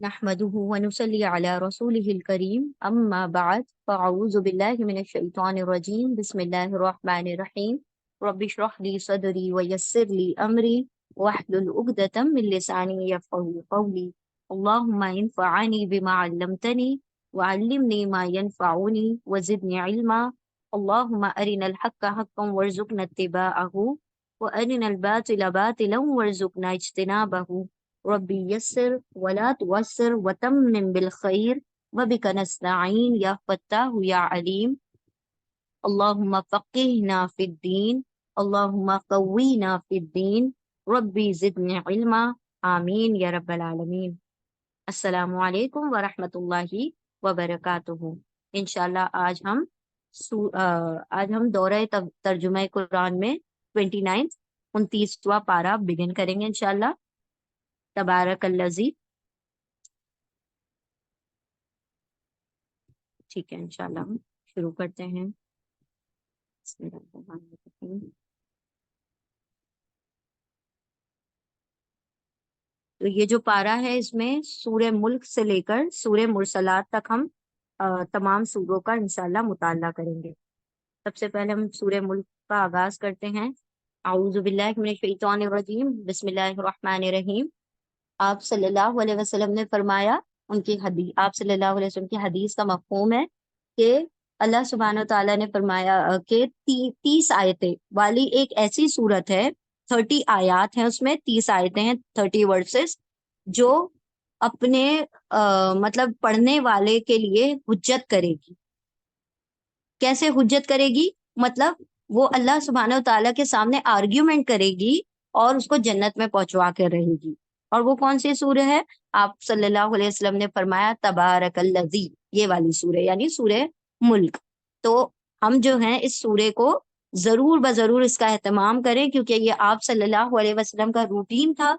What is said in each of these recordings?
نحمده ونصلي على رسوله الكريم أما بعد فأعوذ بالله من الشيطان الرجيم بسم الله الرحمن الرحيم رب اشرح لي صدري ويسر لي أمري واحلل عقدة من لساني يفقهوا قولي اللهم انفعني بما علمتني وعلمني ما ينفعني وزدني علما اللهم أرنا الحق حقا وارزقنا اتباعه وأرنا الباطل باطلا وارزقنا اجتنابه ربی یسر ولا تعسر وتمم بالخیر وبک نستعین یا فتاح یا علیم اللہم فقہنا فی الدین اللہم قوینا فی الدین ربی زدنی علما آمین یا رب العالمین۔ السلام علیکم ورحمۃ اللہ وبرکاتہ۔ انشاءاللہ آج ہم دورہ ترجمہ قرآن میں 29واں پارہ بگن کریں گے انشاءاللہ۔ تبارک الذی، ٹھیک ہے انشاءاللہ ہم شروع کرتے ہیں۔ بسم اللہ الرحمن الرحیم۔ تو یہ جو پارہ ہے اس میں سورہ ملک سے لے کر سورہ مرسلات تک ہم تمام سوروں کا انشاءاللہ مطالعہ کریں گے۔ سب سے پہلے ہم سورہ ملک کا آغاز کرتے ہیں۔ اعوذ باللہ من الشیطان الرجیم بسم اللہ الرحمن الرحیم۔ آپ صلی اللہ علیہ وسلم نے فرمایا، ان کی حدیث، آپ صلی اللہ علیہ وسلم کی حدیث کا مفہوم ہے کہ اللہ سبحانہ وتعالیٰ نے فرمایا کہ 30 آیتیں والی ایک ایسی صورت ہے، 30 آیات ہیں، اس میں 30 آیتیں ہیں، 30 ورسز، جو اپنے مطلب پڑھنے والے کے لیے حجت کرے گی۔ کیسے حجت کرے گی؟ مطلب وہ اللہ سبحانہ وتعالیٰ کے سامنے آرگیومنٹ کرے گی اور اس کو جنت میں پہنچوا کر رہے گی۔ اور وہ کون سی سورہ ہے؟ آپ صلی اللہ علیہ وسلم نے فرمایا تبارک الذی، یہ والی سورہ یعنی سورہ ملک۔ تو ہم جو ہیں اس سورہ کو ضرور بضرور اس کا اہتمام کریں، کیونکہ یہ آپ صلی اللہ علیہ وسلم کا روٹین تھا۔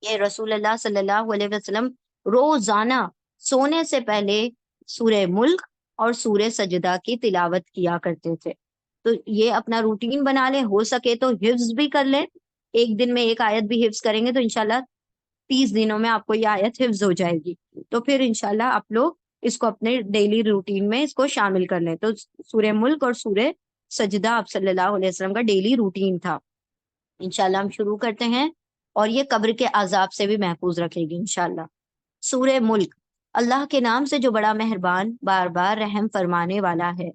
یہ رسول اللہ صلی اللہ علیہ وسلم روزانہ سونے سے پہلے سورہ ملک اور سورہ سجدہ کی تلاوت کیا کرتے تھے۔ تو یہ اپنا روٹین بنا لیں، ہو سکے تو حفظ بھی کر لیں۔ ایک دن میں ایک آیت بھی حفظ کریں گے تو انشاءاللہ 30 دنوں میں آپ کو یہ آیت حفظ ہو جائے گی۔ تو پھر انشاءاللہ آپ لوگ اس کو اپنے ڈیلی روٹین میں اس کو شامل کر لیں۔ تو سورہ ملک اور سورہ سجدہ آپ صلی اللہ علیہ وسلم کا ڈیلی روٹین تھا۔ انشاءاللہ ہم شروع کرتے ہیں، اور یہ قبر کے عذاب سے بھی محفوظ رکھے گی انشاءاللہ۔ سورہ ملک، اللہ کے نام سے جو بڑا مہربان، بار بار رحم فرمانے والا ہے۔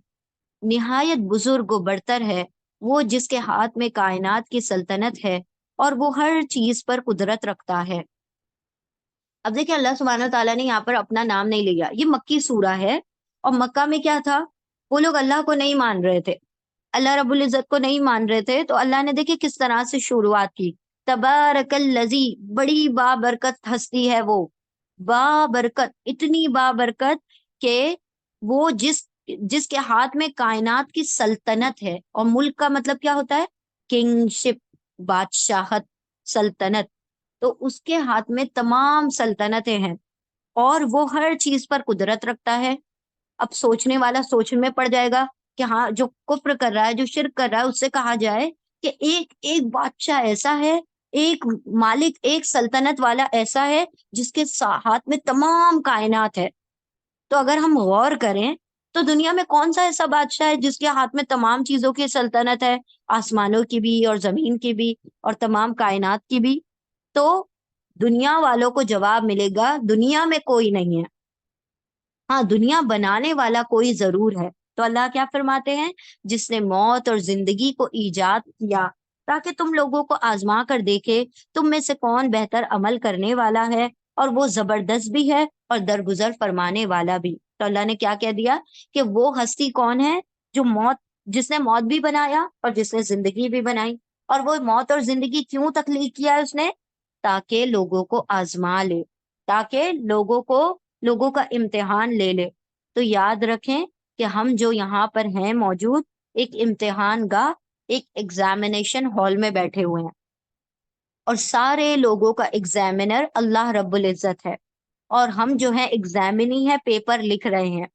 نہایت بزرگ و برتر ہے وہ جس کے ہاتھ میں کائنات کی سلطنت ہے اور وہ ہر چیز پر قدرت رکھتا ہے۔ اب دیکھیں اللہ سبحانہ تعالیٰ نے یہاں پر اپنا نام نہیں لیا، یہ مکی سورہ ہے، اور مکہ میں کیا تھا؟ وہ لوگ اللہ کو نہیں مان رہے تھے، اللہ رب العزت کو نہیں مان رہے تھے۔ تو اللہ نے دیکھیں کس طرح سے شروعات کی، تبارک الذی، بڑی بابرکت ہستی ہے وہ، بابرکت، اتنی بابرکت کہ وہ جس کے ہاتھ میں کائنات کی سلطنت ہے۔ اور ملک کا مطلب کیا ہوتا ہے؟ کنگ شپ، بادشاہت، سلطنت۔ تو اس کے ہاتھ میں تمام سلطنتیں ہیں اور وہ ہر چیز پر قدرت رکھتا ہے۔ اب سوچنے والا سوچ میں پڑ جائے گا کہ ہاں جو کفر کر رہا ہے، جو شرک کر رہا ہے، اس سے کہا جائے کہ ایک بادشاہ ایسا ہے، ایک مالک، ایک سلطنت والا ایسا ہے جس کے ہاتھ میں تمام کائنات ہے۔ تو اگر ہم غور کریں تو دنیا میں کون سا ایسا بادشاہ ہے جس کے ہاتھ میں تمام چیزوں کی سلطنت ہے، آسمانوں کی بھی اور زمین کی بھی اور تمام کائنات کی بھی؟ تو دنیا والوں کو جواب ملے گا دنیا میں کوئی نہیں ہے، ہاں دنیا بنانے والا کوئی ضرور ہے۔ تو اللہ کیا فرماتے ہیں؟ جس نے موت اور زندگی کو ایجاد کیا تاکہ تم لوگوں کو آزما کر دیکھے تم میں سے کون بہتر عمل کرنے والا ہے، اور وہ زبردست بھی ہے اور درگزر فرمانے والا بھی۔ تو اللہ نے کیا کہہ دیا کہ وہ ہستی کون ہے جو جس نے موت بھی بنایا اور جس نے زندگی بھی بنائی۔ اور وہ موت اور زندگی کیوں تخلیق کیا ہے اس نے؟ تاکہ لوگوں کو آزما لے، تاکہ لوگوں کا امتحان لے لے۔ تو یاد رکھیں کہ ہم جو یہاں پر ہیں موجود، ایک امتحان گاہ، ایک ایگزامینیشن ہال میں بیٹھے ہوئے ہیں، اور سارے لوگوں کا ایگزامینر اللہ رب العزت ہے، اور ہم جو ہیں ایگزامنی ہے، پیپر لکھ رہے ہیں۔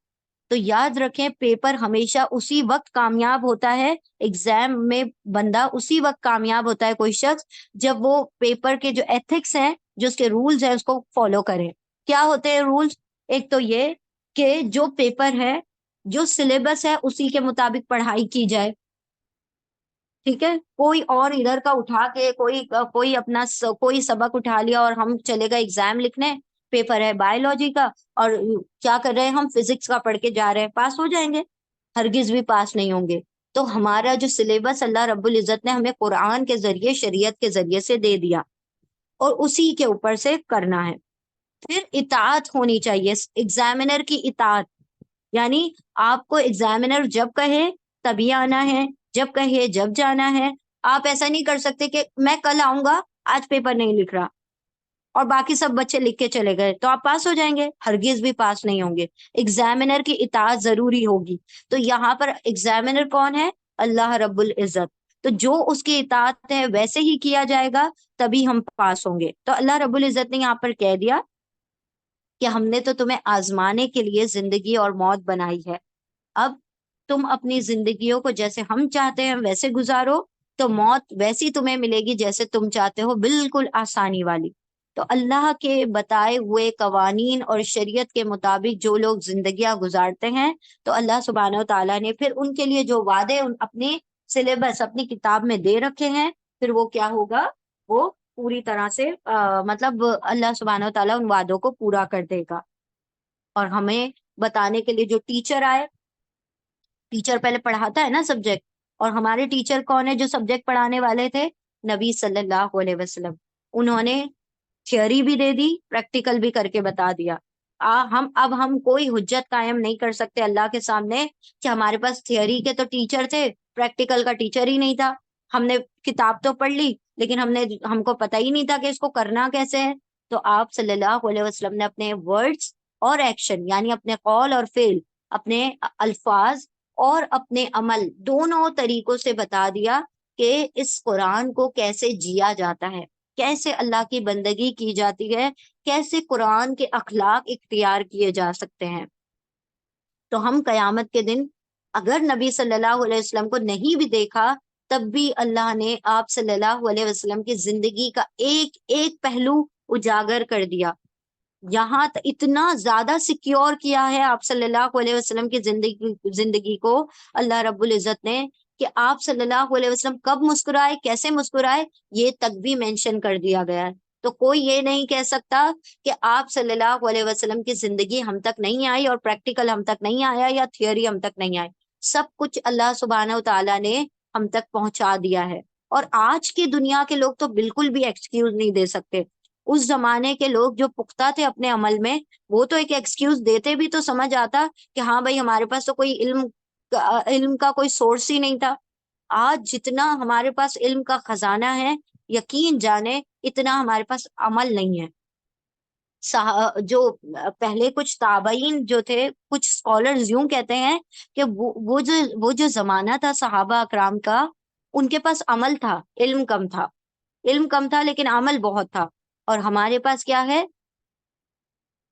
تو یاد رکھیں پیپر ہمیشہ اسی وقت کامیاب ہوتا ہے، ایگزام میں بندہ اسی وقت کامیاب ہوتا ہے کوئی شخص جب وہ پیپر کے جو ایتھکس ہیں، جو اس کے رولز ہیں، اس کو فالو کرے۔ کیا ہوتے ہیں رولز؟ ایک تو یہ کہ جو پیپر ہے، جو سلیبس ہے، اسی کے مطابق پڑھائی کی جائے، ٹھیک ہے؟ کوئی اور ادھر کا اٹھا کے کوئی اپنا کوئی سبق اٹھا لیا اور ہم چلے گئے ایگزام لکھنے، پیپر ہے بایولوجی کا، اور کیا کر رہے ہیں ہم؟ فزکس کا پڑھ کے جا رہے ہیں، پاس ہو جائیں گے؟ ہرگز بھی پاس نہیں ہوں گے۔ تو ہمارا جو سلیبس اللہ رب العزت نے ہمیں قرآن کے ذریعے، شریعت کے ذریعے سے دے دیا، اور اسی کے اوپر سے کرنا ہے۔ پھر اطاعت ہونی چاہیے، ایگزامینر کی اطاعت، یعنی آپ کو ایگزامینر جب کہے تبھی آنا ہے، جب کہے جب جانا ہے۔ آپ ایسا نہیں کر سکتے کہ میں کل آؤں گا، آج پیپر نہیں لکھ رہا، اور باقی سب بچے لکھ کے چلے گئے، تو آپ پاس ہو جائیں گے؟ ہرگز بھی پاس نہیں ہوں گے۔ ایگزامینر کی اطاعت ضروری ہوگی۔ تو یہاں پر ایگزامینر کون ہے؟ اللہ رب العزت۔ تو جو اس کی اطاعت ہے ویسے ہی کیا جائے گا، تبھی ہم پاس ہوں گے۔ تو اللہ رب العزت نے یہاں پر کہہ دیا کہ ہم نے تو تمہیں آزمانے کے لیے زندگی اور موت بنائی ہے، اب تم اپنی زندگیوں کو جیسے ہم چاہتے ہیں ویسے گزارو، تو موت ویسی تمہیں ملے گی جیسے تم چاہتے ہو، بالکل آسانی والی۔ تو اللہ کے بتائے ہوئے قوانین اور شریعت کے مطابق جو لوگ زندگیاں گزارتے ہیں، تو اللہ سبحانہ و تعالیٰ نے پھر ان کے لیے جو وعدے اپنے سلیبس، اپنی کتاب میں دے رکھے ہیں، پھر وہ کیا ہوگا؟ وہ پوری طرح سے مطلب اللہ سبحانہ و تعالیٰ ان وعدوں کو پورا کر دے گا۔ اور ہمیں بتانے کے لیے جو ٹیچر آئے، ٹیچر پہلے پڑھاتا ہے نا سبجیکٹ، اور ہمارے ٹیچر کون ہے جو سبجیکٹ پڑھانے والے تھے؟ نبی صلی اللہ علیہ وسلم۔ انہوں نے تھیوری بھی دے دی، پریکٹیکل بھی کر کے بتا دیا۔ ہم کوئی حجت قائم نہیں کر سکتے اللہ کے سامنے کہ ہمارے پاس تھیوری کے تو ٹیچر تھے، پریکٹیکل کا ٹیچر ہی نہیں تھا، ہم نے کتاب تو پڑھ لی لیکن ہم کو پتہ ہی نہیں تھا کہ اس کو کرنا کیسے ہے۔ تو آپ صلی اللہ علیہ وسلم نے اپنے ورڈز اور ایکشن، یعنی اپنے قول اور فعل، اپنے الفاظ اور اپنے عمل، دونوں طریقوں سے بتا دیا کہ اس قرآن کو کیسے جیا جاتا ہے، کیسے اللہ کی بندگی کی جاتی ہے، کیسے قرآن کے اخلاق اختیار کیے جا سکتے ہیں۔ تو ہم قیامت کے دن اگر نبی صلی اللہ علیہ وسلم کو نہیں بھی دیکھا، تب بھی اللہ نے آپ صلی اللہ علیہ وسلم کی زندگی کا ایک ایک پہلو اجاگر کر دیا، یہاں اتنا زیادہ سیکیور کیا ہے آپ صلی اللہ علیہ وسلم کی زندگی کو اللہ رب العزت نے، کہ آپ صلی اللہ علیہ وسلم کب مسکرائے، کیسے مسکرائے، یہ تک بھی مینشن کر دیا گیا ہے۔ تو کوئی یہ نہیں کہہ سکتا کہ آپ صلی اللہ علیہ وسلم کی زندگی ہم تک نہیں آئی، اور پریکٹیکل ہم تک نہیں آیا، یا تھیوری ہم تک نہیں آئی، سب کچھ اللہ سبحانہ و تعالیٰ نے ہم تک پہنچا دیا ہے۔ اور آج کی دنیا کے لوگ تو بالکل بھی ایکسکیوز نہیں دے سکتے۔ اس زمانے کے لوگ جو پختہ تھے اپنے عمل میں، وہ تو ایک ایکسکیوز دیتے بھی تو سمجھ آتا کہ ہاں بھائی ہمارے پاس تو کوئی علم کا کوئی سورس ہی نہیں تھا۔ آج جتنا ہمارے پاس علم کا خزانہ ہے، یقین جانے اتنا ہمارے پاس عمل نہیں ہے۔ جو پہلے کچھ تابعین جو تھے، کچھ اسکالرز یوں کہتے ہیں کہ وہ جو زمانہ تھا صحابہ اکرام کا، ان کے پاس عمل تھا، علم کم تھا، علم کم تھا لیکن عمل بہت تھا۔ اور ہمارے پاس کیا ہے؟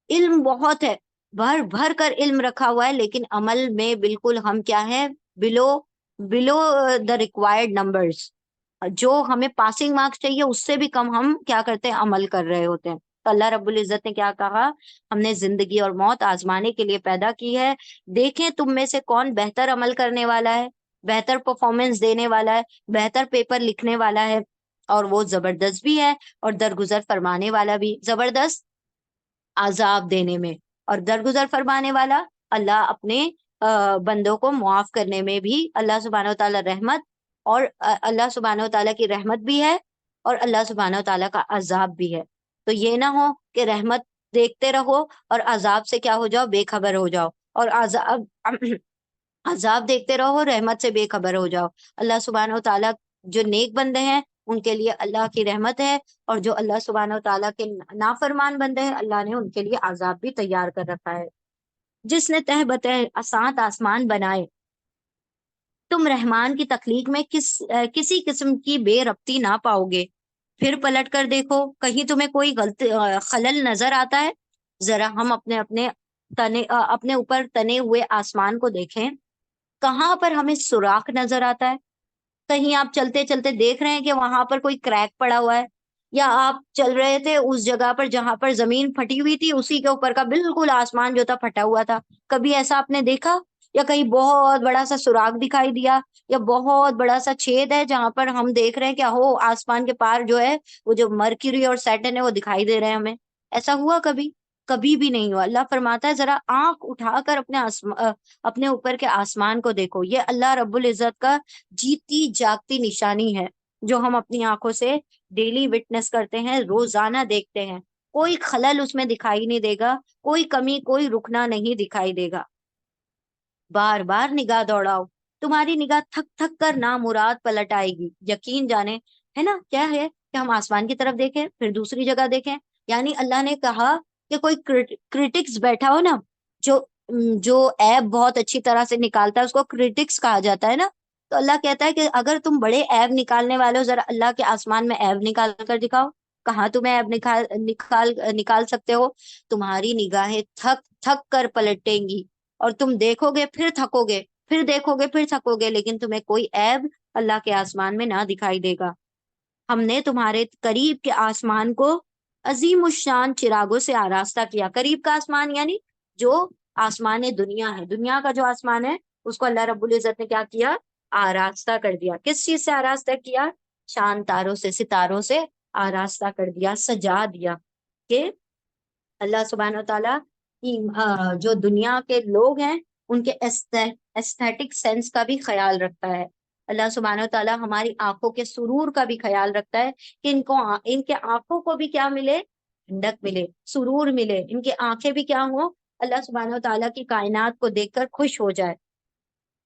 علم بہت ہے، بھر بھر کر علم رکھا ہوا ہے، لیکن عمل میں بالکل ہم کیا ہے؟ بلو بلو دا ریکوائرڈ نمبرز، جو ہمیں پاسنگ مارکس چاہیے اس سے بھی کم ہم کیا کرتے ہیں؟ عمل کر رہے ہوتے ہیں۔ تو اللہ رب العزت نے کیا کہا؟ ہم نے زندگی اور موت آزمانے کے لیے پیدا کی ہے، دیکھیں تم میں سے کون بہتر عمل کرنے والا ہے، بہتر پرفارمنس دینے والا ہے، بہتر پیپر لکھنے والا ہے، اور وہ زبردست بھی ہے اور درگزر فرمانے والا بھی۔ زبردست عذاب دینے میں، اور درگزر فرمانے والا اللہ اپنے بندوں کو معاف کرنے میں بھی۔ اللہ سبحانہ و تعالیٰ رحمت، اور اللہ سبحانہ و تعالیٰ کی رحمت بھی ہے، اور اللہ سبحانہ و تعالیٰ کا عذاب بھی ہے۔ تو یہ نہ ہو کہ رحمت دیکھتے رہو اور عذاب سے کیا ہو جاؤ؟ بے خبر ہو جاؤ، اور عذاب دیکھتے رہو، رحمت سے بے خبر ہو جاؤ۔ اللہ سبحانہ و تعالیٰ جو نیک بندے ہیں ان کے لیے اللہ کی رحمت ہے، اور جو اللہ سبحانہ و تعالیٰ کے نافرمان بندے ہیں، اللہ نے ان کے لیے عذاب بھی تیار کر رکھا ہے۔ جس نے تہ بتہ سات آسمان بنائے، تم رحمان کی تخلیق میں کسی قسم کی بے ربطی نہ پاؤ گے۔ پھر پلٹ کر دیکھو، کہیں تمہیں کوئی خلل نظر آتا ہے؟ ذرا ہم اپنے اوپر تنے ہوئے آسمان کو دیکھیں، کہاں پر ہمیں سوراخ نظر آتا ہے؟ کہیں آپ چلتے چلتے دیکھ رہے ہیں کہ وہاں پر کوئی کریک پڑا ہوا ہے؟ یا آپ چل رہے تھے اس جگہ پر جہاں پر زمین پھٹی ہوئی تھی، اسی کے اوپر کا بالکل آسمان جو تھا پھٹا ہوا تھا؟ کبھی ایسا آپ نے دیکھا؟ یا کہیں بہت بڑا سا سوراخ دکھائی دیا، یا بہت بڑا سا چھید ہے جہاں پر ہم دیکھ رہے ہیں کہ ہو آسمان کے پار جو ہے وہ جو مرکیوری اور سیٹن ہے وہ دکھائی دے رہے ہیں ہمیں؟ ایسا ہوا کبھی؟ کبھی بھی نہیں ہوا۔ اللہ فرماتا ہے ذرا آنکھ اٹھا کر اپنے اوپر کے آسمان کو دیکھو، یہ اللہ رب العزت کا جیتی جاگتی نشانی ہے جو ہم اپنی آنکھوں سے ڈیلی وٹنس کرتے ہیں، روزانہ دیکھتے ہیں۔ کوئی خلل اس میں دکھائی نہیں دے گا، کوئی کمی، کوئی رکنا نہیں دکھائی دے گا۔ بار بار نگاہ دوڑاؤ، تمہاری نگاہ تھک تھک کر نامراد پلٹ آئے گی، یقین جانے۔ ہے نا؟ کیا ہے کہ ہم آسمان کی طرف دیکھیں پھر دوسری جگہ دیکھیں، یعنی اللہ نے کہا کہ کوئی کرٹکس بیٹھا ہو نا، جو جو ایب بہت اچھی طرح سے نکالتا ہے اس کو کرٹکس کہا جاتا ہے نا، تو اللہ کہتا ہے کہ اگر تم بڑے ایب نکالنے والے ہو، ذرا اللہ کے آسمان میں ایب نکال کر دکھاؤ۔ کہاں تمہیں ایب نکال سکتے ہو؟ تمہاری نگاہیں تھک تھک کر پلٹیں گی، اور تم دیکھو گے پھر تھکو گے، پھر دیکھو گے پھر تھکو گے، لیکن تمہیں کوئی عیب اللہ کے آسمان میں نہ دکھائی دے گا۔ ہم نے تمہارے قریب کے آسمان کو عظیم الشان چراغوں سے آراستہ کیا۔ قریب کا آسمان یعنی جو آسمان دنیا ہے، دنیا کا جو آسمان ہے اس کو اللہ رب العزت نے کیا کیا؟ آراستہ کر دیا۔ کس چیز سے آراستہ کیا؟ چاند تاروں سے، ستاروں سے آراستہ کر دیا، سجا دیا، کہ اللہ سبحانہ و تعالیٰ کی جو دنیا کے لوگ ہیں ان کے ایستھیٹک سینس کا بھی خیال رکھتا ہے۔ اللہ سبحانہ و تعالیٰ ہماری آنکھوں کے سرور کا بھی خیال رکھتا ہے کہ ان کے آنکھوں کو بھی کیا ملے؟ ٹھنڈک ملے، سرور ملے، ان کی آنکھیں بھی کیا ہوں؟ اللہ سبحانہ و تعالیٰ کی کائنات کو دیکھ کر خوش ہو جائے۔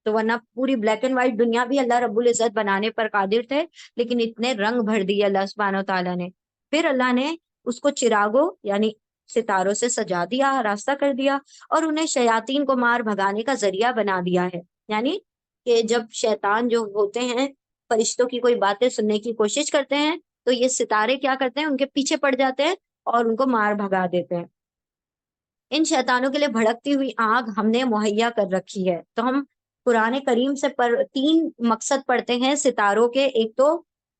تو ورنہ پوری بلیک اینڈ وائٹ دنیا بھی اللہ رب العزت بنانے پر قادر تھے، لیکن اتنے رنگ بھر دیے اللہ سبحانہ و تعالیٰ نے۔ پھر اللہ نے اس کو چراغوں یعنی ستاروں سے سجا دیا، راستہ کر دیا، اور انہیں شیاطین کو مار بھگانے کا ذریعہ بنا دیا ہے۔ یعنی کہ جب شیطان جو ہوتے ہیں فرشتوں کی کوئی باتیں سننے کی کوشش کرتے ہیں تو یہ ستارے کیا کرتے ہیں؟ ان کے پیچھے پڑ جاتے ہیں اور ان کو مار بھگا دیتے ہیں۔ ان شیطانوں کے لیے بھڑکتی ہوئی آگ ہم نے مہیا کر رکھی ہے۔ تو ہم قرآن کریم سے تین مقصد پڑھتے ہیں ستاروں کے: ایک تو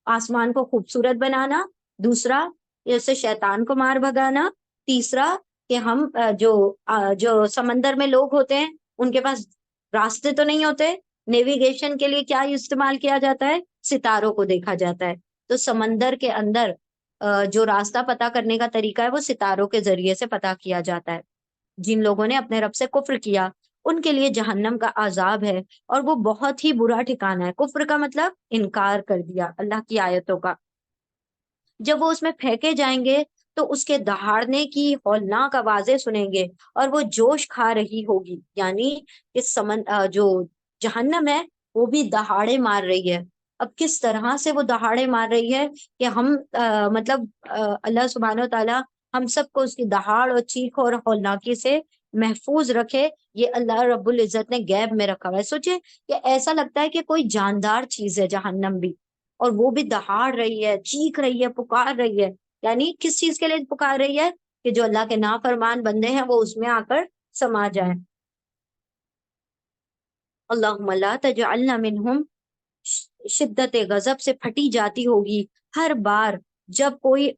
آسمان کو خوبصورت بنانا، دوسرا اسے شیطان کو مار بھگانا، تیسرا کہ ہم جو سمندر میں لوگ ہوتے ہیں ان کے پاس راستے تو نہیں ہوتے، نیویگیشن کے لیے کیا استعمال کیا جاتا ہے؟ ستاروں کو دیکھا جاتا ہے۔ تو سمندر کے اندر جو راستہ پتہ کرنے کا طریقہ ہے وہ ستاروں کے ذریعے سے پتہ کیا جاتا ہے۔ جن لوگوں نے اپنے رب سے کفر کیا ان کے لیے جہنم کا عذاب ہے، اور وہ بہت ہی برا ٹھکانہ ہے۔ کفر کا مطلب انکار کر دیا اللہ کی آیتوں کا۔ جب وہ اس میں پھینکے جائیں گے تو اس کے دہاڑنے کی ہولناک آوازیں سنیں گے، اور وہ جوش کھا رہی ہوگی، یعنی جو جہنم ہے وہ بھی دہاڑے مار رہی ہے۔ اب کس طرح سے وہ دہاڑے مار رہی ہے کہ ہم مطلب اللہ سبحانہ و تعالیٰ ہم سب کو اس کی دہاڑ اور چیخ اور ہولناکی سے محفوظ رکھے، یہ اللہ رب العزت نے غیب میں رکھا ہوا ہے۔ سوچے کہ ایسا لگتا ہے کہ کوئی جاندار چیز ہے جہنم بھی، اور وہ بھی دہاڑ رہی ہے، چیخ رہی ہے، پکار رہی ہے۔ یعنی کس چیز کے لیے پکار رہی ہے؟ کہ جو اللہ کے نافرمان بندے ہیں وہ اس میں آ کر سما جائیں۔ اللہم لا تجعلنا منہم، شدت غضب سے پھٹی جاتی ہوگی ہر بار جب کوئی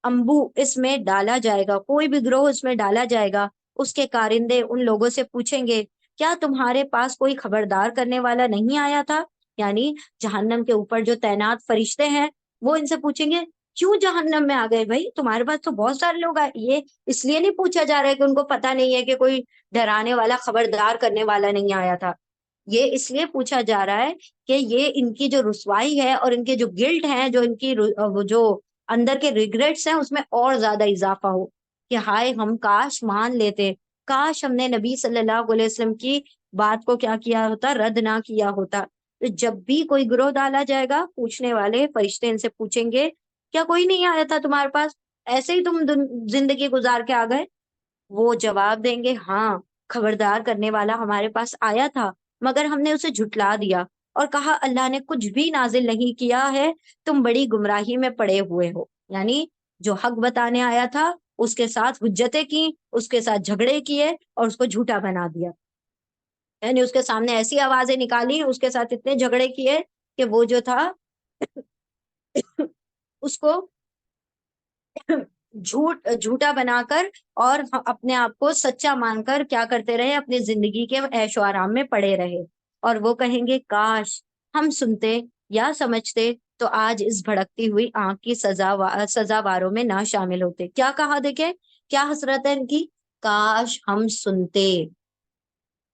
امبو اس میں ڈالا جائے گا، کوئی بھی گروہ اس میں ڈالا جائے گا، اس کے کارندے ان لوگوں سے پوچھیں گے کیا تمہارے پاس کوئی خبردار کرنے والا نہیں آیا تھا؟ یعنی جہنم کے اوپر جو تعینات فرشتے ہیں وہ ان سے پوچھیں گے کیوں جہنم میں آ گئے بھائی، تمہارے پاس تو بہت سارے لوگ آئے۔ یہ اس لیے نہیں پوچھا جا رہا ہے کہ ان کو پتہ نہیں ہے کہ کوئی ڈرانے والا خبردار کرنے والا نہیں آیا تھا، یہ اس لیے پوچھا جا رہا ہے کہ یہ ان کی جو رسوائی ہے اور ان کے جو گلٹ ہیں، جو ان کی وہ جو اندر کے ریگریٹس ہیں اس میں اور زیادہ اضافہ ہو کہ ہائے ہم کاش مان لیتے، کاش ہم نے نبی صلی اللہ علیہ وسلم کی بات کو کیا کیا ہوتا؟ رد نہ کیا ہوتا۔ تو جب بھی کوئی گروہ ڈالا جائے گا پوچھنے والے فرشتے ان سے پوچھیں گے کیا کوئی نہیں آیا تھا تمہارے پاس، ایسے ہی تم زندگی گزار کے آ گئے؟ وہ جواب دیں گے ہاں خبردار کرنے والا ہمارے پاس آیا تھا، مگر ہم نے اسے جھٹلا دیا اور کہا اللہ نے کچھ بھی نازل نہیں کیا ہے، تم بڑی گمراہی میں پڑے ہوئے ہو۔ یعنی جو حق بتانے آیا تھا اس کے ساتھ حجتیں کی، اس کے ساتھ جھگڑے کیے اور اس کو جھوٹا بنا دیا، یعنی اس کے سامنے ایسی آوازیں نکالی، اس کے ساتھ اتنے جھگڑے کیے کہ وہ جو تھا اس کو جھوٹا بنا کر اور اپنے آپ کو سچا مان کر کیا کرتے رہے، اپنی زندگی کے عیش و آرام میں پڑے رہے، اور وہ کہیں گے کاش ہم سنتے یا سمجھتے تو آج اس بھڑکتی ہوئی آنکھ کی سزاواروں میں نہ شامل ہوتے۔ کیا کہا دیکھیں، کیا حسرت ہے ان کی، کاش ہم سنتے۔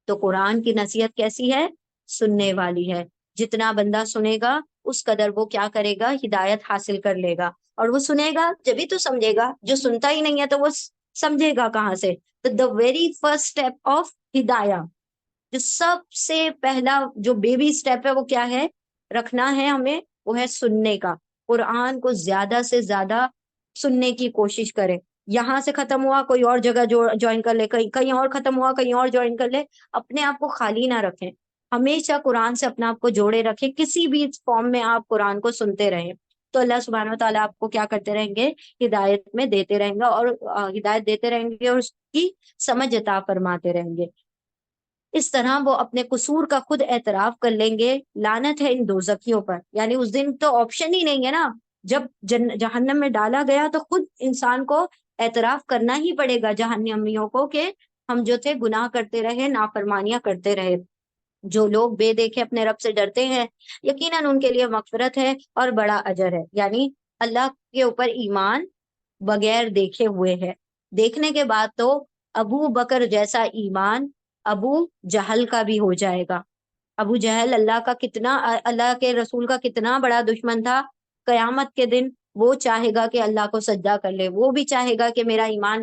تو قرآن کی نصیحت کیسی ہے، سننے والی ہے۔ جتنا بندہ سنے گا اس قدر وہ کیا کرے گا، ہدایت حاصل کر لے گا، اور وہ سنے گا جبھی تو سمجھے گا، جو سنتا ہی نہیں ہے تو وہ سمجھے گا کہاں سے؟ تو the very first step of Hidaya, جو سب سے پہلا جو بیبی اسٹیپ ہے وہ کیا ہے، رکھنا ہے ہمیں، وہ ہے سننے کا۔ قرآن کو زیادہ سے زیادہ سننے کی کوشش کرے۔ یہاں سے ختم ہوا کوئی اور جگہ جوائن کر لے، کہیں کہیں اور ختم ہوا کہیں اور جوائن کر لے، اپنے آپ کو خالی نہ رکھیں، ہمیشہ قرآن سے اپنا آپ کو جوڑے رکھیں، کسی بھی فارم میں آپ قرآن کو سنتے رہیں تو اللہ سبحانہ و تعالیٰ آپ کو کیا کرتے رہیں گے، ہدایت میں دیتے رہیں گے، اور ہدایت دیتے رہیں گے اور اس کی سمجھ عطا فرماتے رہیں گے۔ اس طرح وہ اپنے قصور کا خود اعتراف کر لیں گے۔ لعنت ہے ان دوزخیوں پر، یعنی اس دن تو آپشن ہی نہیں ہے نا، جب جہنم میں ڈالا گیا تو خود انسان کو اعتراف کرنا ہی پڑے گا جہنمیوں کو کہ ہم جو تھے گناہ کرتے رہے، نافرمانیاں کرتے رہے۔ جو لوگ بے دیکھے اپنے رب سے ڈرتے ہیں یقیناً ان کے لیے مغفرت ہے اور بڑا اجر ہے، یعنی اللہ کے اوپر ایمان بغیر دیکھے ہوئے ہے۔ دیکھنے کے بعد تو ابو بکر جیسا ایمان ابو جہل کا بھی ہو جائے گا۔ ابو جہل اللہ کے رسول کا کتنا بڑا دشمن تھا، قیامت کے دن وہ چاہے گا کہ اللہ کو سجدہ کر لے، وہ بھی چاہے گا کہ میرا ایمان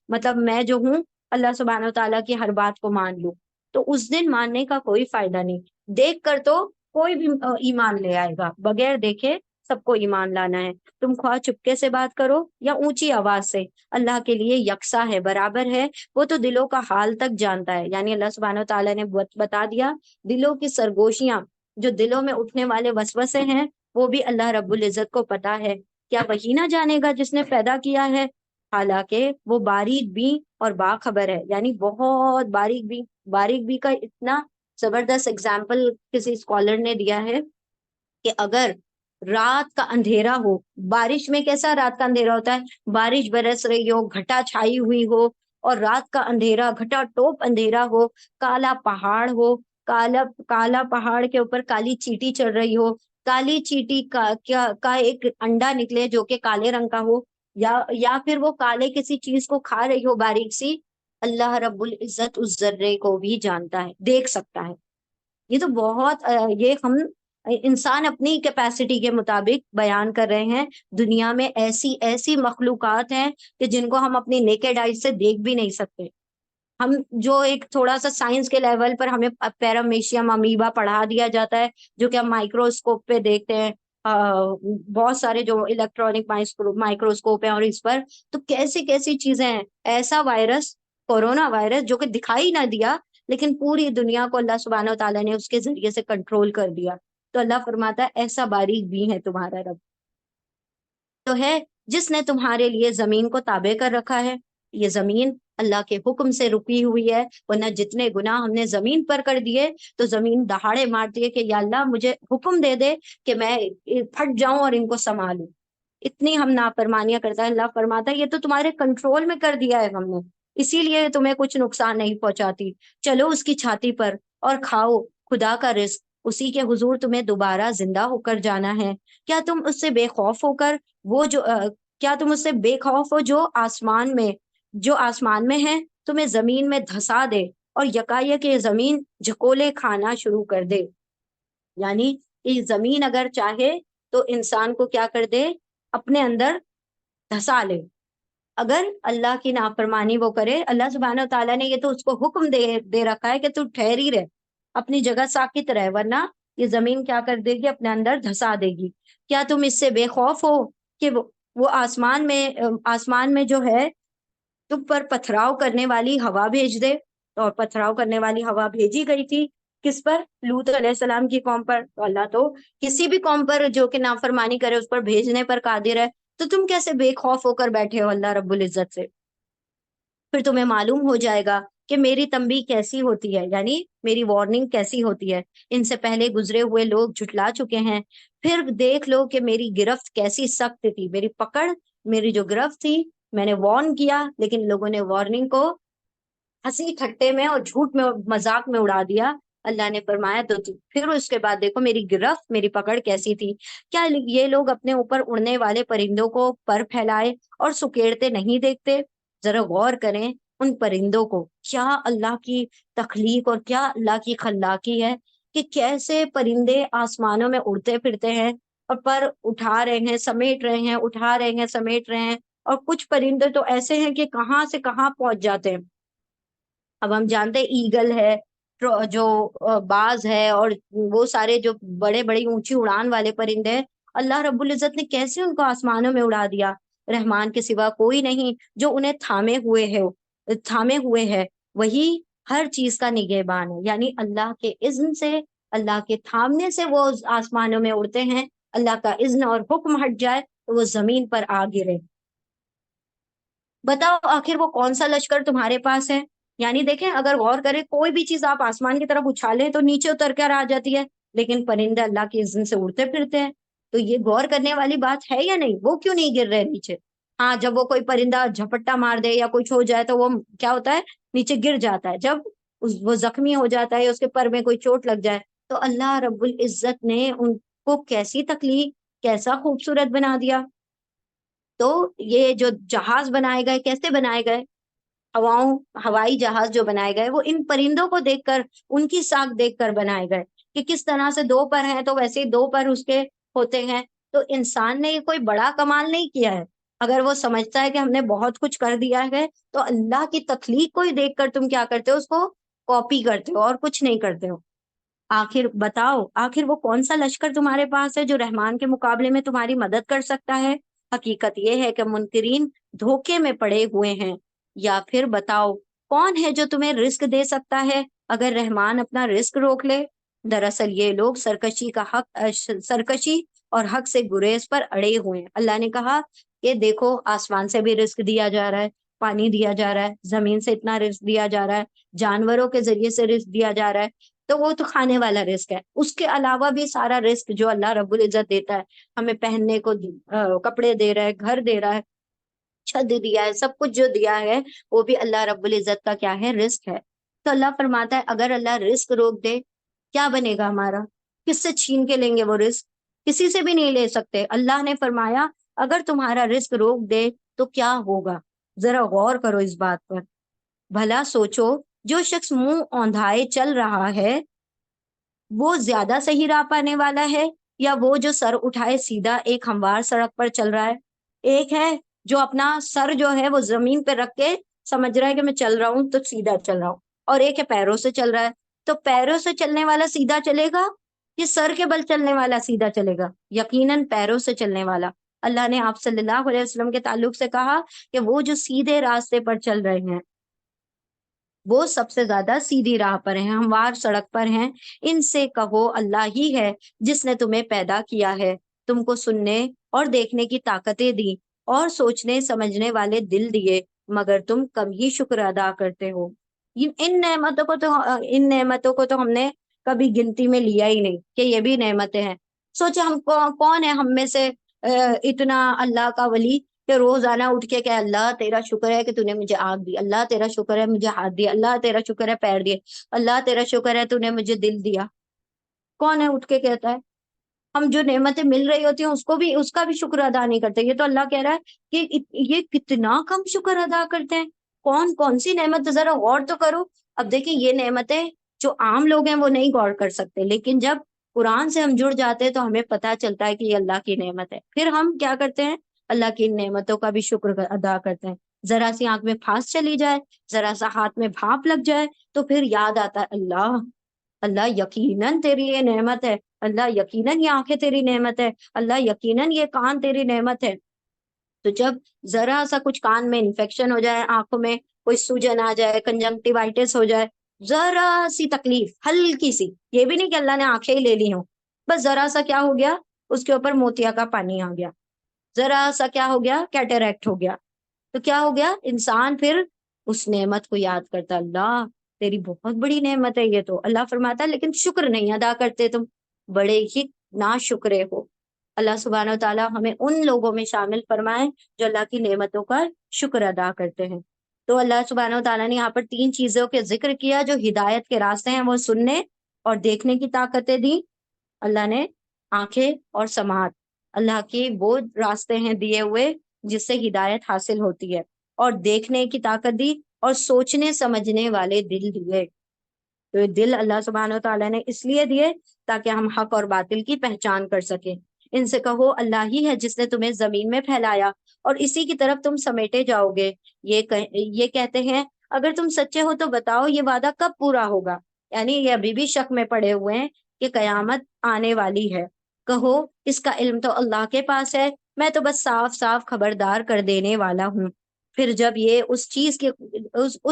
مطلب میں جو ہوں اللہ سبحانہ و تعالیٰ کی ہر بات کو مان لوں۔ تو اس دن ماننے کا کوئی فائدہ نہیں، دیکھ کر تو کوئی بھی ایمان لے آئے گا، بغیر دیکھے سب کو ایمان لانا ہے۔ تم خواہ چپکے سے بات کرو یا اونچی آواز سے، اللہ کے لیے یکساں ہے، برابر ہے، وہ تو دلوں کا حال تک جانتا ہے۔ یعنی اللہ سبحانہ و تعالیٰ نے بتا دیا دلوں کی سرگوشیاں، جو دلوں میں اٹھنے والے وسوسے ہیں وہ بھی اللہ رب العزت کو پتا ہے۔ کیا وہی نہ جانے گا جس نے پیدا کیا ہے؟ حالانکہ وہ باریک بھی اور باخبر ہے، یعنی بہت باریک بھی کا اتنا زبردست اگزامپل کسی اسکالر نے دیا ہے کہ اگر رات کا اندھیرا ہو، بارش میں کیسا رات کا اندھیرا ہوتا ہے، بارش برس رہی ہو، گھٹا چھائی ہوئی ہو، اور رات کا اندھیرا گھٹا ٹوپ اندھیرا ہو، کالا پہاڑ ہو، کالا پہاڑ کے اوپر کالی چیٹی چڑھ رہی ہو، کالی چیٹی کا ایک انڈا نکلے جو کہ کالے رنگ کا ہو، یا پھر وہ کالے کسی چیز کو کھا رہی ہو باریک سی، اللہ رب العزت اس ذرے کو بھی جانتا ہے، دیکھ سکتا ہے۔ یہ تو بہت یہ ہم انسان اپنی کیپیسٹی کے مطابق بیان کر رہے ہیں۔ دنیا میں ایسی ایسی مخلوقات ہیں کہ جن کو ہم اپنی نیکڈ آئز سے دیکھ بھی نہیں سکتے۔ ہم جو ایک تھوڑا سا سائنس کے لیول پر ہمیں پیرامیشیم امیبا پڑھا دیا جاتا ہے، جو کہ ہم مائکروسکوپ پہ دیکھتے ہیں، بہت سارے جو الیکٹرانک مائکروسکوپ ہیں، اور اس پر تو کیسی کیسی چیزیں ہیں۔ ایسا وائرس، کورونا وائرس، جو کہ دکھائی نہ دیا لیکن پوری دنیا کو اللہ سبحانہ و تعالیٰ نے اس کے ذریعے سے کنٹرول کر دیا۔ تو اللہ فرماتا ہے ایسا باریک بھی ہے تمہارا رب، تو ہے جس نے تمہارے لیے زمین کو تابع کر رکھا ہے۔ یہ زمین اللہ کے حکم سے رکی ہوئی ہے، ورنہ جتنے گناہ ہم نے زمین پر کر دیے تو زمین دہاڑے مارتی ہے کہ یا اللہ مجھے حکم دے دے کہ میں پھٹ جاؤں اور ان کو سنبھالوں، اتنی ہم نافرمانیاں کرتا ہے۔ اللہ فرماتا ہے یہ تو تمہارے کنٹرول میں کر دیا ہے ہم نے، اسی لیے تمہیں کچھ نقصان نہیں پہنچاتی۔ چلو اس کی چھاتی پر اور کھاؤ خدا کا رزق، اسی کے حضور تمہیں دوبارہ زندہ ہو کر جانا ہے۔ کیا تم اس سے بے خوف ہو کر کیا تم اس سے بے خوف ہو جو آسمان میں ہے تمہیں زمین میں دھسا دے اور یکایک یہ زمین جھکولے کھانا شروع کر دے؟ یعنی یہ زمین اگر چاہے تو انسان کو کیا کر دے، اپنے اندر دھسا لے۔ اگر اللہ کی نافرمانی وہ کرے، اللہ سبحانہ و تعالیٰ نے یہ تو اس کو حکم دے رکھا ہے کہ تو ٹھہری رہ، اپنی جگہ ساکت رہ، ورنہ یہ زمین کیا کر دے گی، اپنے اندر دھسا دے گی۔ کیا تم اس سے بے خوف ہو کہ وہ آسمان میں جو ہے تم پر پتھراؤ کرنے والی ہوا بھیج دے؟ اور پتھراؤ کرنے والی ہوا بھیجی گئی تھی کس پر؟ لوط علیہ السلام کی قوم پر۔ تو اللہ تو کسی بھی قوم پر جو کہ نافرمانی کرے اس پر بھیجنے پر قادر ہے، تو تم کیسے بے خوف ہو کر بیٹھے ہو اللہ رب العزت سے؟ پھر تمہیں معلوم ہو جائے گا کہ میری تنبیہ کیسی ہوتی ہے، یعنی میری وارننگ کیسی ہوتی ہے۔ ان سے پہلے گزرے ہوئے لوگ جھٹلا چکے ہیں، پھر دیکھ لو کہ میری گرفت کیسی سخت تھی، میری پکڑ میری جو گرفت تھی، میں نے وارن کیا، لیکن لوگوں نے وارننگ کو ہنسی ٹھٹے میں اور جھوٹ میں اور مذاق میں اڑا دیا۔ اللہ نے فرمایا پھر اس کے بعد دیکھو میری گرفت، میری پکڑ کیسی تھی۔ کیا یہ لوگ اپنے اوپر اڑنے والے پرندوں کو پر پھیلائے اور سکیڑتے نہیں دیکھتے؟ ذرا غور کریں ان پرندوں کو، کیا اللہ کی تخلیق اور کیا اللہ کی خلاقی ہے کہ کیسے پرندے آسمانوں میں اڑتے پھرتے ہیں اور پر اٹھا رہے ہیں، سمیٹ رہے ہیں، اٹھا رہے ہیں، سمیٹ رہے ہیں۔ اور کچھ پرندے تو ایسے ہیں کہ کہاں سے کہاں پہنچ جاتے ہیں۔ اب ہم جانتے ہیں ایگل ہے، جو باز ہے، اور وہ سارے جو بڑے بڑی اونچی اڑان والے پرندے ہیں، اللہ رب العزت نے کیسے ان کو آسمانوں میں اڑا دیا۔ رحمان کے سوا کوئی نہیں جو انہیں تھامے ہوئے ہے، وہی ہر چیز کا نگہبان ہے، یعنی اللہ کے اذن سے، اللہ کے تھامنے سے وہ آسمانوں میں اڑتے ہیں۔ اللہ کا اذن اور حکم ہٹ جائے تو وہ زمین پر آ گرے۔ بتاؤ آخر وہ کون سا لشکر تمہارے پاس ہے؟ یعنی دیکھیں، اگر غور کریں کوئی بھی چیز آپ آسمان کی طرف اچھالیں تو نیچے اتر کر آ جاتی ہے، لیکن پرندے اللہ کے اذن سے اڑتے پھرتے ہیں۔ تو یہ غور کرنے والی بات ہے یا نہیں؟ وہ کیوں نہیں گر رہے نیچے؟ ہاں، جب وہ کوئی پرندہ جھپٹا مار دے یا کچھ ہو جائے تو وہ کیا ہوتا ہے؟ نیچے گر جاتا ہے، جب وہ زخمی ہو جاتا ہے یا اس کے پر میں کوئی چوٹ لگ جائے۔ تو اللہ رب العزت نے ان کو کیسی تخلیق، کیسا خوبصورت بنا دیا۔ تو یہ جو جہاز بنائے گئے کیسے بنائے گئے؟ ہوائی جہاز جو بنائے گئے وہ ان پرندوں کو دیکھ کر، ان کی ساکھ دیکھ کر بنائے گئے کہ کس طرح سے دو پر ہیں تو ویسے ہی دو پر اس کے ہوتے ہیں۔ تو انسان نے یہ کوئی بڑا کمال نہیں کیا ہے۔ اگر وہ سمجھتا ہے کہ ہم نے بہت کچھ کر دیا ہے تو اللہ کی تخلیق کو ہی دیکھ کر تم کیا کرتے ہو؟ اس کو کاپی کرتے ہو اور کچھ نہیں کرتے ہو۔ آخر بتاؤ، آخر وہ کون سا لشکر تمہارے پاس ہے جو رحمان کے مقابلے میں تمہاری مدد کر سکتا ہے؟ حقیقت یہ ہے کہ منکرین دھوکے میں پڑے ہوئے ہیں۔ یا پھر بتاؤ کون ہے جو تمہیں رزق دے سکتا ہے اگر رحمان اپنا رزق روک لے؟ دراصل یہ لوگ سرکشی اور حق سے گریز پر اڑے ہوئے ہیں۔ اللہ نے کہا کہ دیکھو آسمان سے بھی رزق دیا جا رہا ہے، پانی دیا جا رہا ہے، زمین سے اتنا رزق دیا جا رہا ہے، جانوروں کے ذریعے سے رزق دیا جا رہا ہے، تو وہ تو کھانے والا رزق ہے۔ اس کے علاوہ بھی سارا رزق جو اللہ رب العزت دیتا ہے، ہمیں پہننے کو کپڑے دے رہا ہے، گھر دے رہا ہے، چھت دیا ہے، سب کچھ جو دیا ہے وہ بھی اللہ رب العزت کا کیا ہے؟ رزق ہے۔ تو اللہ فرماتا ہے اگر اللہ رزق روک دے کیا بنے گا ہمارا؟ کس سے چھین کے لیں گے وہ رزق؟ کسی سے بھی نہیں لے سکتے۔ اللہ نے فرمایا اگر تمہارا رزق روک دے تو کیا ہوگا؟ ذرا غور کرو اس بات پر، بھلا سوچو، جو شخص منہ اوندھائے چل رہا ہے وہ زیادہ صحیح راہ پانے والا ہے، یا وہ جو سر اٹھائے سیدھا ایک ہموار سڑک پر چل رہا ہے؟ ایک ہے جو اپنا سر جو ہے وہ زمین پہ رکھ کے سمجھ رہا ہے کہ میں چل رہا ہوں تو سیدھا چل رہا ہوں، اور ایک ہے پیروں سے چل رہا ہے۔ تو پیروں سے چلنے والا سیدھا چلے گا کہ سر کے بل چلنے والا سیدھا چلے گا؟ یقیناً پیروں سے چلنے والا۔ اللہ نے آپ صلی اللہ علیہ وسلم کے تعلق سے کہا کہ وہ جو سیدھے راستے پر چل رہے ہیں وہ سب سے زیادہ سیدھی راہ پر ہیں، ہموار سڑک پر ہیں۔ ان سے کہو اللہ ہی ہے جس نے تمہیں پیدا کیا ہے، تم کو سننے اور دیکھنے کی طاقتیں دی اور سوچنے سمجھنے والے دل دیے، مگر تم کم ہی شکر ادا کرتے ہو۔ ان نعمتوں کو تو ہم نے کبھی گنتی میں لیا ہی نہیں کہ یہ بھی نعمتیں ہیں۔ سوچے ہم کون ہے ہم میں سے اتنا اللہ کا ولی کہ روزانہ اٹھ کے کہ اللہ تیرا شکر ہے کہ تو نے مجھے آنکھ دی، اللہ تیرا شکر ہے مجھے ہاتھ دیا، اللہ تیرا شکر ہے پیر دیے، اللہ تیرا شکر ہے تو نے مجھے دل دیا؟ کون ہے اٹھ کے کہتا ہے؟ ہم جو نعمتیں مل رہی ہوتی ہیں اس کا بھی شکر ادا نہیں کرتے۔ یہ تو اللہ کہہ رہا ہے کہ یہ کتنا کم شکر ادا کرتے ہیں۔ کون کون سی نعمت؟ ذرا غور تو کرو۔ اب دیکھیں یہ نعمتیں جو عام لوگ ہیں وہ نہیں غور کر سکتے، لیکن جب قرآن سے ہم جڑ جاتے ہیں تو ہمیں پتہ چلتا ہے کہ یہ اللہ کی نعمت ہے۔ پھر ہم کیا کرتے ہیں؟ اللہ کی نعمتوں کا بھی شکر ادا کرتے ہیں۔ ذرا سی آنکھ میں پھانس چلی جائے، ذرا سا ہاتھ میں بھاپ لگ جائے تو پھر یاد آتا ہے اللہ، اللہ یقیناً تیری یہ نعمت ہے، اللہ یقیناً یہ آنکھیں تیری نعمت ہے، اللہ یقیناً یہ کان تیری نعمت ہے۔ تو جب ذرا سا کچھ کان میں انفیکشن ہو جائے، آنکھوں میں کوئی سوجن آ جائے، کنجنکٹیوائٹس ہو جائے، ذرا سی تکلیف ہلکی سی، یہ بھی نہیں کہ اللہ نے آنکھیں ہی لے لی ہوں، بس ذرا سا کیا ہو گیا، اس کے اوپر موتیا کا پانی آ گیا، ذرا سا کیا ہو گیا، کیٹریکٹ ہو گیا، تو کیا ہو گیا؟ انسان پھر اس نعمت کو یاد کرتا، اللہ تیری بہت بڑی نعمت ہے یہ تو۔ اللہ فرماتا ہے لیکن شکر نہیں ادا کرتے تم، بڑے ہی نا شکرے ہو۔ اللہ سبحانہ و تعالیٰ ہمیں ان لوگوں میں شامل فرمائے جو اللہ کی نعمتوں کا شکر ادا کرتے ہیں۔ تو اللہ سبحانہ و تعالیٰ نے یہاں پر 3 چیزوں کے ذکر کیا جو ہدایت کے راستے ہیں، وہ سننے اور دیکھنے کی طاقتیں دی اللہ نے، آنکھیں اور سماعت، اللہ کی وہ راستے ہیں دیے ہوئے جس سے ہدایت حاصل ہوتی ہے، اور دیکھنے کی طاقت دی، اور سوچنے سمجھنے والے دل دیے۔ تو یہ دل اللہ سبحانہ و تعالیٰ نے اس لیے دیے تاکہ ہم حق اور باطل کی پہچان کر سکیں۔ ان سے کہو اللہ ہی ہے جس نے تمہیں زمین میں پھیلایا اور اسی کی طرف تم سمیٹے جاؤ گے۔ یہ کہتے ہیں اگر تم سچے ہو تو بتاؤ یہ وعدہ کب پورا ہوگا، یعنی یہ ابھی بھی شک میں پڑے ہوئے ہیں کہ قیامت آنے والی ہے۔ کہو اس کا علم تو اللہ کے پاس ہے، میں تو بس صاف صاف خبردار کر دینے والا ہوں۔ پھر جب یہ اس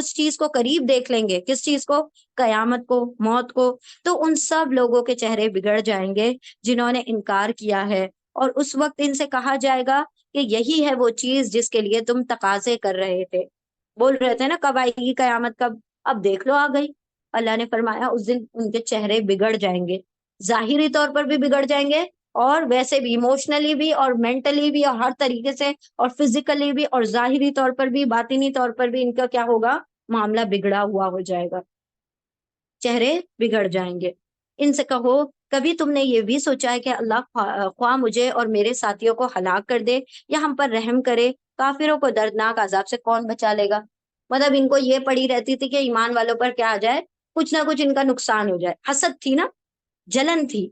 چیز کو قریب دیکھ لیں گے، کس چیز کو؟ قیامت کو، موت کو، تو ان سب لوگوں کے چہرے بگڑ جائیں گے جنہوں نے انکار کیا ہے، اور اس وقت ان سے کہا جائے گا کہ یہی ہے وہ چیز جس کے لیے تم تقاضے کر رہے تھے، بول رہے تھے نا کب آئے گی قیامت، کب؟ اب دیکھ لو آ گئی۔ اللہ نے فرمایا اس دن ان کے چہرے بگڑ جائیں گے، ظاہری طور پر بھی بگڑ جائیں گے، اور ویسے بھی ایموشنلی بھی اور مینٹلی بھی اور ہر طریقے سے، اور فزیکلی بھی اور ظاہری طور پر بھی باطنی طور پر بھی ان کا کیا ہوگا؟ معاملہ بگڑا ہوا ہو جائے گا، چہرے بگڑ جائیں گے۔ ان سے کہو کبھی تم نے یہ بھی سوچا ہے کہ اللہ خواہ مجھے اور میرے ساتھیوں کو ہلاک کر دے یا ہم پر رحم کرے، کافروں کو دردناک عذاب سے کون بچا لے گا؟ مطلب ان کو یہ پڑی رہتی تھی کہ ایمان والوں پر کیا آ جائے، کچھ نہ کچھ ان کا نقصان ہو جائے۔ حسد تھی نا، جلن تھی،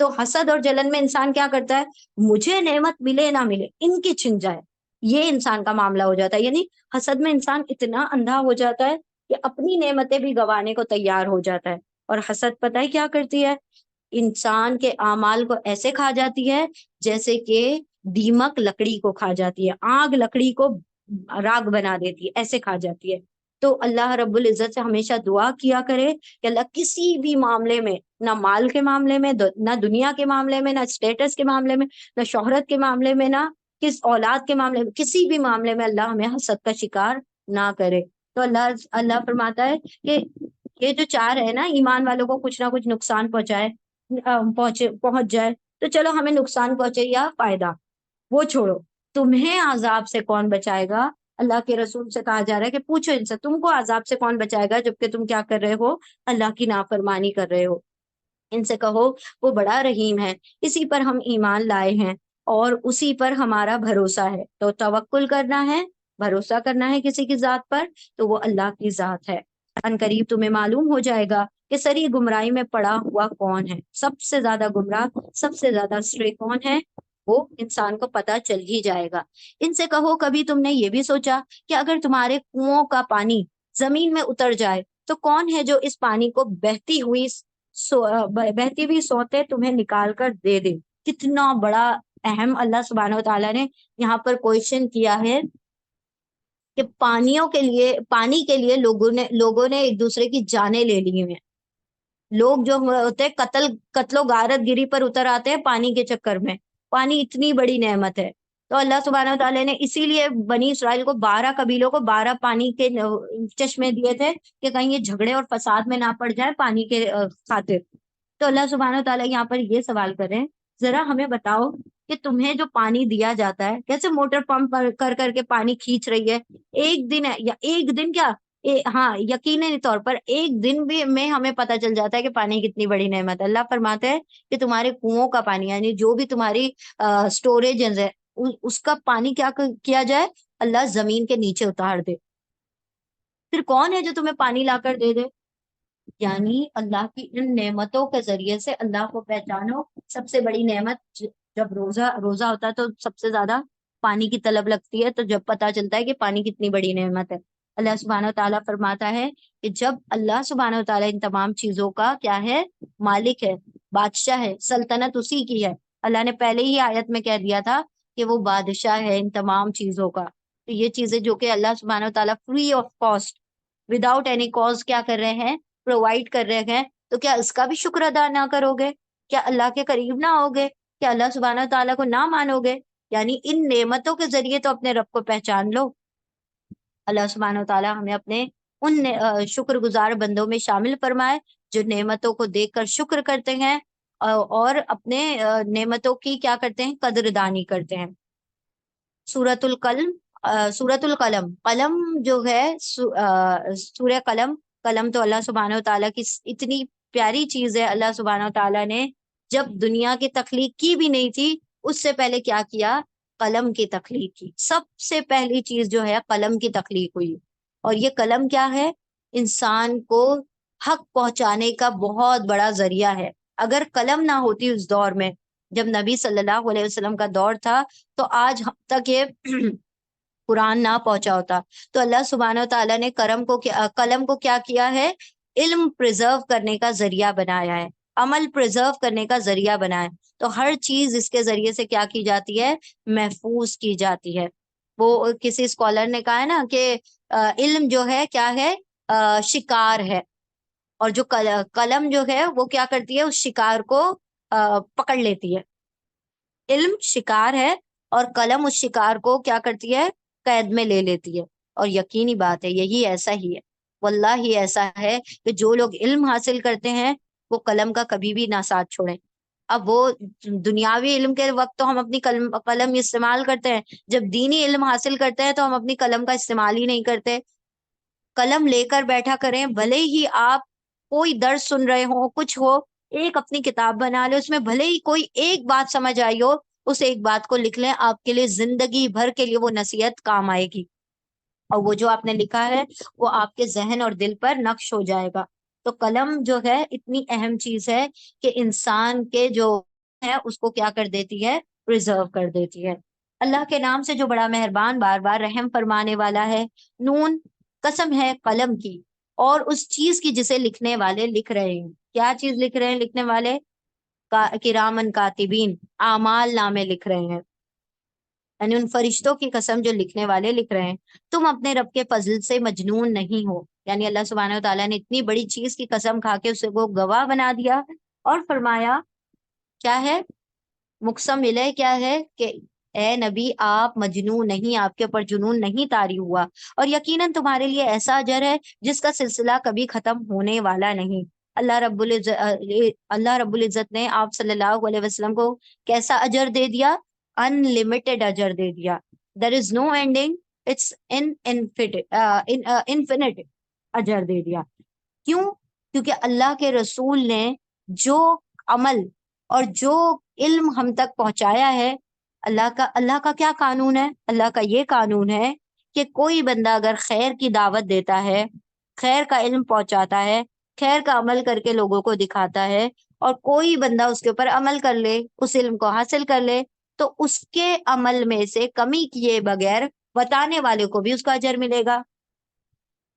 تو حسد اور جلن میں انسان کیا کرتا ہے؟ مجھے نعمت ملے نہ ملے ان کی چھن جائے، یہ انسان کا معاملہ ہو جاتا ہے۔ یعنی حسد میں انسان اتنا اندھا ہو جاتا ہے کہ اپنی نعمتیں بھی گنوانے کو تیار ہو جاتا ہے۔ اور حسد پتہ ہے کیا کرتی ہے؟ انسان کے اعمال کو ایسے کھا جاتی ہے جیسے کہ دیمک لکڑی کو کھا جاتی ہے، آگ لکڑی کو راگ بنا دیتی ہے، ایسے کھا جاتی ہے۔ تو اللہ رب العزت سے ہمیشہ دعا کیا کرے کہ اللہ کسی بھی معاملے میں، نہ مال کے معاملے میں، نہ دنیا کے معاملے میں، نہ اسٹیٹس کے معاملے میں، نہ شہرت کے معاملے میں، نہ کس اولاد کے معاملے میں، کسی بھی معاملے میں اللہ ہمیں حسد کا شکار نہ کرے۔ تو اللہ فرماتا ہے کہ یہ جو چار ہے نا، ایمان والوں کو کچھ نہ کچھ نقصان پہنچ جائے، تو چلو ہمیں نقصان پہنچے یا فائدہ وہ چھوڑو، تمہیں عذاب سے کون بچائے گا؟ اللہ کے رسول سے کہا جا رہا ہے کہ پوچھو ان سے تم کو عذاب سے کون بچائے گا جبکہ تم کیا کر رہے ہو؟ اللہ کی نافرمانی کر رہے ہو۔ ان سے کہو وہ بڑا رحیم ہے، اسی پر ہم ایمان لائے ہیں اور اسی پر ہمارا بھروسہ ہے، تو توکل کرنا ہے، بھروسہ کرنا ہے کسی کی ذات پر تو وہ اللہ کی ذات ہے۔ ان قریب تمہیں معلوم ہو جائے گا کہ سری گمراہی میں پڑا ہوا کون ہے، سب سے زیادہ گمراہ، سب سے زیادہ اسٹرے کون ہے، وہ انسان کو پتا چل ہی جائے گا۔ ان سے کہو کبھی تم نے یہ بھی سوچا کہ اگر تمہارے کنووں کا پانی زمین میں اتر جائے تو کون ہے جو اس پانی کو بہتی ہوئی سوتے تمہیں نکال کر دے دے؟ کتنا بڑا اہم اللہ سبحانہ و تعالیٰ نے یہاں پر کویشچن کیا ہے کہ پانی کے لیے لوگوں نے ایک دوسرے کی جانیں لے لی ہیں۔ لوگ جو ہوتے ہیں قتل و غارت گری پر اتر آتے ہیں پانی کے چکر میں۔ پانی اتنی بڑی نعمت ہے، تو اللہ سبحانہ و تعالیٰ نے اسی لیے بنی اسرائیل کو 12 قبیلوں کو 12 پانی کے چشمے دیے تھے کہ کہیں یہ جھگڑے اور فساد میں نہ پڑ جائے پانی کے خاطر۔ تو اللہ سبحانہ و تعالیٰ یہاں پر یہ سوال کر رہے ہیں ذرا ہمیں بتاؤ کہ تمہیں جو پانی دیا جاتا ہے کیسے موٹر پمپ کر کر کے پانی کھینچ رہی ہے، ایک دن ہے یا ایک دن کیا، ہاں یقینی طور پر ایک دن بھی میں ہمیں پتہ چل جاتا ہے کہ پانی کتنی بڑی نعمت ہے۔ اللہ فرماتے ہیں کہ تمہارے کنووں کا پانی یعنی جو بھی تمہاری سٹوریج ہے اس کا پانی کیا کیا جائے؟ اللہ زمین کے نیچے اتار دے۔ پھر کون ہے جو تمہیں پانی لا کر دے دے؟ یعنی اللہ کی ان نعمتوں کے ذریعے سے اللہ کو پہچانو۔ سب سے بڑی نعمت جب روزہ ہوتا ہے تو سب سے زیادہ پانی کی طلب لگتی ہے، تو جب پتا چلتا ہے کہ پانی کتنی بڑی نعمت ہے۔ اللہ سبحانہ و تعالیٰ فرماتا ہے کہ جب اللہ سبحانہ و تعالیٰ ان تمام چیزوں کا کیا ہے؟ مالک ہے، بادشاہ ہے، سلطنت اسی کی ہے۔ اللہ نے پہلے ہی آیت میں کہہ دیا تھا کہ وہ بادشاہ ہے ان تمام چیزوں کا۔ تو یہ چیزیں جو کہ اللہ سبحانہ و تعالیٰ free of cost, without any cause کیا کر رہے ہیں؟ پرووائڈ کر رہے ہیں، تو کیا اس کا بھی شکر ادا نہ کرو گے؟ کیا اللہ کے قریب نہ ہوگے؟ کیا اللہ سبحانہ تعالیٰ کو نہ مانو گے؟ یعنی ان نعمتوں کے ذریعے تو اپنے رب کو پہچان لو۔ اللہ سبحانہ تعالیٰ ہمیں اپنے ان شکر گزار بندوں میں شامل فرمائے جو نعمتوں کو دیکھ کر شکر کرتے ہیں اور اپنے نعمتوں کی کیا کرتے ہیں؟ قدردانی کرتے ہیں۔ سورت القلم، سورت القلم، قلم جو ہے سورہ قلم، قلم تو اللہ سبحانہ و تعالیٰ کی اتنی پیاری چیز ہے۔ اللہ سبحانہ و تعالیٰ نے جب دنیا کی تخلیق کی بھی نہیں تھی، اس سے پہلے کیا کیا؟ قلم کی تخلیق کی۔ سب سے پہلی چیز جو ہے قلم کی تخلیق ہوئی۔ اور یہ قلم کیا ہے؟ انسان کو حق پہنچانے کا بہت بڑا ذریعہ ہے۔ اگر قلم نہ ہوتی اس دور میں، جب نبی صلی اللہ علیہ وسلم کا دور تھا، تو آج ہم تک یہ قرآن نہ پہنچا ہوتا۔ تو اللہ سبحانہ و تعالیٰ نے قلم کو کیا کیا ہے؟ علم پریزرو کرنے کا ذریعہ بنایا ہے، عمل پریزرو کرنے کا ذریعہ بنایا ہے۔ تو ہر چیز اس کے ذریعے سے کیا کی جاتی ہے؟ محفوظ کی جاتی ہے۔ وہ کسی اسکالر نے کہا ہے نا کہ علم جو ہے کیا ہے؟ شکار ہے، اور جو قلم جو ہے وہ کیا کرتی ہے؟ اس شکار کو پکڑ لیتی ہے۔ علم شکار ہے اور قلم اس شکار کو کیا کرتی ہے؟ قید میں لے لیتی ہے۔ اور یقینی بات ہے یہی ایسا ہی ہے، واللہ ہی ایسا ہے کہ جو لوگ علم حاصل کرتے ہیں وہ قلم کا کبھی بھی نہ ساتھ چھوڑیں۔ اب وہ دنیاوی علم کے وقت تو ہم اپنی قلم استعمال کرتے ہیں، جب دینی علم حاصل کرتے ہیں تو ہم اپنی قلم کا استعمال ہی نہیں کرتے۔ قلم لے کر بیٹھا کریں، بھلے ہی آپ کوئی درس سن رہے ہو، کچھ ہو، ایک اپنی کتاب بنا لے، اس میں بھلے ہی کوئی ایک بات سمجھ آئی ہو، اس ایک بات کو لکھ لیں، آپ کے لیے زندگی بھر کے لیے وہ نصیحت کام آئے گی، اور وہ جو آپ نے لکھا ہے وہ آپ کے ذہن اور دل پر نقش ہو جائے گا۔ تو قلم جو ہے اتنی اہم چیز ہے کہ انسان کے جو ہے اس کو کیا کر دیتی ہے؟ پریزرو کر دیتی ہے۔ اللہ کے نام سے جو بڑا مہربان، بار بار رحم فرمانے والا ہے۔ نون، قسم ہے قلم کی اور اس چیز کی جسے لکھنے والے لکھ رہے ہیں۔ کیا چیز لکھ رہے ہیں لکھنے والے؟ کرامن کاتبین، اعمال نامے لکھ رہے ہیں، یعنی ان فرشتوں کی قسم جو لکھنے والے لکھ رہے ہیں۔ تم اپنے رب کے فضل سے مجنون نہیں ہو، یعنی اللہ سبحانہ و تعالیٰ نے اتنی بڑی چیز کی قسم کھا کے اسے وہ گواہ بنا دیا، اور فرمایا کیا ہے؟ مقسم علیہ کیا ہے کہ اے نبی آپ مجنون نہیں، آپ کے اوپر جنون نہیں طاری ہوا، اور یقیناً تمہارے لیے ایسا اجر ہے جس کا سلسلہ کبھی ختم ہونے والا نہیں۔ اللہ رب العزت نے آپ صلی اللہ علیہ وسلم کو کیسا اجر دے دیا؟ ان لمیٹڈ اجر دے دیا۔ دیر از نو اینڈنگ، اٹس انفینٹ اجر دے دیا۔ کیوں؟ کیونکہ اللہ کے رسول نے جو عمل اور جو علم ہم تک پہنچایا ہے، اللہ کا کیا قانون ہے؟ اللہ کا یہ قانون ہے کہ کوئی بندہ اگر خیر کی دعوت دیتا ہے، خیر کا علم پہنچاتا ہے، خیر کا عمل کر کے لوگوں کو دکھاتا ہے، اور کوئی بندہ اس کے اوپر عمل کر لے، اس علم کو حاصل کر لے، تو اس کے عمل میں سے کمی کیے بغیر بتانے والے کو بھی اس کا اجر ملے گا۔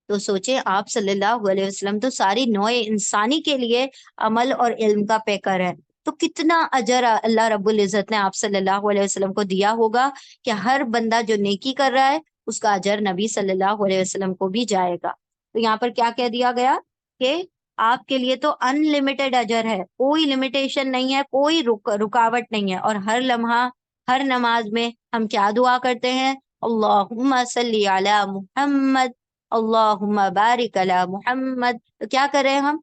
تو سوچیں آپ صلی اللہ علیہ وسلم تو ساری نوع انسانی کے لیے عمل اور علم کا پیکر ہے، تو کتنا اجر اللہ رب العزت نے آپ صلی اللہ علیہ وسلم کو دیا ہوگا کہ ہر بندہ جو نیکی کر رہا ہے اس کا اجر نبی صلی اللہ علیہ وسلم کو بھی جائے گا۔ تو یہاں پر کیا کہہ دیا گیا کہ آپ کے لیے تو ان لمیٹڈ اجر ہے، کوئی لمیٹیشن نہیں ہے، کوئی رکاوٹ نہیں ہے۔ اور ہر لمحہ، ہر نماز میں ہم کیا دعا کرتے ہیں؟ اللہم صلی علی محمد، اللہم بارک علی محمد۔ تو کیا کر رہے ہیں ہم؟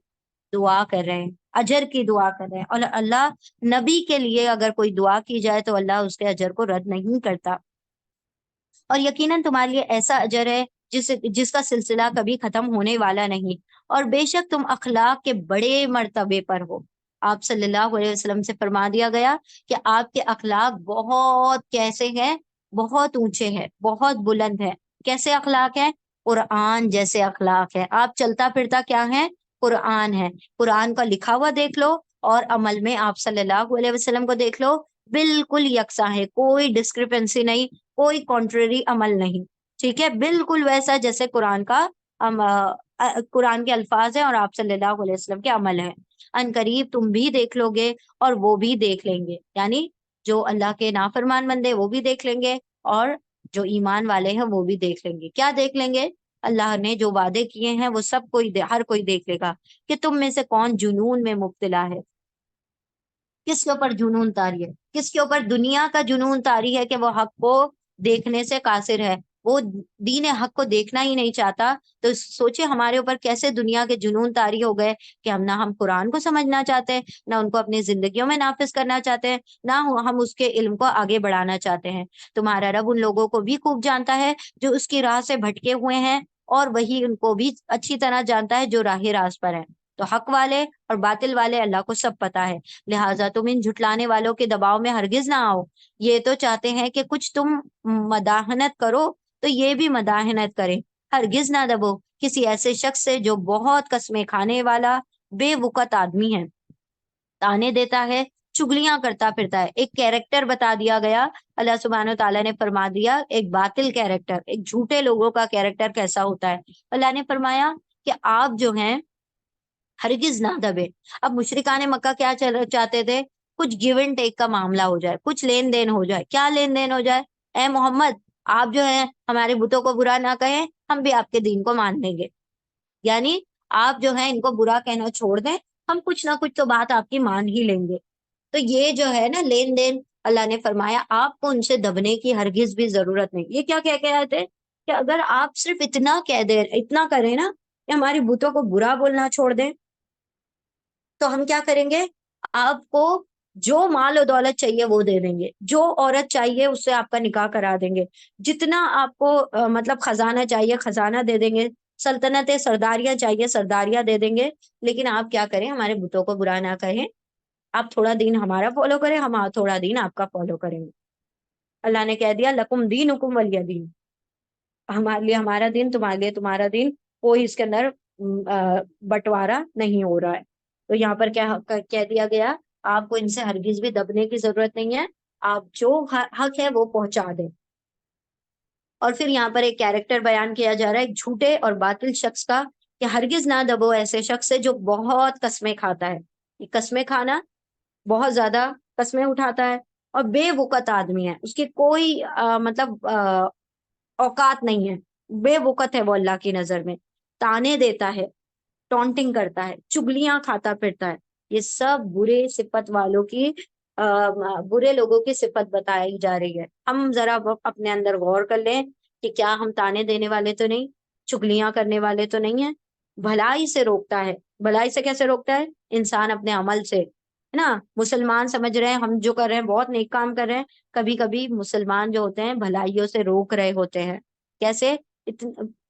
دعا کر رہے ہیں، اجر کی دعا کر رہے ہیں، اور اللہ نبی کے لیے اگر کوئی دعا کی جائے تو اللہ اس کے اجر کو رد نہیں کرتا۔ اور یقیناً تمہارے لیے ایسا اجر ہے جس کا سلسلہ کبھی ختم ہونے والا نہیں، اور بے شک تم اخلاق کے بڑے مرتبے پر ہو۔ آپ صلی اللہ علیہ وسلم سے فرما دیا گیا کہ آپ کے اخلاق بہت کیسے ہیں؟ بہت اونچے ہیں، بہت بلند ہے۔ کیسے اخلاق ہیں؟ قرآن جیسے اخلاق ہے۔ آپ چلتا پھرتا کیا ہے؟ قرآن ہے۔ قرآن کا لکھا ہوا دیکھ لو اور عمل میں آپ صلی اللہ علیہ وسلم کو دیکھ لو، بالکل یکساں ہے، کوئی ڈسکرپنسی نہیں، کوئی کانٹریری عمل نہیں، ٹھیک ہے؟ بالکل ویسا جیسے قرآن کے الفاظ ہیں اور آپ صلی اللہ علیہ وسلم کے عمل ہیں۔ ان قریب تم بھی دیکھ لو گے اور وہ بھی دیکھ لیں گے، یعنی جو اللہ کے نافرمان بندے وہ بھی دیکھ لیں گے اور جو ایمان والے ہیں وہ بھی دیکھ لیں گے۔ کیا دیکھ لیں گے؟ اللہ نے جو وعدے کیے ہیں وہ سب ہر کوئی دیکھ لے گا کہ تم میں سے کون جنون میں مبتلا ہے، کس کے اوپر جنون طاری ہے، کس کے اوپر دنیا کا جنون طاری ہے کہ وہ حق کو دیکھنے سے قاصر ہے، وہ دین حق کو دیکھنا ہی نہیں چاہتا، تو سوچے ہمارے اوپر کیسے دنیا کے جنون طاری ہو گئے کہ نہ ہم قرآن کو سمجھنا چاہتے ہیں، نہ ان کو اپنی زندگیوں میں نافذ کرنا چاہتے ہیں، نہ ہم اس کے علم کو آگے بڑھانا چاہتے ہیں۔ تمہارا رب ان لوگوں کو بھی خوب جانتا ہے جو اس کی راہ سے بھٹکے ہوئے ہیں، اور وہی ان کو بھی اچھی طرح جانتا ہے جو راہ راست پر ہیں۔ تو حق والے اور باطل والے اللہ کو سب پتا ہے، لہٰذا تم ان جھٹلانے والوں کے دباؤ میں ہرگز نہ آؤ۔ یہ تو چاہتے ہیں کہ کچھ تم مداحنت کرو تو یہ بھی مداحنت کرے، ہرگز نہ دبو کسی ایسے شخص سے جو بہت قسمیں کھانے والا بے وقت آدمی ہے، تانے دیتا ہے، چگلیاں کرتا پھرتا ہے۔ ایک کیریکٹر بتا دیا گیا، اللہ سبحانہ و تعالیٰ نے فرما دیا ایک باطل کیریکٹر، ایک جھوٹے لوگوں کا کیریکٹر کیسا ہوتا ہے۔ اللہ نے فرمایا کہ آپ جو ہیں ہرگز نہ دبے۔ اب مشرکان مکہ کیا چاہتے تھے؟ کچھ گیو اینڈ ٹیک کا معاملہ ہو جائے، کچھ لین دین ہو جائے۔ کیا لین دین ہو جائے؟ اے محمد، آپ جو ہے ہمارے بتوں کو برا نہ کہیں، ہم بھی آپ کے دین کو مان لیں گے۔ یعنی آپ جو ہے ان کو برا کہنا چھوڑ دیں، ہم کچھ نہ کچھ تو بات آپ کی مان ہی لیں گے۔ تو یہ جو ہے نا لین دین، اللہ نے فرمایا آپ کو ان سے دبنے کی ہرگز بھی ضرورت نہیں۔ یہ کیا کہہ کے آئے تھے کہ اگر آپ صرف اتنا کہہ دیں، اتنا کریں نا کہ ہماری بتوں کو برا بولنا چھوڑ دیں، تو ہم کیا کریں گے؟ آپ کو جو مال و دولت چاہیے وہ دے دیں گے، جو عورت چاہیے اس سے آپ کا نکاح کرا دیں گے، جتنا آپ کو مطلب خزانہ چاہیے خزانہ دے دیں گے، سلطنتیں سرداریاں چاہیے سرداریاں دے دیں گے۔ لیکن آپ کیا کریں؟ ہمارے بتوں کو برا نہ کہیں، آپ تھوڑا دین ہمارا فالو کریں، ہم تھوڑا دین آپ کا فالو کریں گے۔ اللہ نے کہہ دیا لکم دینکم ولی دین، ہمارے لیے ہمارا دین، تمہارے لیے تمہارا دین، کوئی اس کے اندر بٹوارا نہیں ہو رہا ہے۔ تو یہاں پر کیا کہہ دیا گیا؟ آپ کو ان سے ہرگز بھی دبنے کی ضرورت نہیں ہے، آپ جو حق ہے وہ پہنچا دیں۔ اور پھر یہاں پر ایک کیریکٹر بیان کیا جا رہا ہے ایک جھوٹے اور باطل شخص کا، کہ ہرگز نہ دبو ایسے شخص سے جو بہت قسمیں کھاتا ہے۔ یہ قسمیں کھانا، بہت زیادہ قسمیں اٹھاتا ہے، اور بے وقت آدمی ہے، اس کی کوئی مطلب اوقات نہیں ہے، بے وقت ہے وہ اللہ کی نظر میں، تانے دیتا ہے، ٹونٹنگ کرتا ہے، چگلیاں کھاتا پھرتا ہے۔ یہ سب برے صفت والوں کی برے لوگوں کی صفت بتائی جا رہی ہے۔ ہم ذرا اپنے اندر غور کر لیں کہ کیا ہم تانے دینے والے تو نہیں، چگلیاں کرنے والے تو نہیں ہیں؟ بھلائی سے روکتا ہے۔ بھلائی سے کیسے روکتا ہے؟ انسان اپنے عمل سے، ہے نا؟ مسلمان سمجھ رہے ہیں ہم جو کر رہے ہیں بہت نیک کام کر رہے ہیں، کبھی کبھی مسلمان جو ہوتے ہیں بھلائیوں سے روک رہے ہوتے ہیں۔ کیسے؟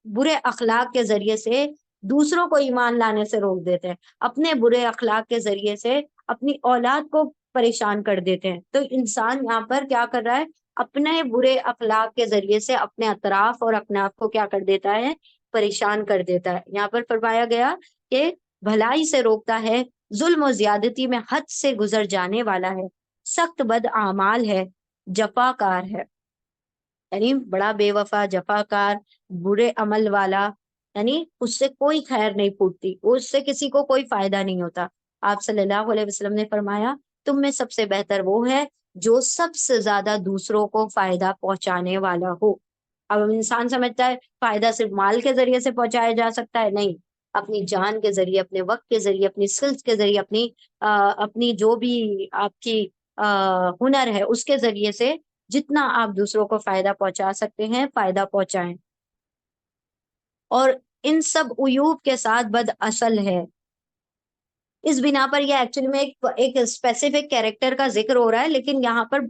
برے اخلاق کے ذریعے سے دوسروں کو ایمان لانے سے روک دیتے ہیں، اپنے برے اخلاق کے ذریعے سے اپنی اولاد کو پریشان کر دیتے ہیں۔ تو انسان یہاں پر کیا کر رہا ہے؟ اپنے برے اخلاق کے ذریعے سے اپنے اطراف اور اپنے آپ کو کیا کر دیتا ہے؟ پریشان کر دیتا ہے۔ یہاں پر فرمایا گیا کہ بھلائی سے روکتا ہے، ظلم و زیادتی میں حد سے گزر جانے والا ہے، سخت بد اعمال ہے، جفا کار ہے، یعنی بڑا بے وفا، جفا کار، برے عمل والا، یعنی اس سے کوئی خیر نہیں پھوٹتی، اس سے کسی کو کوئی فائدہ نہیں ہوتا۔ آپ صلی اللہ علیہ وسلم نے فرمایا تم میں سب سے بہتر وہ ہے جو سب سے زیادہ دوسروں کو فائدہ پہنچانے والا ہو۔ اب انسان سمجھتا ہے فائدہ صرف مال کے ذریعے سے پہنچایا جا سکتا ہے، نہیں، اپنی جان کے ذریعے، اپنے وقت کے ذریعے، اپنی سکلز کے ذریعے، اپنی جو بھی آپ کی ہنر ہے اس کے ذریعے سے جتنا آپ دوسروں کو فائدہ پہنچا سکتے ہیں فائدہ پہنچائیں۔ اور ان سب عیوب کے ساتھ بد اصل ہے۔ اس بنا پر یہ ایکچولی میں ایک اسپیسیفک کیریکٹر کا ذکر ہو رہا ہے، لیکن یہاں پر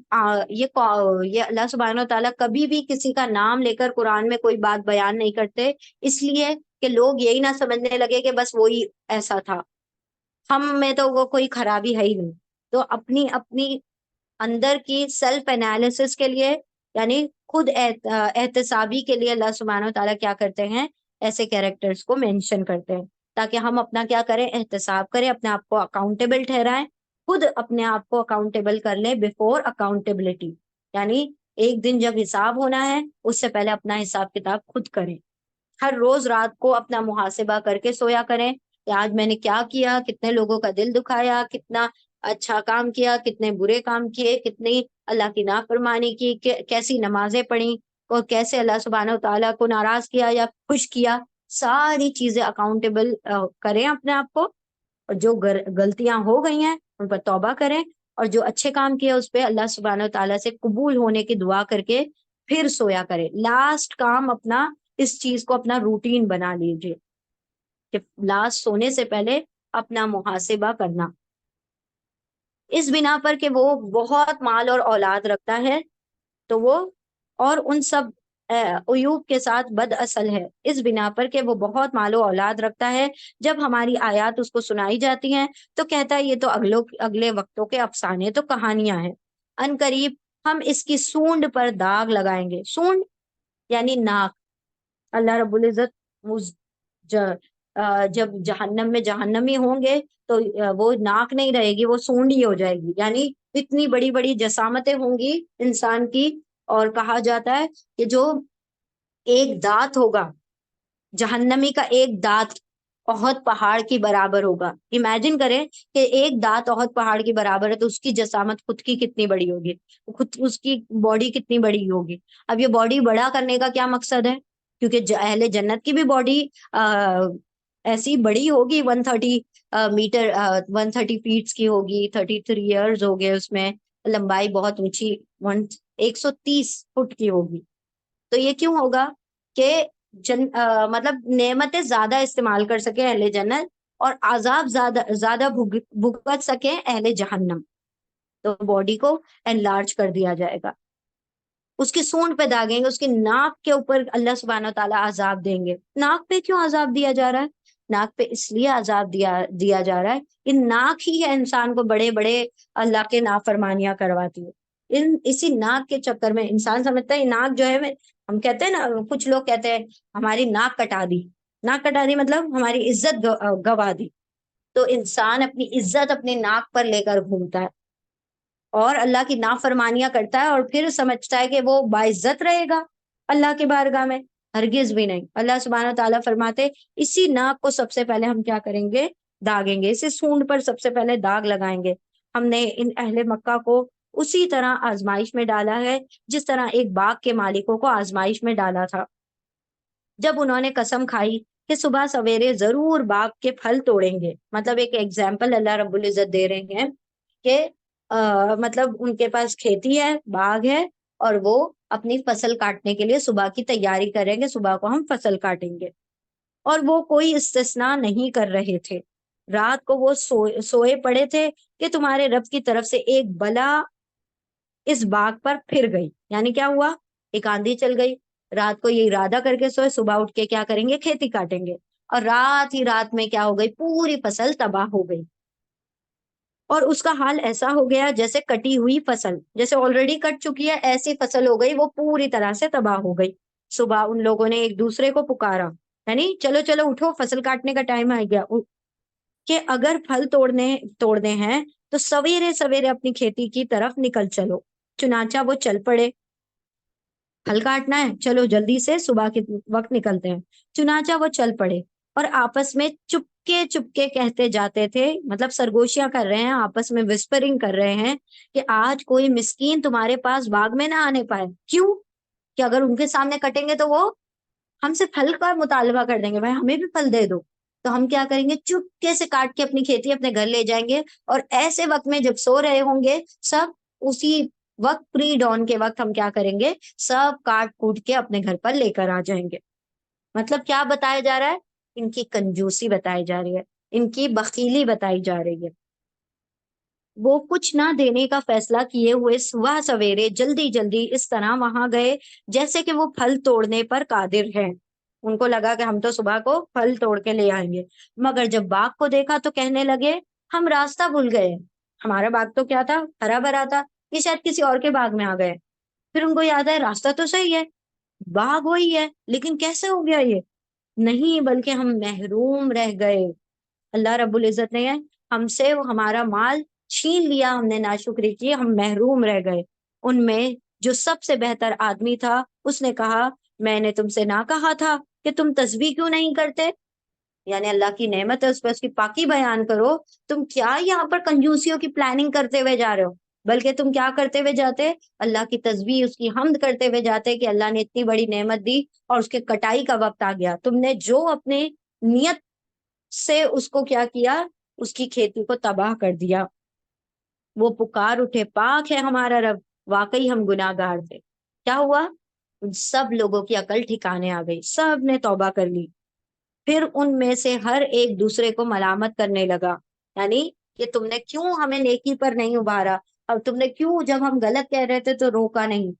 یہ اللہ سبحانہ و تعالیٰ کبھی بھی کسی کا نام لے کر قرآن میں کوئی بات بیان نہیں کرتے، اس لیے کہ لوگ یہی نہ سمجھنے لگے کہ بس وہی ایسا تھا، ہم میں تو وہ کوئی خرابی ہے ہی نہیں۔ تو اپنی اپنی اندر کی سیلف انالیسس کے لیے، یعنی خود احتسابی کے لیے اللہ سبحانہ و تعالیٰ کیا کرتے ہیں؟ ایسے کیریکٹرز کو مینشن کرتے ہیں تاکہ ہم اپنا کیا کریں؟ احتساب کریں، اپنے آپ کو اکاؤنٹیبل ٹھہرائیں، خود اپنے آپ کو اکاؤنٹیبل کر لیں بیفور اکاؤنٹیبلٹی، یعنی ایک دن جب حساب ہونا ہے اس سے پہلے اپنا حساب کتاب خود کریں۔ ہر روز رات کو اپنا محاسبہ کر کے سویا کریں کہ آج میں نے کیا کیا، کتنے لوگوں کا دل دکھایا، کتنا اچھا کام کیا، کتنے برے کام کیے، کتنی اللہ کی نافرمانی کی، کیسی نمازیں پڑھی، اور کیسے اللہ سبحانہ و تعالیٰ کو ناراض کیا یا خوش کیا۔ ساری چیزیں اکاؤنٹیبل کریں اپنے آپ کو، اور جو غلطیاں ہو گئی ہیں ان پر توبہ کریں، اور جو اچھے کام کیے اس پہ اللہ سبحانہ و تعالیٰ سے قبول ہونے کی دعا کر کے پھر سویا کرے. لاسٹ کام اپنا اس چیز کو اپنا روٹین بنا لیجیے کہ لاسٹ سونے سے پہلے اپنا محاسبہ کرنا. اس بنا پر کہ وہ بہت مال اور اولاد رکھتا ہے تو وہ اور ان سب عیوب کے ساتھ بد اصل ہے. اس بنا پر کہ وہ بہت مال و اولاد رکھتا ہے، جب ہماری آیات اس کو سنائی جاتی ہیں تو کہتا ہے یہ تو اگلے وقتوں کے افسانے، تو کہانیاں ہیں. ان قریب ہم اس کی سونڈ پر داغ لگائیں گے. سونڈ یعنی ناک. اللہ رب العزت جب جہنم میں جہنمی ہوں گے تو وہ ناک نہیں رہے گی، وہ سونڈ ہی ہو جائے گی. یعنی اتنی بڑی بڑی جسامتیں ہوں گی انسان کی. اور کہا جاتا ہے کہ جو ایک دانت ہوگا جہنمی کا، ایک دانت احد پہاڑ کی برابر ہوگا. امیجن کریں کہ ایک دانت احد پہاڑ کی برابر ہے تو اس کی جسامت خود کی کتنی بڑی ہوگی، خود اس کی باڈی کتنی بڑی ہوگی. اب یہ باڈی بڑا کرنے کا کیا مقصد ہے؟ کیونکہ اہل جنت کی بھی باڈی ایسی بڑی ہوگی، 130 میٹر 130 فیٹس کی ہوگی. 33 ایئرز ہو گئے اس میں. لمبائی بہت اونچی 130 فٹ کی ہوگی. تو یہ کیوں ہوگا کہ مطلب نعمتیں زیادہ استعمال کر سکے اہل جنت اور عذاب زیادہ بھگت سکے اہل جہنم. تو باڈی کو انلارج کر دیا جائے گا. اس کی سونڈ پہ داغیں گے، اس کی ناک کے اوپر اللہ سبحانہ و تعالیٰ عذاب دیں گے. ناک پہ کیوں عذاب دیا جا رہا ہے؟ ناک پہ اس لیے عذاب دیا جا رہا ہے کہ ناک ہی ہے انسان کو بڑے بڑے اللہ کے نافرمانیاں کرواتی ہے. اسی ناک کے چکر میں انسان سمجھتا ہے ناک جو ہے، ہم کہتے ہیں نا، کچھ لوگ کہتے ہیں ہماری ناک کٹا دی. ناک کٹا دی مطلب ہماری عزت گوا دی. تو انسان اپنی عزت اپنے ناک پر لے کر گھومتا ہے اور اللہ کی نافرمانیاں کرتا ہے اور پھر سمجھتا ہے کہ وہ باعزت رہے گا اللہ کے بارگاہ میں. ہرگز بھی نہیں. اللہ سبحانہ تعالیٰ فرماتے اسی ناک کو سب سے پہلے ہم کیا کریں گے؟ داغیں گے. اسی سونڈ پر سب سے پہلے داغ لگائیں گے. ہم نے ان اہل مکہ کو اسی طرح آزمائش میں ڈالا ہے جس طرح ایک باغ کے مالکوں کو آزمائش میں ڈالا تھا. جب انہوں نے قسم کھائی کہ صبح سویرے ضرور باغ کے پھل توڑیں گے. مطلب ایک ایگزامپل اللہ رب العزت دے رہے ہیں کہ مطلب ان کے پاس کھیتی ہے، باغ ہے، اور وہ اپنی فصل کاٹنے کے لیے صبح کی تیاری کریں گے. صبح کو ہم فصل کاٹیں گے. اور وہ کوئی استثناء نہیں کر رہے تھے. رات کو وہ سوئے پڑے تھے کہ تمہارے رب کی طرف سے ایک بلا اس باغ پر پھر گئی. یعنی کیا ہوا؟ ایک آندھی چل گئی. رات کو یہ ارادہ کر کے سوئے صبح اٹھ کے کیا کریں گے؟ کھیتی کاٹیں گے. اور رات ہی رات میں کیا ہو گئی؟ پوری فصل تباہ ہو گئی. اور اس کا حال ایسا ہو گیا جیسے کٹی ہوئی فصل، جیسے آلریڈی کٹ چکی ہے ایسی فصل ہو گئی، وہ پوری طرح سے تباہ ہو گئی. صبح ان لوگوں نے ایک دوسرے کو پکارا، یعنی چلو چلو اٹھو، فصل کاٹنے کا ٹائم آ گیا، کہ اگر پھل توڑنے ہیں تو سویرے سویرے اپنی کھیتی کی طرف نکل چلو. چنانچہ وہ چل پڑے. پھل کاٹنا ہے، چلو جلدی سے صبح کے وقت نکلتے ہیں. چنانچہ وہ چل پڑے اور آپس میں چپکے چپکے کہتے جاتے تھے، مطلب سرگوشیاں کر رہے ہیں، آپس میں وسپرنگ کر رہے ہیں کہ آج کوئی مسکین تمہارے پاس باغ میں نہ آنے پائے. کیوں؟ کہ اگر ان کے سامنے کٹیں گے تو وہ ہم سے پھل کا مطالبہ کر دیں گے، بھائی ہمیں بھی پھل دے دو. تو ہم کیا کریں گے؟ چپکے سے کاٹ کے اپنی کھیتی اپنے گھر لے جائیں گے. اور ایسے وقت میں جب سو رہے ہوں گے سب، اسی وقت پری ڈان کے وقت ہم کیا کریں گے؟ سب کاٹ کوٹ کے اپنے گھر پر لے کر آ جائیں گے. مطلب کیا بتایا جا رہا ہے؟ ان کی کنجوسی بتائی جا رہی ہے، ان کی بخیلی بتائی جا رہی ہے. وہ کچھ نہ دینے کا فیصلہ کیے ہوئے صبح سویرے جلدی جلدی اس طرح وہاں گئے جیسے کہ وہ پھل توڑنے پر قادر ہیں. ان کو لگا کہ ہم تو صبح کو پھل توڑ کے لے آئیں گے، مگر جب باغ کو دیکھا تو کہنے لگے ہم راستہ بھول گئے. ہمارا باغ تو کیا تھا؟ ہرا بھرا تھا، یہ شاید کسی اور کے باغ میں آ گئے. پھر ان کو یاد ہے راستہ تو صحیح ہے، باغ وہی ہے، لیکن کیسے ہو گیا یہ؟ نہیں، بلکہ ہم محروم رہ گئے. اللہ رب العزت نے ہم سے ہمارا مال چھین لیا، ہم نے ناشکری کی، ہم محروم رہ گئے. ان میں جو سب سے بہتر آدمی تھا اس نے کہا میں نے تم سے نہ کہا تھا کہ تم تسبیح کیوں نہیں کرتے؟ یعنی اللہ کی نعمت ہے اس پہ اس کی پاکی بیان کرو. تم کیا یہاں پر کنجوسیوں کی پلاننگ کرتے ہوئے جا رہے ہو؟ بلکہ تم کیا کرتے ہوئے جاتے؟ اللہ کی تسبیح، اس کی حمد کرتے ہوئے جاتے کہ اللہ نے اتنی بڑی نعمت دی اور اس کے کٹائی کا وقت آ گیا. تم نے جو اپنے نیت سے اس کو کیا کیا؟ اس کی کھیتی کو تباہ کر دیا. وہ پکار اٹھے پاک ہے ہمارا رب، واقعی ہم گناہ گار تھے. کیا ہوا؟ ان سب لوگوں کی عقل ٹھکانے آ گئی، سب نے توبہ کر لی۔ پھر ان میں سے ہر ایک دوسرے کو ملامت کرنے لگا، یعنی کہ تم نے کیوں ہمیں نیکی پر نہیں ابھارا، اور تم نے کیوں جب ہم غلط کہہ رہے تھے تو روکا نہیں۔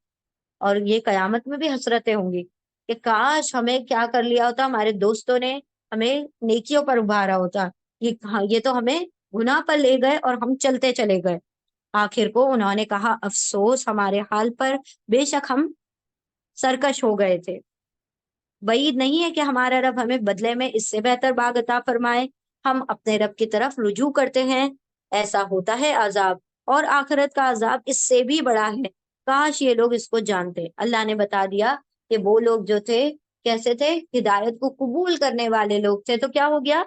اور یہ قیامت میں بھی حسرتیں ہوں گی کہ کاش ہمیں کیا کر لیا ہوتا، ہمارے دوستوں نے ہمیں نیکیوں پر ابھارا ہوتا، یہ تو ہمیں گناہ پر لے گئے اور ہم چلتے چلے گئے۔ آخر کو انہوں نے کہا افسوس ہمارے حال پر، بے شک ہم سرکش ہو گئے تھے۔ بعید نہیں ہے کہ ہمارا رب ہمیں بدلے میں اس سے بہتر باغ عطا فرمائے۔ ہم اپنے رب کی طرف رجوع کرتے ہیں، ایسا ہوتا ہے عذاب، اور آخرت کا عذاب اس سے بھی بڑا ہے۔ کاش یہ لوگ اس کو جانتے۔ اللہ نے بتا دیا کہ وہ لوگ جو تھے کیسے تھے، ہدایت کو قبول کرنے والے لوگ تھے، تو کیا ہو گیا،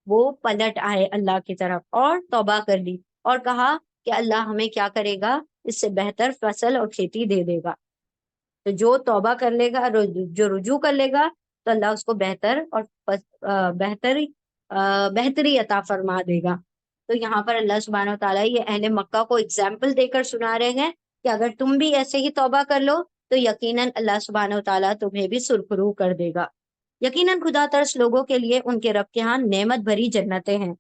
وہ پلٹ آئے اللہ کی طرف اور توبہ کر لی، اور کہا کہ اللہ ہمیں کیا کرے گا، اس سے بہتر فصل اور کھیتی دے دے گا۔ تو جو توبہ کر لے گا، جو رجوع کر لے گا، تو اللہ اس کو بہتر اور بہتری بہتری عطا فرما دے گا۔ تو یہاں پر اللہ سبحانہ و تعالیٰ یہ اہل مکہ کو اگزامپل دے کر سنا رہے ہیں کہ اگر تم بھی ایسے ہی توبہ کر لو تو یقیناً اللہ سبحانہ و تعالیٰ تمہیں بھی سرخرو کر دے گا۔ یقیناً خدا ترس لوگوں کے لیے ان کے رب کے ہاں نعمت بھری جنتیں ہیں۔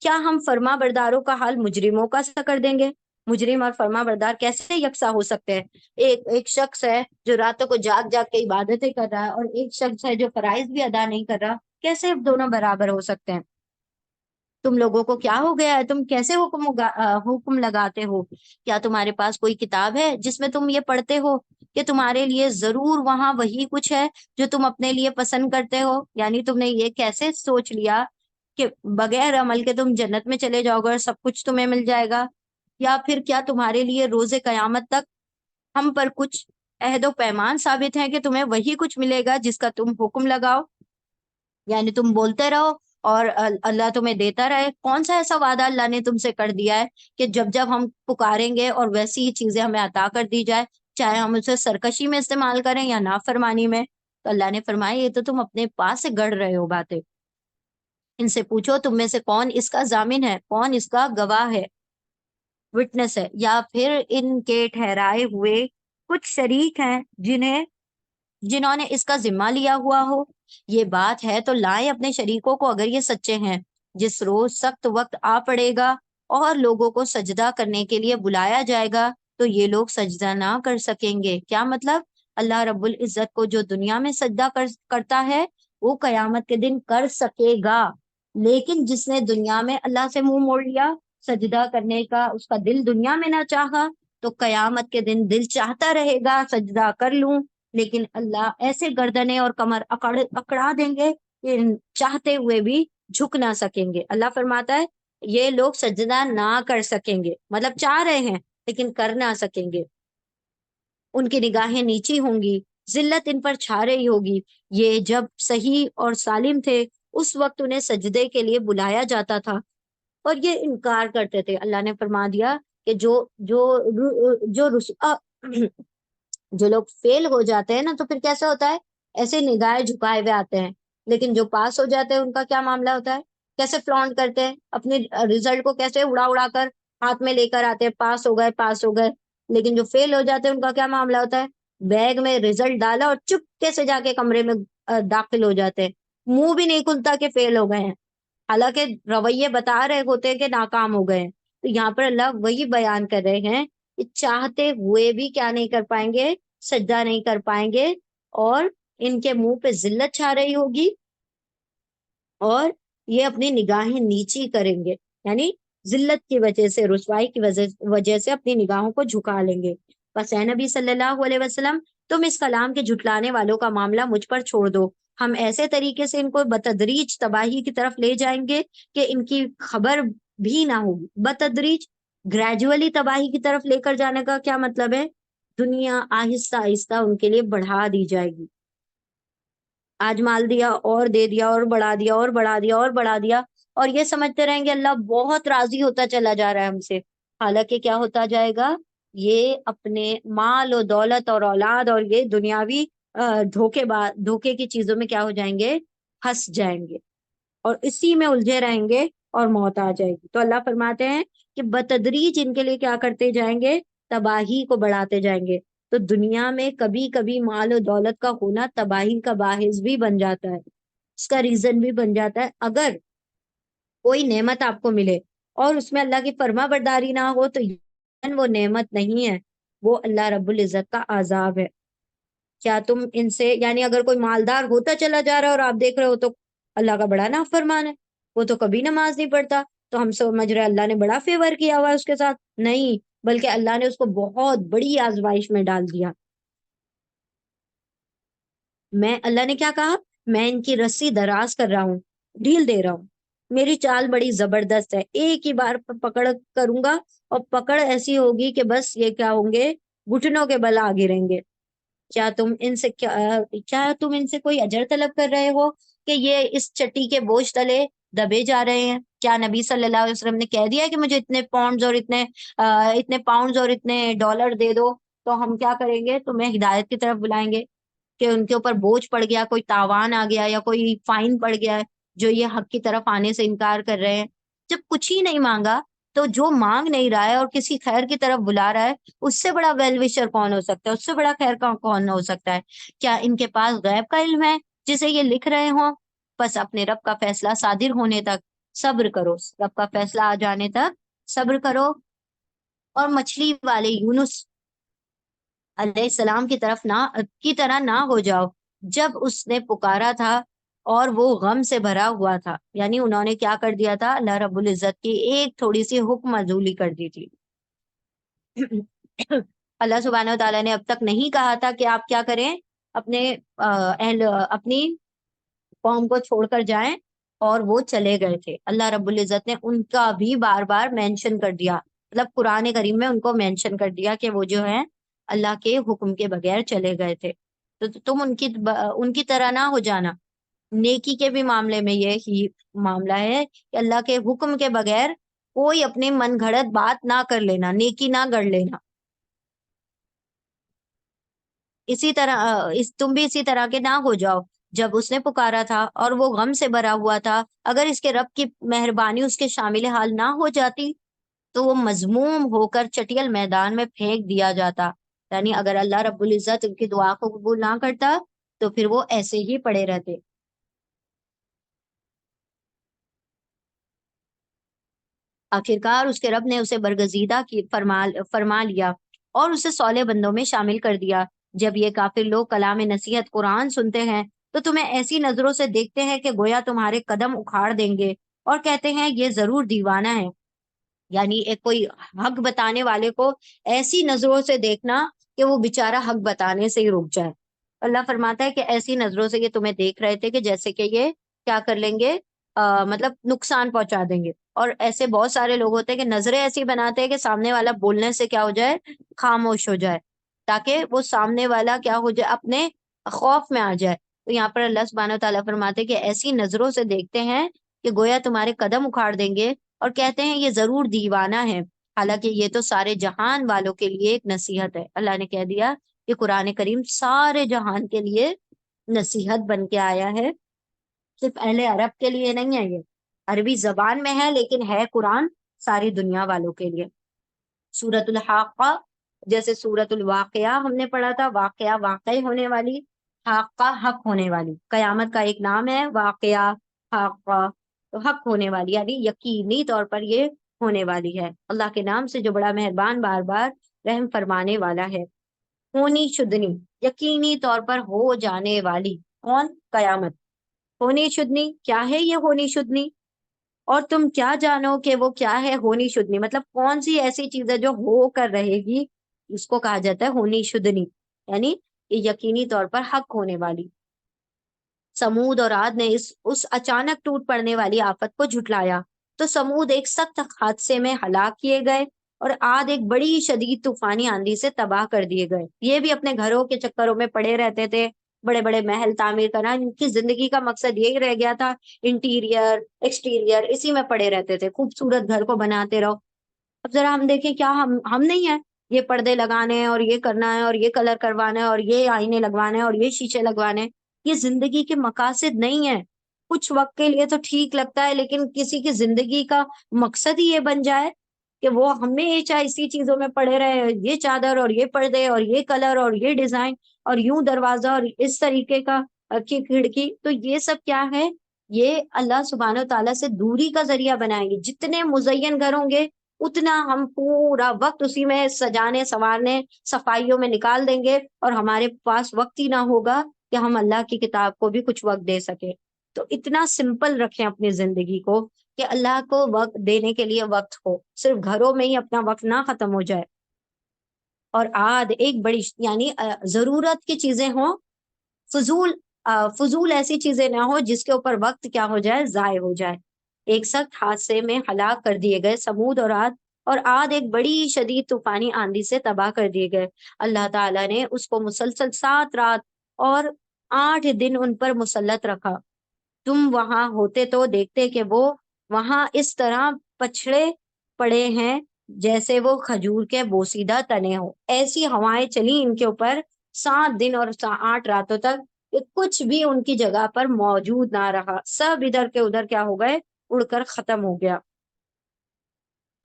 کیا ہم فرما برداروں کا حال مجرموں کا سا کر دیں گے؟ مجرم اور فرما بردار کیسے یکساں ہو سکتے ہیں؟ ایک شخص ہے جو راتوں کو جاگ جاگ کے عبادتیں کر رہا ہے، اور ایک شخص ہے جو فرائض بھی ادا نہیں کر رہا، کیسے دونوں برابر ہو سکتے ہیں؟ تم لوگوں کو کیا ہو گیا ہے؟ تم کیسے حکم لگاتے ہو؟ کیا تمہارے پاس کوئی کتاب ہے جس میں تم یہ پڑھتے ہو کہ تمہارے لیے ضرور وہاں وہی کچھ ہے جو تم اپنے لیے پسند کرتے ہو؟ یعنی تم نے یہ کیسے سوچ لیا کہ بغیر عمل کے تم جنت میں چلے جاؤ گے اور سب کچھ تمہیں مل جائے گا؟ یا پھر کیا تمہارے لیے روز قیامت تک ہم پر کچھ عہد و پیمان ثابت ہیں کہ تمہیں وہی کچھ ملے گا جس کا تم حکم لگاؤ؟ یعنی تم بولتے رہو اور اللہ تمہیں دیتا رہے؟ کون سا ایسا وعدہ اللہ نے تم سے کر دیا ہے کہ جب جب ہم پکاریں گے اور ویسی ہی چیزیں ہمیں عطا کر دی جائے، چاہے ہم اسے سرکشی میں استعمال کریں یا نافرمانی میں؟ تو اللہ نے فرمایا یہ تو تم اپنے پاس سے گڑھ رہے ہو باتیں۔ ان سے پوچھو تم میں سے کون اس کا ضامن ہے، کون اس کا گواہ ہے، وٹنس ہے، یا پھر ان کے ٹھہرائے ہوئے کچھ شریک ہیں جنہوں نے اس کا ذمہ لیا ہوا ہو؟ یہ بات ہے تو لائیں اپنے شریکوں کو اگر یہ سچے ہیں۔ جس روز سخت وقت آ پڑے گا اور لوگوں کو سجدہ کرنے کے لیے بلایا جائے گا تو یہ لوگ سجدہ نہ کر سکیں گے۔ کیا مطلب؟ اللہ رب العزت کو جو دنیا میں سجدہ کرتا ہے وہ قیامت کے دن کر سکے گا، لیکن جس نے دنیا میں اللہ سے منہ موڑ لیا، سجدہ کرنے کا اس کا دل دنیا میں نہ چاہا، تو قیامت کے دن دل چاہتا رہے گا سجدہ کر لوں، لیکن اللہ ایسے گردنیں اور کمر اکڑا دیں گے کہ چاہتے ہوئے بھی جھک نہ سکیں گے۔ اللہ فرماتا ہے یہ لوگ سجدہ نہ کر سکیں گے، مطلب چاہ رہے ہیں لیکن کر نہ سکیں گے۔ ان کی نگاہیں نیچی ہوں گی، ذلت ان پر چھا رہی ہوگی۔ یہ جب صحیح اور سالم تھے اس وقت انہیں سجدے کے لیے بلایا جاتا تھا اور یہ انکار کرتے تھے۔ اللہ نے فرما دیا کہ جو جو لوگ فیل ہو جاتے ہیں نا تو پھر کیسا ہوتا ہے، ایسے نگاہیں جھکائے ہوئے آتے ہیں، لیکن جو پاس ہو جاتے ہیں ان کا کیا معاملہ ہوتا ہے؟ کیسے فلانٹ کرتے ہیں اپنے ریزلٹ کو، کیسے اڑا اڑا کر ہاتھ میں لے کر آتے ہیں، پاس ہو گئے پاس ہو گئے۔ لیکن جو فیل ہو جاتے ہیں ان کا کیا معاملہ ہوتا ہے؟ بیگ میں ریزلٹ ڈالا اور چپکے سے جا کے کمرے میں داخل ہو جاتے ہیں، منہ بھی نہیں کھلتا کہ فیل ہو گئے ہیں، حالانکہ رویے بتا رہے ہوتے ہیں کہ ناکام ہو گئے ہیں۔ تو یہاں پر اللہ وہی بیان کر رہے ہیں کہ چاہتے ہوئے بھی کیا نہیں کر پائیں گے، سجدہ نہیں کر پائیں گے، اور ان کے منہ پہ ذلت چھا رہی ہوگی، اور یہ اپنی نگاہیں نیچی کریں گے، یعنی ذلت کی وجہ سے، رسوائی کی وجہ سے اپنی نگاہوں کو جھکا لیں گے۔ بس اے نبی صلی اللہ علیہ وسلم، تم اس کلام کے جھٹلانے والوں کا معاملہ مجھ پر چھوڑ دو۔ ہم ایسے طریقے سے ان کو بتدریج تباہی کی طرف لے جائیں گے کہ ان کی خبر بھی نہ ہوگی۔ بتدریج، گریجولی تباہی کی طرف لے کر جانے کا کیا مطلب ہے؟ دنیا آہستہ آہستہ ان کے لیے بڑھا دی جائے گی۔ آج مال دیا اور دے دیا اور بڑھا دیا اور بڑھا دیا اور بڑھا دیا، اور یہ سمجھتے رہیں گے اللہ بہت راضی ہوتا چلا جا رہا ہے ہم سے، حالانکہ کیا ہوتا جائے گا؟ یہ اپنے مال و دولت اور اولاد اور یہ دنیاوی دھوکے کی چیزوں میں کیا ہو جائیں گے؟ پھنس جائیں گے اور اسی میں الجھے رہیں گے اور موت آ جائے گی۔ تو اللہ فرماتے ہیں کہ بتدریج ان کے لیے کیا کرتے جائیں گے؟ تباہی کو بڑھاتے جائیں گے۔ تو دنیا میں کبھی کبھی مال و دولت کا ہونا تباہی کا باعث بھی بن جاتا ہے، اس کا ریزن بھی بن جاتا ہے۔ اگر کوئی نعمت آپ کو ملے اور اس میں اللہ کی فرما برداری نہ ہو تو یقیناً وہ نعمت نہیں ہے، وہ اللہ رب العزت کا عذاب ہے۔ کیا تم ان سے، یعنی اگر کوئی مالدار ہوتا چلا جا رہا ہے اور آپ دیکھ رہے ہو تو اللہ کا بڑا نافرمان ہے، وہ تو کبھی نماز نہیں پڑھتا، تو ہم سمجھ رہے اللہ نے بڑا فیور کیا ہوا ہے اس کے ساتھ؟ نہیں، بلکہ اللہ نے اس کو بہت بڑی آزمائش میں ڈال دیا۔ اللہ نے کیا کہا؟ میں ان کی رسی دراز کر رہا ہوں، ڈھیل دے رہا ہوں، میری چال بڑی زبردست ہے، ایک ہی بار پکڑ کروں گا اور پکڑ ایسی ہوگی کہ بس یہ کیا ہوں گے، گھٹنوں کے بل آ گریں گے۔ کیا تم ان سے کوئی اجر طلب کر رہے ہو کہ یہ اس چٹی کے بوجھ تلے دبے جا رہے ہیں؟ کیا نبی صلی اللہ علیہ وسلم نے کہہ دیا کہ مجھے اتنے پاؤنڈز اور اتنے پاؤنڈز اور اتنے ڈالر دے دو تو ہم کیا کریں گے، تمہیں ہدایت کی طرف بلائیں گے؟ کہ ان کے اوپر بوجھ پڑ گیا، کوئی تاوان آ گیا یا کوئی فائن پڑ گیا ہے جو یہ حق کی طرف آنے سے انکار کر رہے ہیں؟ جب کچھ ہی نہیں مانگا تو جو مانگ نہیں رہا ہے اور کسی خیر کی طرف بلا رہا ہے، اس سے بڑا ویل وشر کون ہو سکتا ہے، اس سے بڑا خیر کون ہو سکتا ہے؟ کیا ان کے پاس غیب کا علم ہے جسے یہ لکھ رہے ہوں؟ بس اپنے رب کا فیصلہ صادر ہونے تک صبر کرو، رب کا فیصلہ آ جانے تک صبر کرو۔ اور مچھلی والے یونس علیہ السلام کی طرح نہ ہو جاؤ، جب اس نے پکارا تھا اور وہ غم سے بھرا ہوا تھا، یعنی انہوں نے کیا کر دیا تھا، اللہ رب العزت کی ایک تھوڑی سی حکم عزولی کر دی تھی۔ اللہ سبحانہ و تعالیٰ نے اب تک نہیں کہا تھا کہ آپ کیا کریں، اپنی قوم کو چھوڑ کر جائیں، اور وہ چلے گئے تھے۔ اللہ رب العزت نے ان کا بھی بار بار مینشن کر دیا، مطلب قرآن کریم میں ان کو مینشن کر دیا کہ وہ جو ہے اللہ کے حکم کے بغیر چلے گئے تھے۔ تو تم ان کی طرح نہ ہو جانا۔ نیکی کے بھی معاملے میں یہی معاملہ ہے کہ اللہ کے حکم کے بغیر کوئی اپنے من گھڑت بات نہ کر لینا، نیکی نہ گڑ لینا۔ اسی طرح تم بھی اسی طرح کے نہ ہو جاؤ۔ جب اس نے پکارا تھا اور وہ غم سے بھرا ہوا تھا، اگر اس کے رب کی مہربانی اس کے شامل حال نہ ہو جاتی تو وہ مذموم ہو کر چٹیل میدان میں پھینک دیا جاتا، یعنی اگر اللہ رب العزت ان کی دعا کو قبول نہ کرتا تو پھر وہ ایسے ہی پڑے رہتے۔ آخرکار اس کے رب نے اسے برگزیدہ کی فرما لیا اور اسے صالح بندوں میں شامل کر دیا۔ جب یہ کافر لوگ کلام نصیحت قرآن سنتے ہیں تو تمہیں ایسی نظروں سے دیکھتے ہیں کہ گویا تمہارے قدم اکھاڑ دیں گے، اور کہتے ہیں یہ ضرور دیوانہ ہے، یعنی ایک کوئی حق بتانے والے کو ایسی نظروں سے دیکھنا کہ وہ بےچارہ حق بتانے سے ہی رک جائے۔ اللہ فرماتا ہے کہ ایسی نظروں سے یہ تمہیں دیکھ رہے تھے کہ جیسے کہ یہ کیا کر لیں گے، مطلب نقصان پہنچا دیں گے۔ اور ایسے بہت سارے لوگ ہوتے ہیں کہ نظریں ایسی بناتے ہیں کہ سامنے والا بولنے سے کیا ہو جائے، خاموش ہو جائے، تاکہ وہ سامنے والا کیا ہو جائے، اپنے خوف میں آ جائے۔ تو یہاں پر اللہ سبحانہ و تعالیٰ فرماتے ہیں کہ ایسی نظروں سے دیکھتے ہیں کہ گویا تمہارے قدم اکھاڑ دیں گے، اور کہتے ہیں یہ ضرور دیوانہ ہے، حالانکہ یہ تو سارے جہان والوں کے لیے ایک نصیحت ہے۔ اللہ نے کہہ دیا کہ قرآن کریم سارے جہان کے لیے نصیحت بن کے آیا ہے، صرف اہل عرب کے لیے نہیں ہے، یہ عربی زبان میں ہے لیکن ہے قرآن ساری دنیا والوں کے لیے۔ سورت الحاقہ، جیسے سورت الواقعہ ہم نے پڑھا تھا، واقعہ واقع ہونے والی، حاقہ حق ہونے والی، قیامت کا ایک نام ہے واقعہ، حاقہ تو حق ہونے والی، یعنی یقینی طور پر یہ ہونے والی ہے۔ اللہ کے نام سے جو بڑا مہربان، بار بار رحم فرمانے والا ہے۔ ہونی شدنی، یقینی طور پر ہو جانے والی، کون؟ قیامت۔ ہونی شدنی کیا ہے؟ یہ ہونی شدنی، اور تم کیا جانو کہ وہ کیا ہے ہونی شدنی، مطلب کون سی ایسی چیز ہے جو ہو کر رہے گی، اس کو کہا جاتا ہے ہونی شدنی، یعنی یہ یقینی طور پر حق ہونے والی۔ سمود اور عاد نے اس اچانک ٹوٹ پڑنے والی آفت کو جھٹلایا، تو سمود ایک سخت حادثے میں ہلاک کیے گئے اور عاد ایک بڑی شدید طوفانی آندھی سے تباہ کر دیے گئے۔ یہ بھی اپنے گھروں کے چکروں میں پڑے رہتے تھے، بڑے بڑے محل تعمیر کرنا ان کی زندگی کا مقصد یہی رہ گیا تھا، انٹیریئر ایکسٹیریئر اسی میں پڑے رہتے تھے، خوبصورت گھر کو بناتے رہو۔ اب ذرا ہم دیکھیں، کیا ہم نہیں ہیں یہ پردے لگانے ہیں اور یہ کرنا ہے اور یہ کلر کروانا ہے اور یہ آئینے لگوانے ہیں اور یہ شیشے لگوانے ہیں؟ یہ زندگی کے مقاصد نہیں ہے۔ کچھ وقت کے لیے تو ٹھیک لگتا ہے، لیکن کسی کی زندگی کا مقصد ہی یہ بن جائے کہ وہ ہمیشہ اسی چیزوں میں پڑے رہے، یہ چادر اور یہ پردے اور یہ کلر اور یہ ڈیزائن اور یوں دروازہ اور اس طریقے کا کی کھڑکی، تو یہ سب کیا ہے؟ یہ اللہ سبحانہ و تعالیٰ سے دوری کا ذریعہ بنائیں گے۔ جتنے مزین گھر ہوں گے اتنا ہم پورا وقت اسی میں سجانے سنوارنے صفائیوں میں نکال دیں گے، اور ہمارے پاس وقت ہی نہ ہوگا کہ ہم اللہ کی کتاب کو بھی کچھ وقت دے سکے۔ تو اتنا سمپل رکھیں اپنی زندگی کو کہ اللہ کو وقت دینے کے لیے وقت ہو، صرف گھروں میں ہی اپنا وقت نہ ختم ہو جائے۔ اور ایک بڑی یعنی ضرورت کی چیزیں ہوں، فضول فضول ایسی چیزیں نہ ہو جس کے اوپر وقت کیا ہو جائے، ضائع ہو جائے۔ ایک سخت حادثے میں ہلاک کر دیے گئے سمود اور عاد ایک بڑی شدید طوفانی آندھی سے تباہ کر دیے گئے۔ اللہ تعالیٰ نے اس کو مسلسل 7 رات اور 8 دن ان پر مسلط رکھا۔ تم وہاں ہوتے تو دیکھتے کہ وہ وہاں اس طرح پچھڑے پڑے ہیں جیسے وہ کھجور کے بوسیدہ تنے ہو۔ ایسی ہوائیں چلی ان کے اوپر 7 دن اور 8 راتوں تک کہ کچھ بھی ان کی جگہ پر موجود نہ رہا، سب ادھر کے ادھر کیا ہو گئے، اڑ کر ختم ہو گیا۔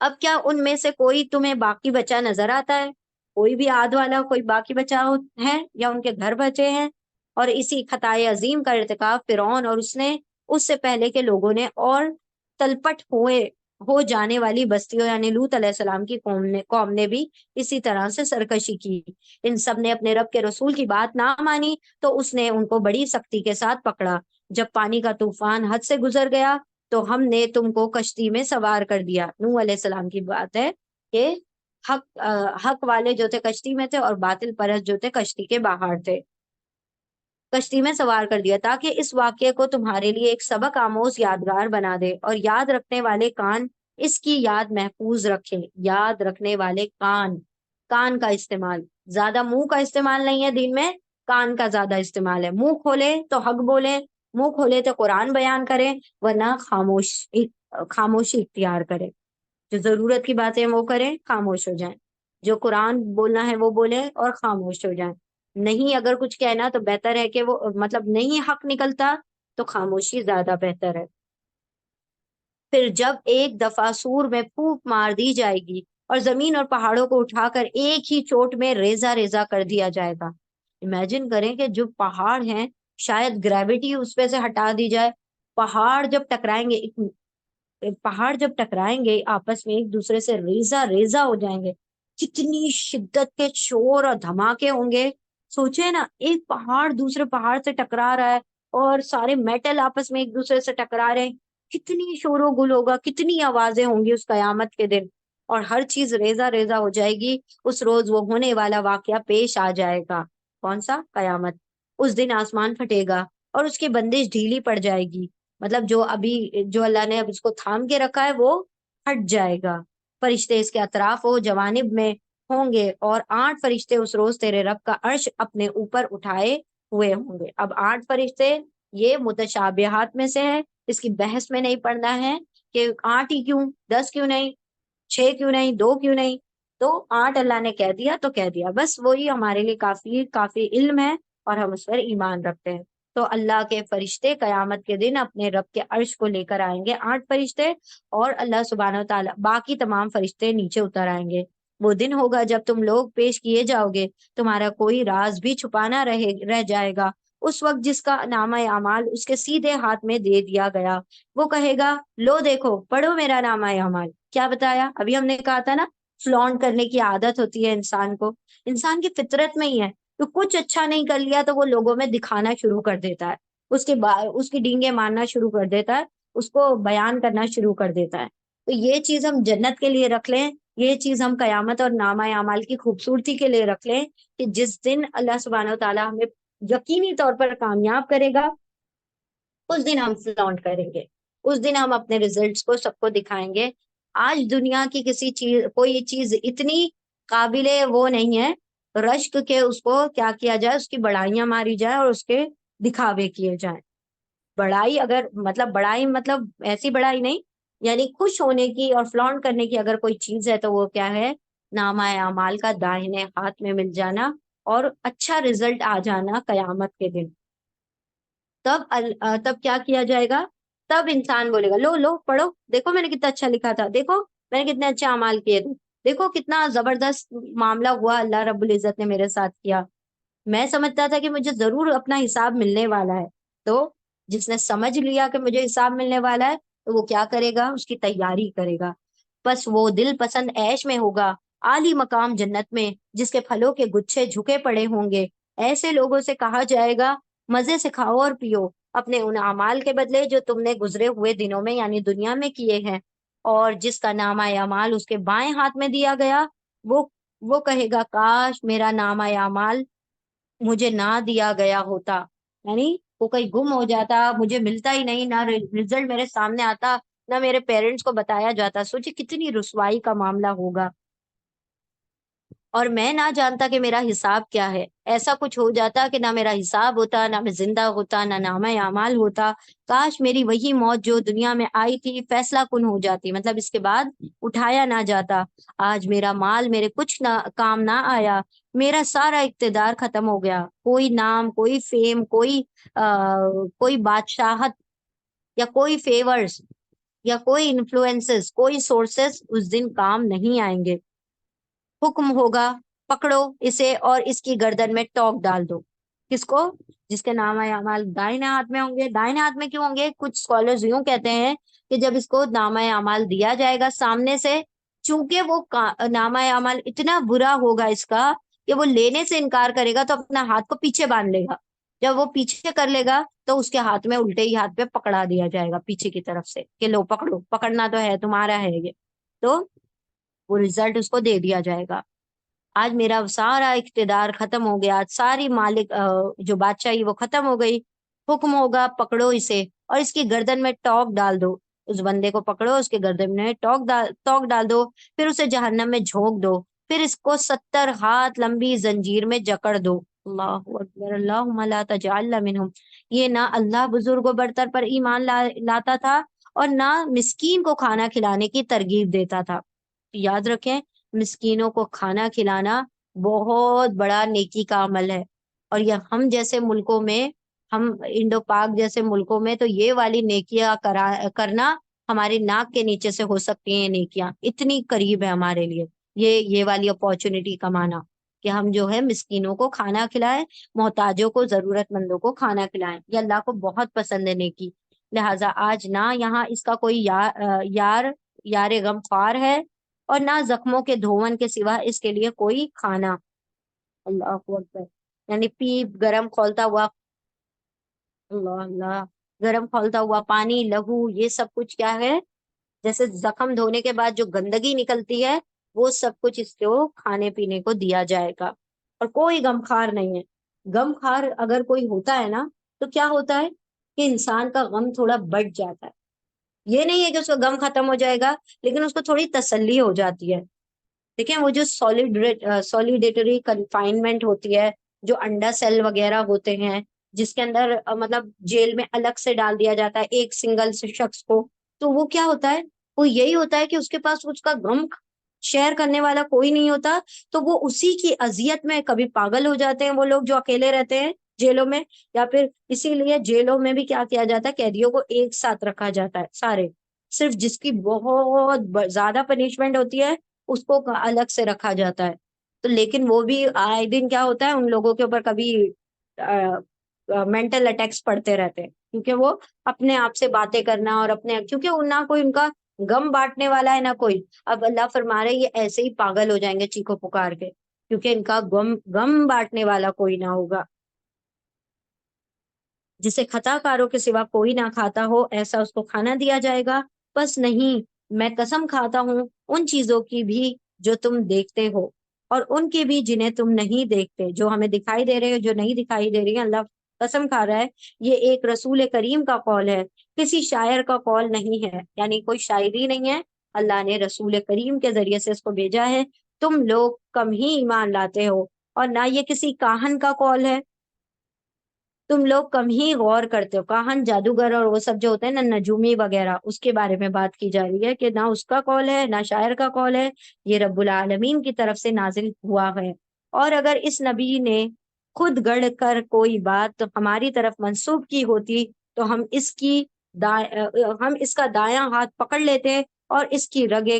اب کیا ان میں سے کوئی تمہیں باقی بچا نظر آتا ہے؟ کوئی بھی عاد والا کوئی باقی بچا ہے یا ان کے گھر بچے ہیں؟ اور اسی خطائے عظیم کا ارتکاب فرعون اور اس سے پہلے کے لوگوں نے، اور تلپٹ ہو جانے والی بستیوں یعنی لوط علیہ السلام کی قوم نے بھی اسی طرح سے سرکشی کی۔ ان سب نے اپنے رب کے رسول کی بات نہ مانی تو اس نے ان کو بڑی سختی کے ساتھ پکڑا۔ جب پانی کا طوفان حد سے گزر گیا تو ہم نے تم کو کشتی میں سوار کر دیا۔ نوح علیہ السلام کی بات ہے کہ حق والے جو تھے کشتی میں تھے اور باطل پرست جو تھے کشتی کے باہر تھے، کشتی میں سوار کر دیا تاکہ اس واقعے کو تمہارے لیے ایک سبق آموز یادگار بنا دے، اور یاد رکھنے والے کان اس کی یاد محفوظ رکھیں۔ یاد رکھنے والے کان کا استعمال، زیادہ منہ کا استعمال نہیں ہے دین میں، کان کا زیادہ استعمال ہے۔ منہ کھولے تو حق بولے، منہ کھولے تو قرآن بیان کرے، ورنہ خاموشی اختیار کرے۔ جو ضرورت کی باتیں وہ کریں، خاموش ہو جائیں۔ جو قرآن بولنا ہے وہ بولے اور خاموش ہو جائیں۔ نہیں اگر کچھ کہنا تو بہتر ہے کہ وہ نہیں حق نکلتا تو خاموشی زیادہ بہتر ہے۔ پھر جب ایک دفعہ سور میں پھونک مار دی جائے گی اور زمین اور پہاڑوں کو اٹھا کر ایک ہی چوٹ میں ریزہ ریزہ کر دیا جائے گا۔ امیجن کریں کہ جو پہاڑ ہیں شاید گریوٹی اس پہ سے ہٹا دی جائے، پہاڑ جب ٹکرائیں گے آپس میں ایک دوسرے سے ریزہ ریزہ ہو جائیں گے، کتنی شدت کے شور اور دھماکے ہوں گے۔ سوچے نا، ایک پہاڑ دوسرے پہاڑ سے ٹکرا رہا ہے اور سارے میٹل آپس میں ایک دوسرے سے ٹکرا رہے ہیں، کتنی شور و گل ہوگا، کتنی آوازیں ہوں گی اس قیامت کے دن، اور ہر چیز ریزہ ریزہ ہو جائے گی۔ اس روز وہ ہونے والا واقعہ پیش آ جائے گا۔ کون سا؟ قیامت۔ اس دن آسمان پھٹے گا اور اس کی بندش ڈھیلی پڑ جائے گی، جو اللہ نے اب اس کو تھام کے رکھا ہے وہ ہٹ جائے گا۔ فرشتے اس کے اطراف و جوانب میں ہوں گے، اور 8 فرشتے اس روز تیرے رب کا عرش اپنے اوپر اٹھائے ہوئے ہوں گے۔ اب 8 فرشتے یہ متشابہات میں سے ہے، اس کی بحث میں نہیں پڑنا ہے کہ 8 ہی کیوں، 10 کیوں نہیں، 6 کیوں نہیں، 2 کیوں نہیں، تو 8 اللہ نے کہہ دیا تو کہہ دیا، بس وہی ہمارے لیے کافی علم ہے اور ہم اس پر ایمان رکھتے ہیں۔ تو اللہ کے فرشتے قیامت کے دن اپنے رب کے عرش کو لے کر آئیں گے، 8 فرشتے، اور اللہ سبحانہ و تعالیٰ باقی تمام فرشتے نیچے اتر آئیں گے۔ وہ دن ہوگا جب تم لوگ پیش کیے جاؤ گے، تمہارا کوئی راز بھی چھپانا رہ جائے گا۔ اس وقت جس کا نامہ اعمال اس کے سیدھے ہاتھ میں دے دیا گیا، وہ کہے گا لو دیکھو پڑھو میرا نامہ اعمال۔ کیا بتایا؟ ابھی ہم نے کہا تھا نا، فلانٹ کرنے کی عادت ہوتی ہے انسان کو، انسان کی فطرت میں ہی ہے، تو کچھ اچھا نہیں کر لیا تو وہ لوگوں میں دکھانا شروع کر دیتا ہے، اس کی ڈینگیں مارنا شروع کر دیتا ہے، اس کو بیان کرنا شروع کر دیتا ہے۔ تو یہ چیز ہم جنت کے لیے رکھ لیں، یہ چیز ہم قیامت اور نامہ اعمال کی خوبصورتی کے لیے رکھ لیں کہ جس دن اللہ سبحانہ و تعالیٰ ہمیں یقینی طور پر کامیاب کرے گا، اس دن ہم فلانٹ کریں گے، اس دن ہم اپنے ریزلٹس کو سب کو دکھائیں گے۔ آج دنیا کی کوئی چیز اتنی قابل وہ نہیں ہے رشک کے اس کو کیا کیا جائے، اس کی بڑائیاں ماری جائے اور اس کے دکھاوے کیے جائیں۔ بڑائی مطلب ایسی بڑائی نہیں، یعنی خوش ہونے کی اور فلانٹ کرنے کی اگر کوئی چیز ہے تو وہ کیا ہے؟ نامہ اعمال کا داہنے ہاتھ میں مل جانا اور اچھا رزلٹ آ جانا قیامت کے دن۔ تب کیا کیا جائے گا؟ تب انسان بولے گا لو لو پڑھو، دیکھو میں نے کتنا اچھا لکھا تھا، دیکھو میں نے کتنے اچھے اعمال کیے تھے، دیکھو کتنا زبردست معاملہ ہوا اللہ رب العزت نے میرے ساتھ کیا۔ میں سمجھتا تھا کہ مجھے ضرور اپنا حساب ملنے والا ہے، تو جس نے سمجھ لیا کہ مجھے حساب ملنے والا ہے تو وہ کیا کرے گا، اس کی تیاری کرے گا، بس وہ دل پسند عیش میں ہوگا، عالی مقام جنت میں جس کے پھلوں کے گچھے جھکے پڑے ہوں گے۔ ایسے لوگوں سے کہا جائے گا مزے سے کھاؤ اور پیو اپنے ان اعمال کے بدلے جو تم نے گزرے ہوئے دنوں میں یعنی دنیا میں کیے ہیں۔ اور جس کا نامہ اعمال اس کے بائیں ہاتھ میں دیا گیا، وہ وہ کہے گا کاش میرا نامہ اعمال مجھے نہ دیا گیا ہوتا، یعنی وہ کہیں گم ہو جاتا، مجھے ملتا ہی نہیں، نہ رزلٹ میرے سامنے آتا، نہ میرے پیرنٹس کو بتایا جاتا۔ سوچے کتنی رسوائی کا معاملہ ہوگا، اور میں نہ جانتا کہ میرا حساب کیا ہے، ایسا کچھ ہو جاتا کہ نہ میرا حساب ہوتا، نہ میں زندہ ہوتا، نہ نامہ اعمال ہوتا۔ کاش میری وہی موت جو دنیا میں آئی تھی فیصلہ کن ہو جاتی، مطلب اس کے بعد اٹھایا نہ جاتا۔ آج میرا مال میرے کچھ نہ کام نہ آیا، میرا سارا اقتدار ختم ہو گیا، کوئی نام، کوئی فیم، کوئی بادشاہت یا کوئی فیورز یا کوئی انفلوئنسز، کوئی سورسز اس دن کام نہیں آئیں گے۔ حکم ہوگا پکڑو اسے اور اس کی گردن میں ٹوک ڈال دو۔ کس کو؟ جس کے نام اعمال دائیں ہاتھ میں ہوں گے۔ دائیں ہاتھ میں کیوں ہوں گے؟ کچھ اسکالرز یوں کہتے ہیں کہ جب اس کو نامہ اعمال دیا جائے گا سامنے سے، چونکہ وہ نامہ اعمال اتنا برا ہوگا اس کا کہ وہ لینے سے انکار کرے گا، تو اپنا ہاتھ کو پیچھے باندھ لے گا۔ جب وہ پیچھے کر لے گا تو اس کے ہاتھ میں الٹے ہی ہاتھ پہ پکڑا دیا جائے گا پیچھے کی طرف سے کہ لو پکڑو، پکڑنا تو ہے تمہارا ہے یہ، تو وہ رزلٹ اس کو دے دیا جائے گا۔ آج میرا سارا اقتدار ختم ہو گیا، آج ساری مالک جو بادشاہی وہ ختم ہو گئی۔ حکم ہوگا پکڑو اسے اور اس کی گردن میں ٹوک ڈال دو۔ اس بندے کو پکڑو، اس کے گردن میں ٹوک ڈال دو، پھر اسے جہنم میں جھونک دو، پھر اس کو 70 ہاتھ لمبی زنجیر میں جکڑ دو۔ اللہ اکبر، اللہم لا تجعلنا منہم۔ یہ نہ اللہ بزرگ و برتر پر ایمان لاتا تھا اور نہ مسکین کو کھانا کھلانے کی ترغیب دیتا تھا۔ یاد رکھیں، مسکینوں کو کھانا کھلانا بہت بڑا نیکی کا عمل ہے، اور یہ ہم جیسے ملکوں میں، ہم انڈو پاک جیسے ملکوں میں تو یہ والی نیکیاں کرنا ہماری ناک کے نیچے سے ہو سکتی ہیں۔ یہ نیکیاں اتنی قریب ہے ہمارے لیے، یہ والی اپورچونٹی کمانا کہ ہم جو ہے مسکینوں کو کھانا کھلائیں، محتاجوں کو، ضرورت مندوں کو کھانا کھلائیں۔ یہ اللہ کو بہت پسند ہے نیکی۔ لہٰذا آج نہ یہاں اس کا کوئی یار غم خوار ہے، اور نہ زخموں کے دھون کے سوا اس کے لیے کوئی کھانا۔ اللہ اکبر، یعنی پیپ، گرم کھولتا ہوا، اللہ اللہ، گرم کھولتا ہوا پانی، لہو، یہ سب کچھ کیا ہے؟ جیسے زخم دھونے کے بعد جو گندگی نکلتی ہے، وہ سب کچھ اس کو کھانے پینے کو دیا جائے گا، اور کوئی غم خار نہیں ہے۔ غم خار اگر کوئی ہوتا ہے نا تو کیا ہوتا ہے کہ انسان کا غم تھوڑا بڑھ جاتا ہے۔ یہ نہیں ہے کہ اس کا غم ختم ہو جائے گا، لیکن اس کو تھوڑی تسلی ہو جاتی ہے۔ دیکھیں وہ جو سولیڈیٹری کنفائنمنٹ ہوتی ہے، جو انڈا سیل وغیرہ ہوتے ہیں، جس کے اندر مطلب جیل میں الگ سے ڈال دیا جاتا ہے ایک سنگل سے شخص کو، تو وہ کیا ہوتا ہے؟ وہ یہی ہوتا ہے کہ اس کے پاس اس کا غم شیئر کرنے والا کوئی نہیں ہوتا، تو وہ اسی کی اذیت میں کبھی پاگل ہو جاتے ہیں وہ لوگ جو اکیلے رہتے ہیں جیلوں میں، یا پھر اسی لیے جیلوں میں بھی کیا کیا جاتا ہے، قیدیوں کو ایک ساتھ رکھا جاتا ہے سارے، صرف جس کی بہت زیادہ پنشمنٹ ہوتی ہے اس کو الگ سے رکھا جاتا ہے۔ تو لیکن وہ بھی آئے دن کیا ہوتا ہے، ان لوگوں کے اوپر کبھی مینٹل اٹیکس پڑتے رہتے ہیں، کیونکہ وہ اپنے آپ سے باتیں کرنا اور کیونکہ نہ کوئی ان کا غم بانٹنے والا ہے نہ کوئی۔ اب اللہ فرما رہے یہ ایسے ہی پاگل ہو جائیں گے چیخو پکار کے، کیونکہ ان کا غم بانٹنے والا کوئی نہ ہوگا۔ جسے خطا کاروں کے سوا کوئی نہ کھاتا ہو ایسا اس کو کھانا دیا جائے گا۔ بس نہیں، میں قسم کھاتا ہوں ان چیزوں کی بھی جو تم دیکھتے ہو، اور ان کی بھی جنہیں تم نہیں دیکھتے، جو ہمیں دکھائی دے رہے ہیں جو نہیں دکھائی دے رہی ہیں۔ اللہ قسم کھا رہا ہے یہ ایک رسول کریم کا قول ہے، کسی شاعر کا قول نہیں ہے، یعنی کوئی شاعری نہیں ہے، اللہ نے رسول کریم کے ذریعے سے اس کو بھیجا ہے۔ تم لوگ کم ہی ایمان لاتے ہو، اور نہ یہ کسی کاہن کا قول ہے، تم لوگ کم ہی غور کرتے ہو۔ کاہن، جادوگر اور وہ سب جو ہوتے ہیں نا، نجومی وغیرہ، اس کے بارے میں بات کی جا رہی ہے کہ نہ اس کا قول ہے نہ شاعر کا قول ہے، یہ رب العالمین کی طرف سے نازل ہوا ہے۔ اور اگر اس نبی نے خود گڑھ کر کوئی بات ہماری طرف منسوب کی ہوتی تو ہم اس کا دایاں ہاتھ پکڑ لیتے اور اس کی رگیں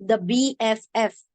BFF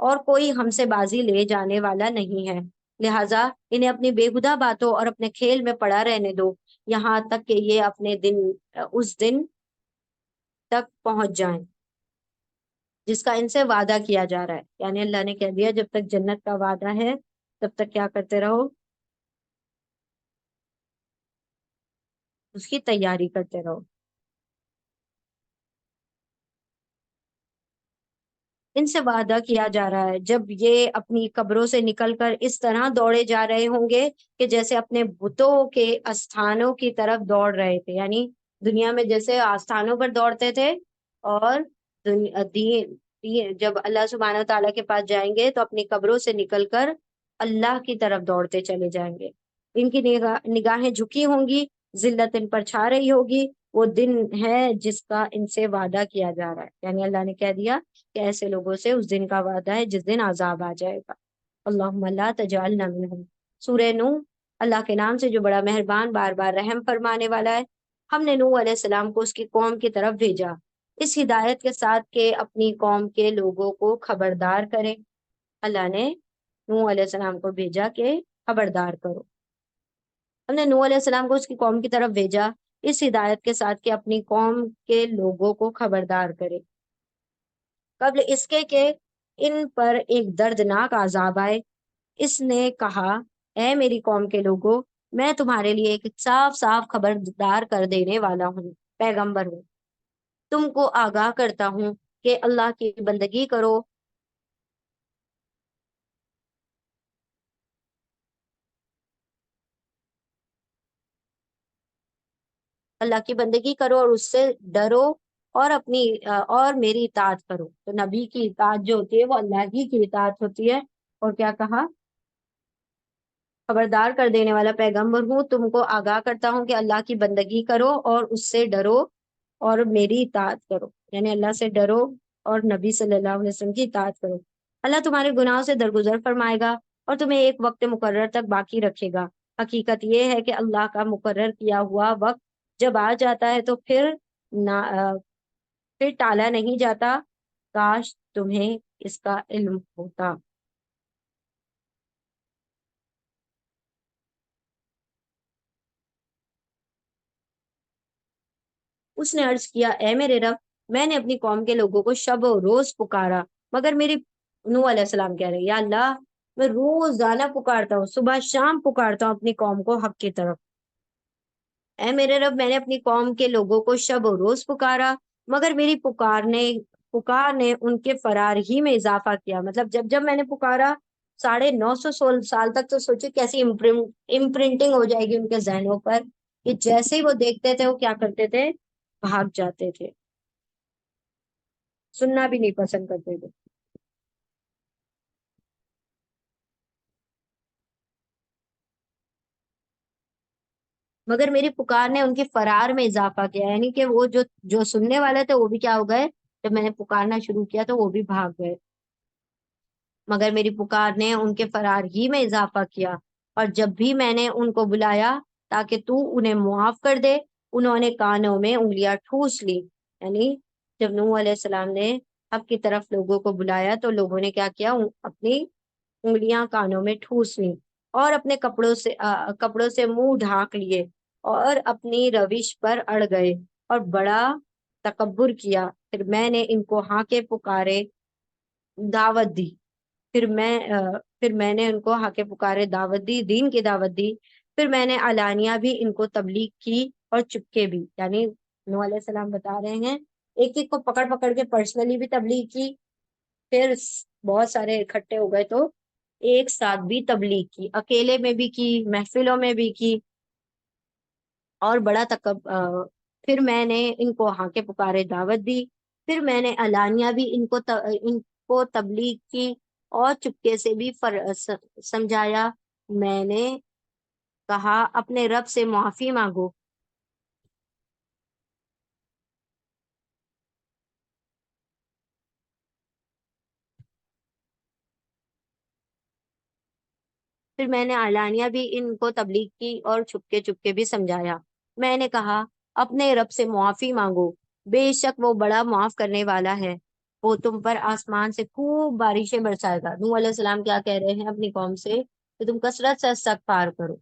اور کوئی ہم سے بازی لے جانے والا نہیں ہے، لہٰذا انہیں اپنی بےہودہ باتوں اور اپنے کھیل میں پڑا رہنے دو، یہاں تک کہ یہ اپنے اس دن تک پہنچ جائیں جس کا ان سے وعدہ کیا جا رہا ہے۔ یعنی اللہ نے کہہ دیا جب تک جنت کا وعدہ ہے تب تک کیا کرتے رہو، اس کی تیاری کرتے رہو۔ ان سے وعدہ کیا جا رہا ہے جب یہ اپنی قبروں سے نکل کر اس طرح دوڑے جا رہے ہوں گے کہ جیسے اپنے بتوں کے استھانوں کی طرف دوڑ رہے تھے، یعنی دنیا میں جیسے آستھانوں پر دوڑتے تھے، اور جب اللہ سبحانہ و تعالیٰ کے پاس جائیں گے تو اپنی قبروں سے نکل کر اللہ کی طرف دوڑتے چلے جائیں گے۔ ان کی نگاہیں جھکی ہوں گی، ذلت ان پر چھا رہی ہوگی، وہ دن ہے جس کا ان سے وعدہ کیا جا رہا ہے۔ یعنی اللہ نے کہہ دیا کہ ایسے لوگوں سے اس دن کا وعدہ ہے جس دن عذاب آ جائے گا۔ اللہم لا تجعلنا منہم۔ سورہ نوح، اللہ کے نام سے جو بڑا مہربان بار بار رحم فرمانے والا ہے۔ ہم نے نوح علیہ السلام کو اس کی قوم کی طرف بھیجا اس ہدایت کے ساتھ کہ اپنی قوم کے لوگوں کو خبردار کریں۔ اللہ نے نوح علیہ السلام کو بھیجا کہ خبردار کرو۔ ہم نے نوح علیہ السلام کو اس کی قوم کی طرف بھیجا اس ہدایت کے ساتھ کہ اپنی قوم کے لوگوں کو خبردار کرے قبل اس کے کہ ان پر ایک دردناک عذاب آئے۔ اس نے کہا، اے میری قوم کے لوگوں، میں تمہارے لیے ایک صاف صاف خبردار کر دینے والا ہوں، پیغمبر ہوں۔ تم کو آگاہ کرتا ہوں کہ اللہ کی بندگی کرو، اللہ کی بندگی کرو اور اس سے ڈرو، اور اور میری اطاعت کرو۔ تو نبی کی اطاعت جو ہوتی ہے وہ اللہ ہی کی اطاعت ہوتی ہے۔ اور کیا کہا، خبردار کر دینے والا پیغمبر ہوں، تم کو آگاہ کرتا ہوں کہ اللہ کی بندگی کرو اور اس سے ڈرو اور میری اطاعت کرو، یعنی اللہ سے ڈرو اور نبی صلی اللہ علیہ وسلم کی اطاعت کرو۔ اللہ تمہارے گناہوں سے درگزر فرمائے گا اور تمہیں ایک وقت مقرر تک باقی رکھے گا۔ حقیقت یہ ہے کہ اللہ کا مقرر کیا ہوا وقت جب آ جاتا ہے تو پھر ٹالا نہیں جاتا۔ کاش تمہیں اس کا علم ہوتا۔ اس نے عرض کیا، اے میرے رب، میں نے اپنی قوم کے لوگوں کو شب و روز پکارا مگر میری نوح علیہ السلام کہہ رہے، یا اللہ، میں روزانہ پکارتا ہوں، صبح شام پکارتا ہوں اپنی قوم کو حق کی طرف۔ اے میرے رب، میں نے اپنی قوم کے لوگوں کو شب و روز پکارا مگر میری پکار نے ان کے فرار ہی میں اضافہ کیا۔ مطلب جب جب میں نے پکارا 950 سال تک، تو سوچے کیسی امپرنٹنگ ہو جائے گی ان کے ذہنوں پر کہ جیسے ہی وہ دیکھتے تھے وہ کیا کرتے تھے، بھاگ جاتے تھے، سننا بھی نہیں پسند کرتے تھے۔ مگر میری پکار نے ان کے فرار میں اضافہ کیا، یعنی کہ وہ جو سننے والے تھے وہ بھی کیا ہو گئے، جب میں نے پکارنا شروع کیا تو وہ بھی بھاگ گئے۔ مگر میری پکار نے ان کے فرار ہی میں اضافہ کیا، اور جب بھی میں نے ان کو بلایا تاکہ تو انہیں معاف کر دے، انہوں نے کانوں میں انگلیاں ٹھوس لی۔ یعنی جب نوح علیہ السلام نے حق کی طرف لوگوں کو بلایا تو لوگوں نے کیا کیا، اپنی انگلیاں کانوں میں ٹھوس لی اور اپنے کپڑوں سے منہ ڈھانک لیے اور اپنی روش پر اڑ گئے اور بڑا تکبر کیا۔ پھر میں نے ان کو ہاں پکارے دعوت دی، پھر میں نے ان کو پکارے دعوت دی، دین کی دعوت دی۔ پھر میں نے علانیہ بھی ان کو تبلیغ کی اور چپکے بھی، یعنی نوح علیہ السلام بتا رہے ہیں ایک ایک کو پکڑ پکڑ کے پرسنلی بھی تبلیغ کی، پھر بہت سارے اکٹھے ہو گئے تو ایک ساتھ بھی تبلیغ کی، اکیلے میں بھی کی، محفلوں میں بھی کی، اور پھر میں نے ان کو پکارے دعوت دی۔ پھر میں نے علانیہ بھی ان کو تبلیغ کی اور چپکے سے بھی سمجھایا۔ میں نے کہا، اپنے رب سے معافی مانگو۔ پھر میں نے علانیہ بھی ان کو تبلیغ کی اور چپکے چپکے بھی سمجھایا۔ میں نے کہا، اپنے رب سے معافی مانگو، بے شک وہ بڑا معاف کرنے والا ہے۔ وہ تم پر آسمان سے خوب بارشیں برسائے گا۔ نوح علیہ السلام کیا کہہ رہے ہیں اپنی قوم سے کہ تم کثرت سے استغفار کرو،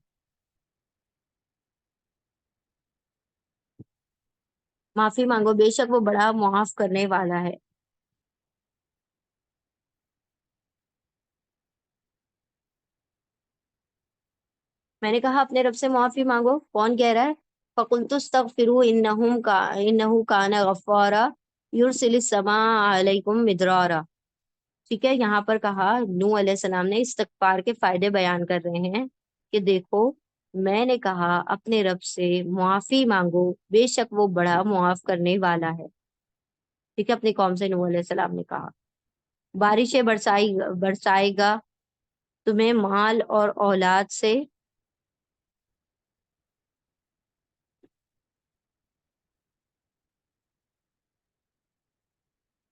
معافی مانگو، بے شک وہ بڑا معاف کرنے والا ہے۔ میں نے کہا اپنے رب سے معافی مانگو، کون کہہ رہا ہے؟ فَقُلْتُ اسْتَغْفِرُوا إِنَّهُ كَانَ غَفَّارًا يُرْسِلِ السَّمَاءَ عَلَيْكُمْ مِدْرَارًا۔ ٹھیک ہے، یہاں پر کہا نوح علیہ السلام نے استغفار کے فائدے بیان کر رہے ہیں کہ دیکھو، میں نے کہا اپنے رب سے معافی مانگو، بے شک وہ بڑا معاف کرنے والا ہے۔ ٹھیک ہے، اپنی قوم سے نوح علیہ السلام نے کہا بارشیں برسائے گا تمہیں مال اور اولاد سے۔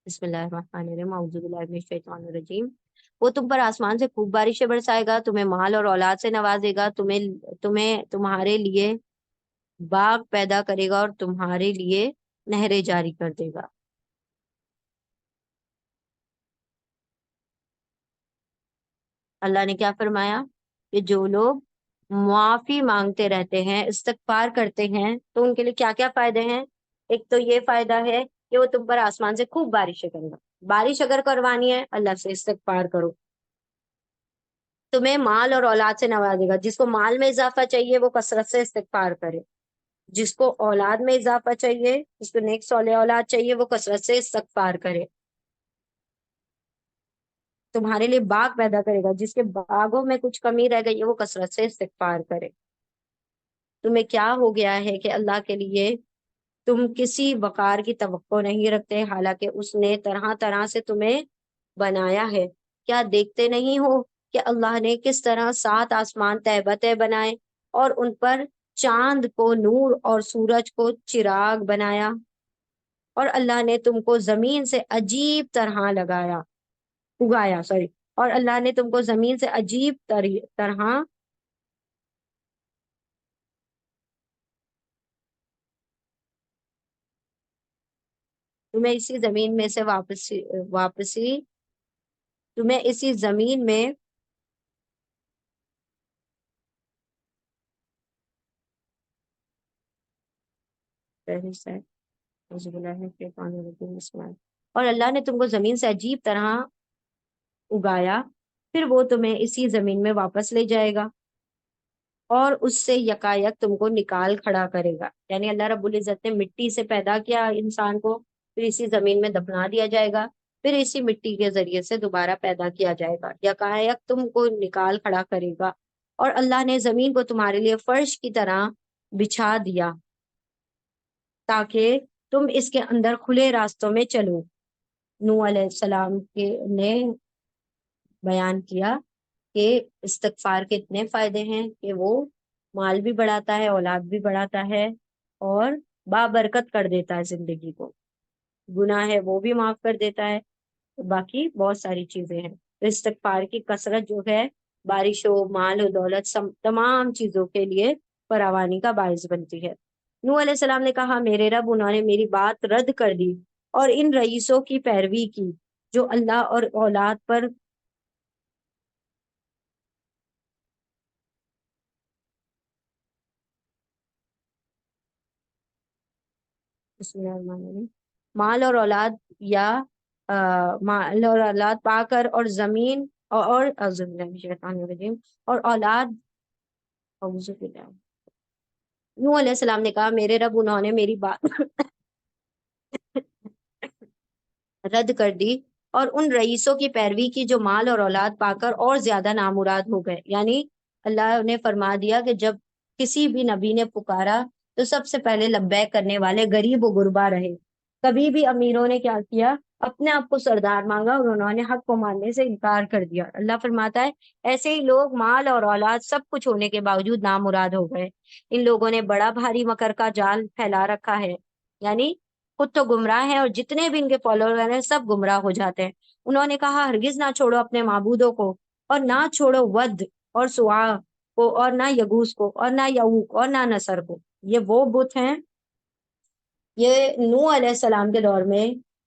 بسم اللہ الرحمن الرحیم، اعوذ باللہ من الشیطان الرجیم۔ وہ تم پر آسمان سے خوب بارشیں برسائے گا، تمہیں مال اور اولاد سے نوازے گا، تمہیں تمہارے لیے باغ پیدا کرے گا اور تمہارے لیے نہریں جاری کر دے گا۔ اللہ نے کیا فرمایا کہ جو لوگ معافی مانگتے رہتے ہیں، استغفار کرتے ہیں، تو ان کے لیے کیا کیا فائدے ہیں؟ ایک تو یہ فائدہ ہے کہ وہ تم پر آسمان سے خوب بارشیں کرے گا۔ بارش اگر کروانی ہے اللہ سے استغفار کرو، تمہیں مال اور اولاد سے نوازے گا۔ جس کو مال میں اضافہ چاہیے وہ کثرت سے استغفار کرے، جس کو اولاد میں اضافہ چاہیے، جس کو نیک صالح اولاد چاہیے، وہ کثرت سے استغفار کرے۔ تمہارے لیے باغ پیدا کرے گا، جس کے باغوں میں کچھ کمی رہ گئی ہے وہ کثرت سے استغفار کرے۔ تمہیں کیا ہو گیا ہے کہ اللہ کے لیے تم کسی وقار کی توقع نہیں رکھتے، حالانکہ اس نے طرح طرح سے تمہیں بنایا ہے؟ کیا دیکھتے نہیں ہو کہ اللہ نے کس طرح 7 آسمان تہ بتہ بنائے اور ان پر چاند کو نور اور سورج کو چراغ بنایا، اور اللہ نے تم کو زمین سے عجیب طرح اگایا، اور اللہ نے تم کو زمین سے عجیب طرح تمہیں اسی زمین میں سے واپسی تمہیں اسی زمین میں اور اللہ نے تم کو زمین سے عجیب طرح اگایا، پھر وہ تمہیں اسی زمین میں واپس لے جائے گا اور اس سے یکایک تم کو نکال کھڑا کرے گا۔ یعنی اللہ رب العزت نے مٹی سے پیدا کیا انسان کو، پھر اسی زمین میں دفنا دیا جائے گا، پھر اسی مٹی کے ذریعے سے دوبارہ پیدا کیا جائے گا، یکایک تم کو نکال کھڑا کرے گا۔ اور اللہ نے زمین کو تمہارے لیے فرش کی طرح بچھا دیا تاکہ تم اس کے اندر کھلے راستوں میں چلو۔ نوح علیہ السلام نے بیان کیا کہ استغفار کے اتنے فائدے ہیں کہ وہ مال بھی بڑھاتا ہے، اولاد بھی بڑھاتا ہے، اور بابرکت کر دیتا ہے زندگی کو، گناہ ہے وہ بھی معاف کر دیتا ہے، باقی بہت ساری چیزیں ہیں۔ تو استغفار کی کثرت جو ہے بارش و مال و دولت تمام چیزوں کے لیے فراوانی کا باعث بنتی ہے۔ نوح علیہ السلام نے کہا میرے رب، انہوں نے میری بات رد کر دی اور ان رئیسوں کی پیروی کی جو اللہ اور اولاد پر بسم اللہ الرحمن الرحیم، مال اور اولاد یا مال اور اولاد پا کر اور زمین اور اعوذ باللہ من الشیطان الرجیم، اور اولاد اعوذ باللہ۔ نوح علیہ السلام نے کہا میرے رب، انہوں نے میری بات رد کر دی اور ان رئیسوں کی پیروی کی جو مال اور اولاد پا کر اور زیادہ نامراد ہو گئے۔ یعنی اللہ نے فرما دیا کہ جب کسی بھی نبی نے پکارا تو سب سے پہلے لبیک کرنے والے غریب و غربا رہے۔ کبھی بھی امیروں نے کیا کیا؟ اپنے آپ کو سردار مانگا اور انہوں نے حق کو ماننے سے انکار کر دیا۔ اللہ فرماتا ہے ایسے ہی لوگ مال اور اولاد سب کچھ ہونے کے باوجود نامراد ہو گئے۔ ان لوگوں نے بڑا بھاری مکر کا جال پھیلا رکھا ہے، یعنی خود تو گمراہ ہیں اور جتنے بھی ان کے فالوور ہیں سب گمراہ ہو جاتے ہیں۔ انہوں نے کہا ہرگز نہ چھوڑو اپنے معبودوں کو، اور نہ چھوڑو ود اور سوا کو، اور نہ یگوس کو، اور نہ یعوق اور نہ نصر کو۔ یہ وہ بت ہیں، یہ نوح علیہ السلام کے دور میں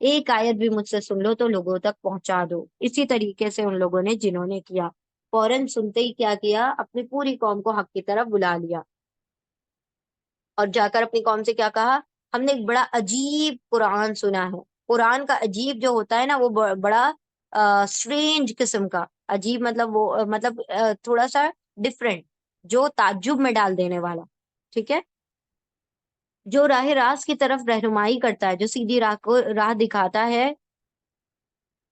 ایک آیت بھی مجھ سے سن لو تو لوگوں تک پہنچا دو۔ اسی طریقے سے ان لوگوں نے، جنہوں نے کیا، فوراً سنتے ہی کیا کیا، اپنی پوری قوم کو حق کی طرف بلا لیا، اور جا کر اپنی قوم سے کیا کہا، ہم نے ایک بڑا عجیب قرآن سنا ہے۔ قرآن کا عجیب جو ہوتا ہے نا، وہ بڑا اسٹرینج قسم کا عجیب، مطلب وہ مطلب تھوڑا سا ڈفرینٹ، جو تعجب میں ڈال دینے والا، ٹھیک ہے، جو راہ راست کی طرف رہنمائی کرتا ہے، جو سیدھی راہ کو راہ دکھاتا ہے،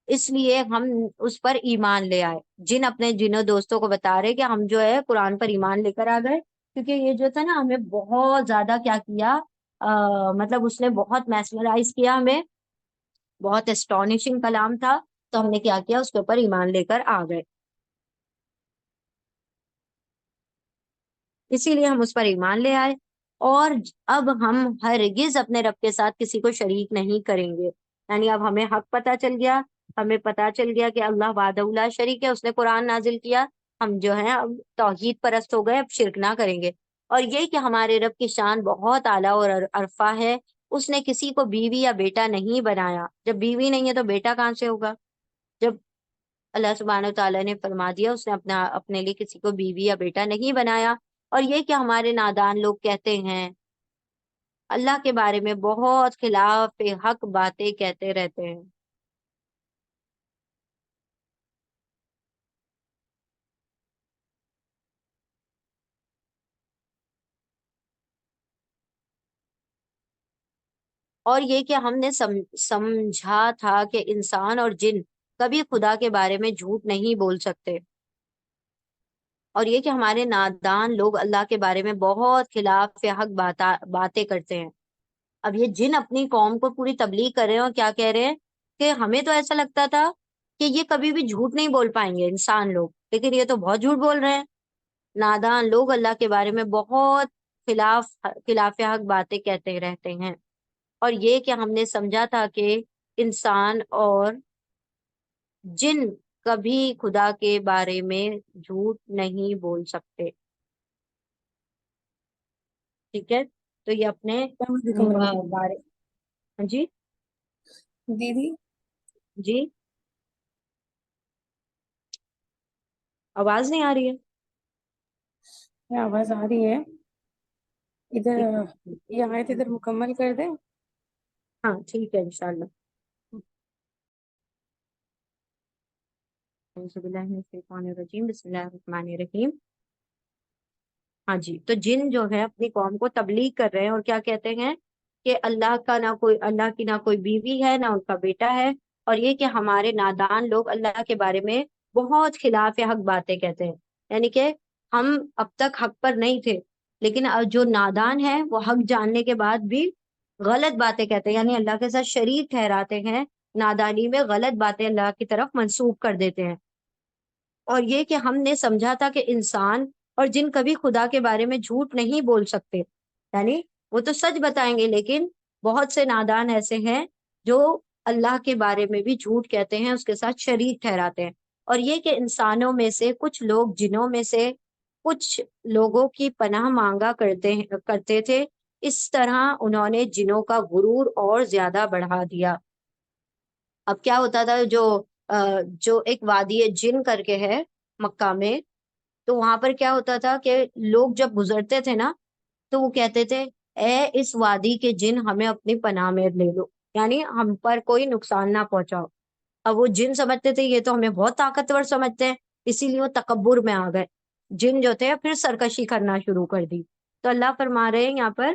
اس لیے ہم اس پر ایمان لے آئے۔ جن اپنے جنوں دوستوں کو بتا رہے کہ ہم جو ہے قرآن پر ایمان لے کر آ گئے، کیونکہ یہ جو تھا نا ہمیں بہت زیادہ کیا کیا، مطلب اس نے بہت میسمرائز کیا ہمیں، بہت اسٹونشنگ کلام تھا، تو ہم نے کیا کیا، اس کے اوپر ایمان لے کر آ گئے، اسی لیے ہم اس پر ایمان لے آئے۔ اور اب ہم ہرگز اپنے رب کے ساتھ کسی کو شریک نہیں کریں گے، یعنی اب ہمیں حق پتہ چل گیا، ہمیں پتہ چل گیا کہ اللہ وحدہ لا شریک ہے، اس نے قرآن نازل کیا، ہم جو ہیں اب توحید پرست ہو گئے، اب شرک نہ کریں گے۔ اور یہ کہ ہمارے رب کی شان بہت اعلیٰ اور عرفہ ہے، اس نے کسی کو بیوی یا بیٹا نہیں بنایا، جب بیوی نہیں ہے تو بیٹا کہاں سے ہوگا؟ جب اللہ سبحانہ و تعالیٰ نے فرما دیا اس نے اپنے لیے کسی کو بیوی یا بیٹا نہیں بنایا۔ اور یہ کہ ہمارے نادان لوگ کہتے ہیں اللہ کے بارے میں بہت خلاف حق باتیں کہتے رہتے ہیں۔ اور یہ کہ ہم نے سمجھا تھا کہ انسان اور جن کبھی خدا کے بارے میں جھوٹ نہیں بول سکتے، اور یہ کہ ہمارے نادان لوگ اللہ کے بارے میں بہت خلاف حق باتیں کرتے ہیں۔ اب یہ جن اپنی قوم کو پوری تبلیغ کر رہے ہیں، اور کیا کہہ رہے ہیں کہ ہمیں تو ایسا لگتا تھا کہ یہ کبھی بھی جھوٹ نہیں بول پائیں گے انسان لوگ، لیکن یہ تو بہت جھوٹ بول رہے ہیں۔ نادان لوگ اللہ کے بارے میں بہت خلاف حق باتیں کہتے رہتے ہیں۔ اور یہ کہ ہم نے سمجھا تھا کہ انسان اور جن کبھی خدا کے بارے میں جھوٹ نہیں بول سکتے، ٹھیک ہے، تو یہ اپنے السلام علیکم ورحمۃ بارے، ہاں جی، اللہ دیدی، جی، آواز نہیں آ رہی ہے؟ کیا آواز آ رہی ہے؟ ادھر ایک یہ آیت ادھر مکمل کر دیں۔ ہاں ٹھیک ہے انشاءاللہ۔ اعوذ باللہ من الشیطان الرجیم، بسم اللہ الرحمن الرحیم۔ ہاں جی، تو جن جو ہے اپنی قوم کو تبلیغ کر رہے ہیں، اور کیا کہتے ہیں کہ اللہ کی نہ کوئی بیوی ہے، نہ ان کا بیٹا ہے، اور یہ کہ ہمارے نادان لوگ اللہ کے بارے میں بہت خلاف حق باتیں کہتے ہیں، یعنی کہ ہم اب تک حق پر نہیں تھے، لیکن اب جو نادان ہے وہ حق جاننے کے بعد بھی غلط باتیں کہتے ہیں، یعنی اللہ کے ساتھ شریک ٹھہراتے ہیں، نادانی میں غلط باتیں اللہ کی طرف منسوب کر دیتے ہیں۔ اور یہ کہ ہم نے سمجھا تھا کہ انسان اور جن کبھی خدا کے بارے میں جھوٹ نہیں بول سکتے، یعنی وہ تو سچ بتائیں گے، لیکن بہت سے نادان ایسے ہیں جو اللہ کے بارے میں بھی جھوٹ کہتے ہیں، اس کے ساتھ شریک ٹھہراتے ہیں۔ اور یہ کہ انسانوں میں سے کچھ لوگ جنوں میں سے کچھ لوگوں کی پناہ مانگا کرتے تھے، اس طرح انہوں نے جنوں کا غرور اور زیادہ بڑھا دیا۔ اب کیا ہوتا تھا، جو ایک وادی جن کر کے ہے مکہ میں، تو وہاں پر کیا ہوتا تھا کہ لوگ جب گزرتے تھے نا، تو وہ کہتے تھے اے اس وادی کے جن ہمیں اپنی پناہ میں لے لو، یعنی ہم پر کوئی نقصان نہ پہنچاؤ۔ اب وہ جن سمجھتے تھے یہ تو ہمیں بہت طاقتور سمجھتے ہیں، اسی لیے وہ تکبر میں آ گئے، جن جو تھے پھر سرکشی کرنا شروع کر دی۔ تو اللہ فرما رہے ہیں یہاں پر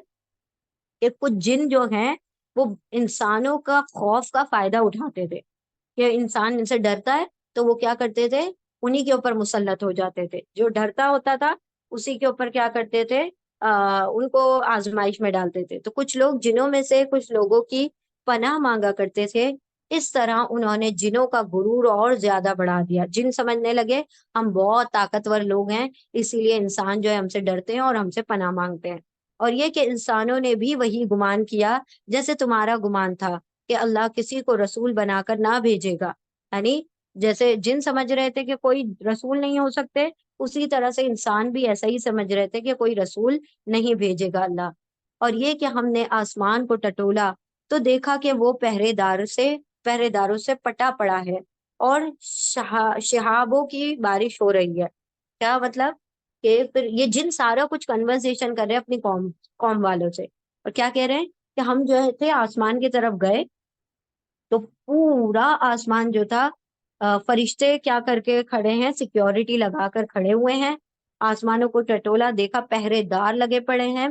کہ کچھ جن جو ہیں وہ انسانوں کا خوف کا فائدہ اٹھاتے تھے، کہ انسان ان سے ڈرتا ہے تو وہ کیا کرتے تھے، انہی کے اوپر مسلط ہو جاتے تھے، جو ڈرتا ہوتا تھا اسی کے اوپر کیا کرتے تھے، ان کو آزمائش میں ڈالتے تھے۔ تو کچھ لوگ جنوں میں سے کچھ لوگوں کی پناہ مانگا کرتے تھے، اس طرح انہوں نے جنوں کا غرور اور زیادہ بڑھا دیا۔ جن سمجھنے لگے ہم بہت طاقتور لوگ ہیں، اسی لیے انسان جو ہے ہم سے ڈرتے ہیں اور ہم سے پناہ مانگتے ہیں۔ اور یہ کہ انسانوں نے بھی وہی گمان کیا جیسے تمہارا گمان تھا کہ اللہ کسی کو رسول بنا کر نہ بھیجے گا، یعنی جیسے جن سمجھ رہے تھے کہ کوئی رسول نہیں ہو سکتے، اسی طرح سے انسان بھی ایسا ہی سمجھ رہے تھے کہ کوئی رسول نہیں بھیجے گا اللہ۔ اور یہ کہ ہم نے آسمان کو ٹٹولا تو دیکھا کہ وہ پہرے داروں سے پٹا پڑا ہے اور شہابوں کی بارش ہو رہی ہے۔ کیا مطلب کہ پھر یہ جن سارا کچھ کنورسیشن کر رہے ہیں اپنی قوم والوں سے، اور کیا کہہ رہے ہیں کہ ہم جو تھے آسمان کی طرف گئے تو پورا آسمان جو تھا فرشتے کیا کر کے کھڑے ہیں، سیکیورٹی لگا کر کھڑے ہوئے ہیں، آسمانوں کو ٹٹولا، دیکھا پہرے دار لگے پڑے ہیں،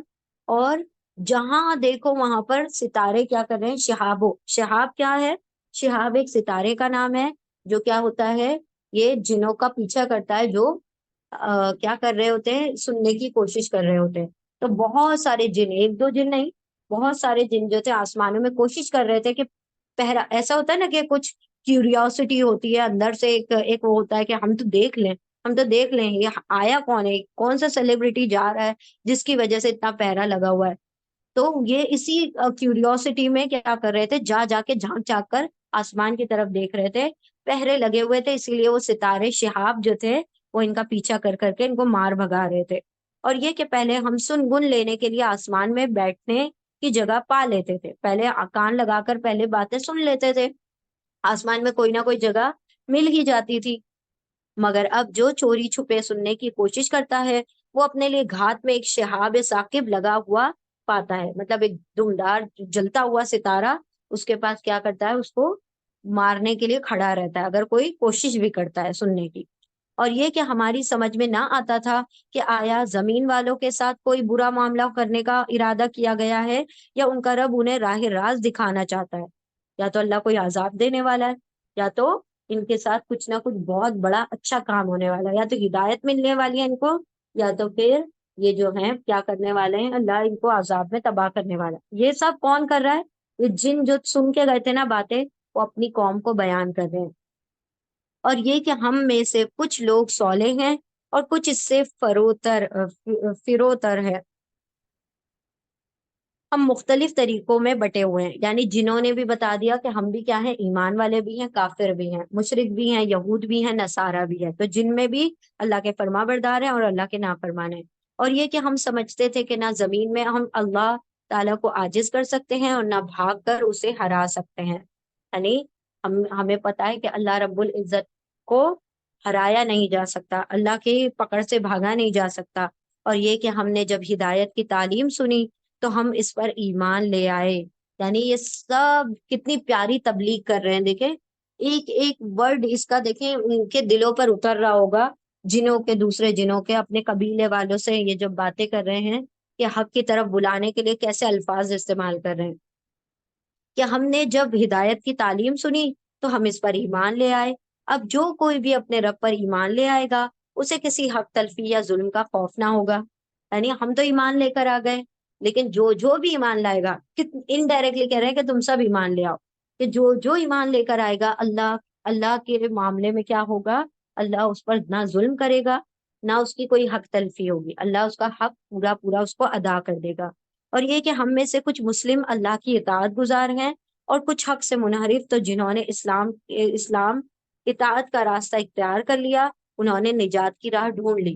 اور جہاں دیکھو وہاں پر ستارے کیا کر رہے ہیں، شہاب کیا ہے؟ شہاب ایک ستارے کا نام ہے، جو کیا ہوتا ہے، یہ جنوں کا پیچھا کرتا ہے، جو کیا کر رہے ہوتے ہیں، سننے کی کوشش کر رہے ہوتے ہیں۔ تو بہت سارے جن، ایک دو جن نہیں، بہت سارے جن جو تھے آسمانوں میں کوشش کر رہے تھے کہ پہرا، ایسا ہوتا ہے نا کہ کچھ کیوریوسٹی ہوتی ہے اندر سے، ایک وہ ہوتا ہے کہ ہم تو دیکھ لیں، ہم تو دیکھ لیں یہ آیا کون ہے، کون سا سیلیبریٹی جا رہا ہے جس کی وجہ سے اتنا پہرا لگا ہوا ہے۔ تو یہ اسی کیوریوسٹی میں کیا کر رہے تھے، جا جا کے جھانک جھانک کر آسمان کی طرف دیکھ رہے تھے، پہرے لگے ہوئے تھے، اسی لیے وہ ستارے شہاب جو تھے وہ ان کا پیچھا کر کر کے ان کو مار بھگا رہے تھے۔ اور یہ کہ پہلے ہم سن گن لینے کے لیے آسمان میں بیٹھنے کی جگہ پا لیتے تھے، پہلے کان لگا کر پہلے باتیں سن لیتے تھے، آسمان میں کوئی نہ کوئی جگہ مل ہی جاتی تھی۔ مگر اب جو چوری چھپے سننے کی کوشش کرتا ہے وہ اپنے لیے گھات میں ایک شہاب ثاقب لگا ہوا پاتا ہے، مطلب ایک دمدار جلتا ہوا ستارہ اس کے پاس کیا کرتا ہے، اس کو مارنے کے لیے کھڑا رہتا ہے اگر کوئی کوشش بھی کرتا ہے سننے کی۔ اور یہ کہ ہماری سمجھ میں نہ آتا تھا کہ آیا زمین والوں کے ساتھ کوئی برا معاملہ کرنے کا ارادہ کیا گیا ہے، یا ان کا رب انہیں راہ راست دکھانا چاہتا ہے، یا تو اللہ کوئی عذاب دینے والا ہے، یا تو ان کے ساتھ کچھ نہ کچھ بہت بڑا اچھا کام ہونے والا ہے، یا تو ہدایت ملنے والی ہے ان کو، یا تو پھر یہ جو ہیں کیا کرنے والے ہیں، اللہ ان کو عذاب میں تباہ کرنے والا ہے۔ یہ سب کون کر رہا ہے؟ یہ جن جو سن کے گئے تھے نا باتیں، وہ اپنی قوم کو بیان کر رہے ہیں۔ اور یہ کہ ہم میں سے کچھ لوگ صالح ہیں اور کچھ اس سے فروتر ہے، ہم مختلف طریقوں میں بٹے ہوئے ہیں، یعنی جنہوں نے بھی بتا دیا کہ ہم بھی کیا ہیں، ایمان والے بھی ہیں، کافر بھی ہیں، مشرک بھی ہیں، یہود بھی ہیں، نصارہ بھی ہے، تو جن میں بھی اللہ کے فرما بردار ہیں اور اللہ کے نافرمان ہیں۔ اور یہ کہ ہم سمجھتے تھے کہ نہ زمین میں ہم اللہ تعالیٰ کو عاجز کر سکتے ہیں اور نہ بھاگ کر اسے ہرا سکتے ہیں، یعنی ہمیں پتا ہے کہ اللہ رب العزت کو ہرایا نہیں جا سکتا، اللہ کی پکڑ سے بھاگا نہیں جا سکتا۔ اور یہ کہ ہم نے جب ہدایت کی تعلیم سنی تو ہم اس پر ایمان لے آئے، یعنی یہ سب کتنی پیاری تبلیغ کر رہے ہیں، دیکھیں ایک ایک ورڈ اس کا، دیکھیں ان کے دلوں پر اتر رہا ہوگا، جنوں کے، دوسرے جنوں کے، اپنے قبیلے والوں سے یہ جب باتیں کر رہے ہیں کہ حق کی طرف بلانے کے لیے کیسے الفاظ استعمال کر رہے ہیں، کہ ہم نے جب ہدایت کی تعلیم سنی تو ہم اس پر ایمان لے آئے۔ اب جو کوئی بھی اپنے رب پر ایمان لے آئے گا اسے کسی حق تلفی یا ظلم کا خوف نہ ہوگا، یعنی ہم تو ایمان لے کر آ گئے، لیکن جو جو بھی ایمان لائے گا، انڈائریکٹلی کہہ رہے ہیں کہ تم سب ایمان لے آؤ، کہ جو جو ایمان لے کر آئے گا اللہ کے معاملے میں کیا ہوگا، اللہ اس پر نہ ظلم کرے گا، نہ اس کی کوئی حق تلفی ہوگی، اللہ اس کا حق پورا پورا اس کو ادا کر دے گا۔ اور یہ کہ ہم میں سے کچھ مسلم اللہ کی اطاعت گزار ہیں اور کچھ حق سے منحرف، تو جنہوں نے اسلام اطاعت کا راستہ اختیار کر لیا انہوں نے نجات کی راہ ڈھونڈ لی۔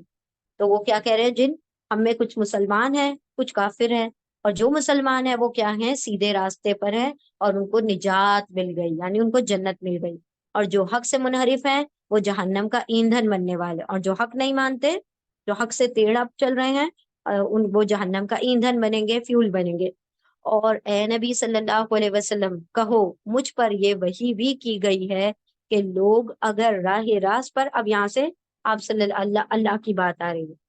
تو وہ کیا کہہ رہے ہیں، جن ہم میں کچھ مسلمان ہیں کچھ کافر ہیں، اور جو مسلمان ہیں وہ کیا ہیں، سیدھے راستے پر ہیں اور ان کو نجات مل گئی، یعنی ان کو جنت مل گئی، اور جو حق سے منحرف ہیں وہ جہنم کا ایندھن بننے والے، اور جو حق نہیں مانتے، جو حق سے ٹیڑھا چل رہے ہیں، وہ جہنم کا ایندھن بنیں گے، فیول بنیں گے۔ اور اے نبی صلی اللہ علیہ وسلم کہو مجھ پر یہ وحی بھی کی گئی ہے کہ لوگ اگر راہ راست پر، اب یہاں سے آپ صلی اللہ کی بات آ رہی ہے،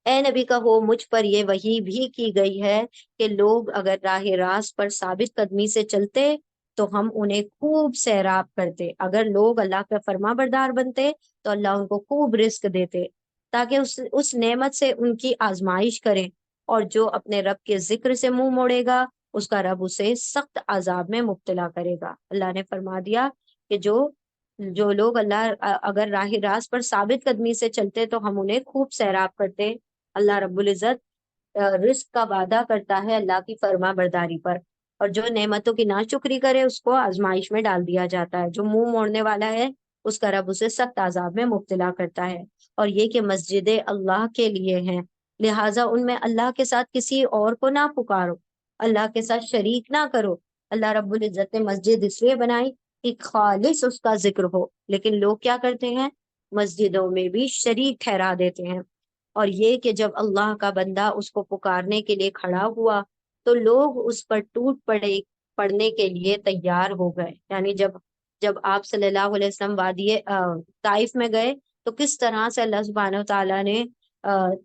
اے نبی کہو مجھ پر یہ وحی بھی کی گئی ہے کہ لوگ اگر راہ راست پر ثابت قدمی سے چلتے تو ہم انہیں خوب سیراب کرتے، اگر لوگ اللہ کا فرما بردار بنتے تو اللہ ان کو خوب رزق دیتے، تاکہ اس نعمت سے ان کی آزمائش کریں، اور جو اپنے رب کے ذکر سے منہ موڑے گا اس کا رب اسے سخت عذاب میں مبتلا کرے گا۔ اللہ نے فرما دیا کہ جو لوگ اگر راہ راست پر ثابت قدمی سے چلتے تو ہم انہیں خوب سیراب کرتے۔ اللہ رب العزت رزق کا وعدہ کرتا ہے اللہ کی فرما برداری پر، اور جو نعمتوں کی ناشکری کرے اس کو آزمائش میں ڈال دیا جاتا ہے، جو منہ موڑنے والا ہے اس کا رب اسے سخت عذاب میں مبتلا کرتا ہے۔ اور یہ کہ مسجد اللہ کے لیے ہیں، لہٰذا ان میں اللہ کے ساتھ کسی اور کو نہ پکارو، اللہ کے ساتھ شریک نہ کرو۔ اللہ رب العزت نے مسجد اس لیے بنائی کہ خالص اس کا ذکر ہو، لیکن لوگ کیا کرتے ہیں؟ مسجدوں میں بھی شریک ٹھہرا دیتے ہیں۔ اور یہ کہ جب اللہ کا بندہ اس کو پکارنے کے لیے کھڑا ہوا تو لوگ اس پر ٹوٹ پڑے، پڑنے کے لیے تیار ہو گئے۔ یعنی جب آپ صلی اللہ علیہ وسلم وادی طائف میں گئے تو کس طرح سے اللہ سبحانہ وتعالیٰ نے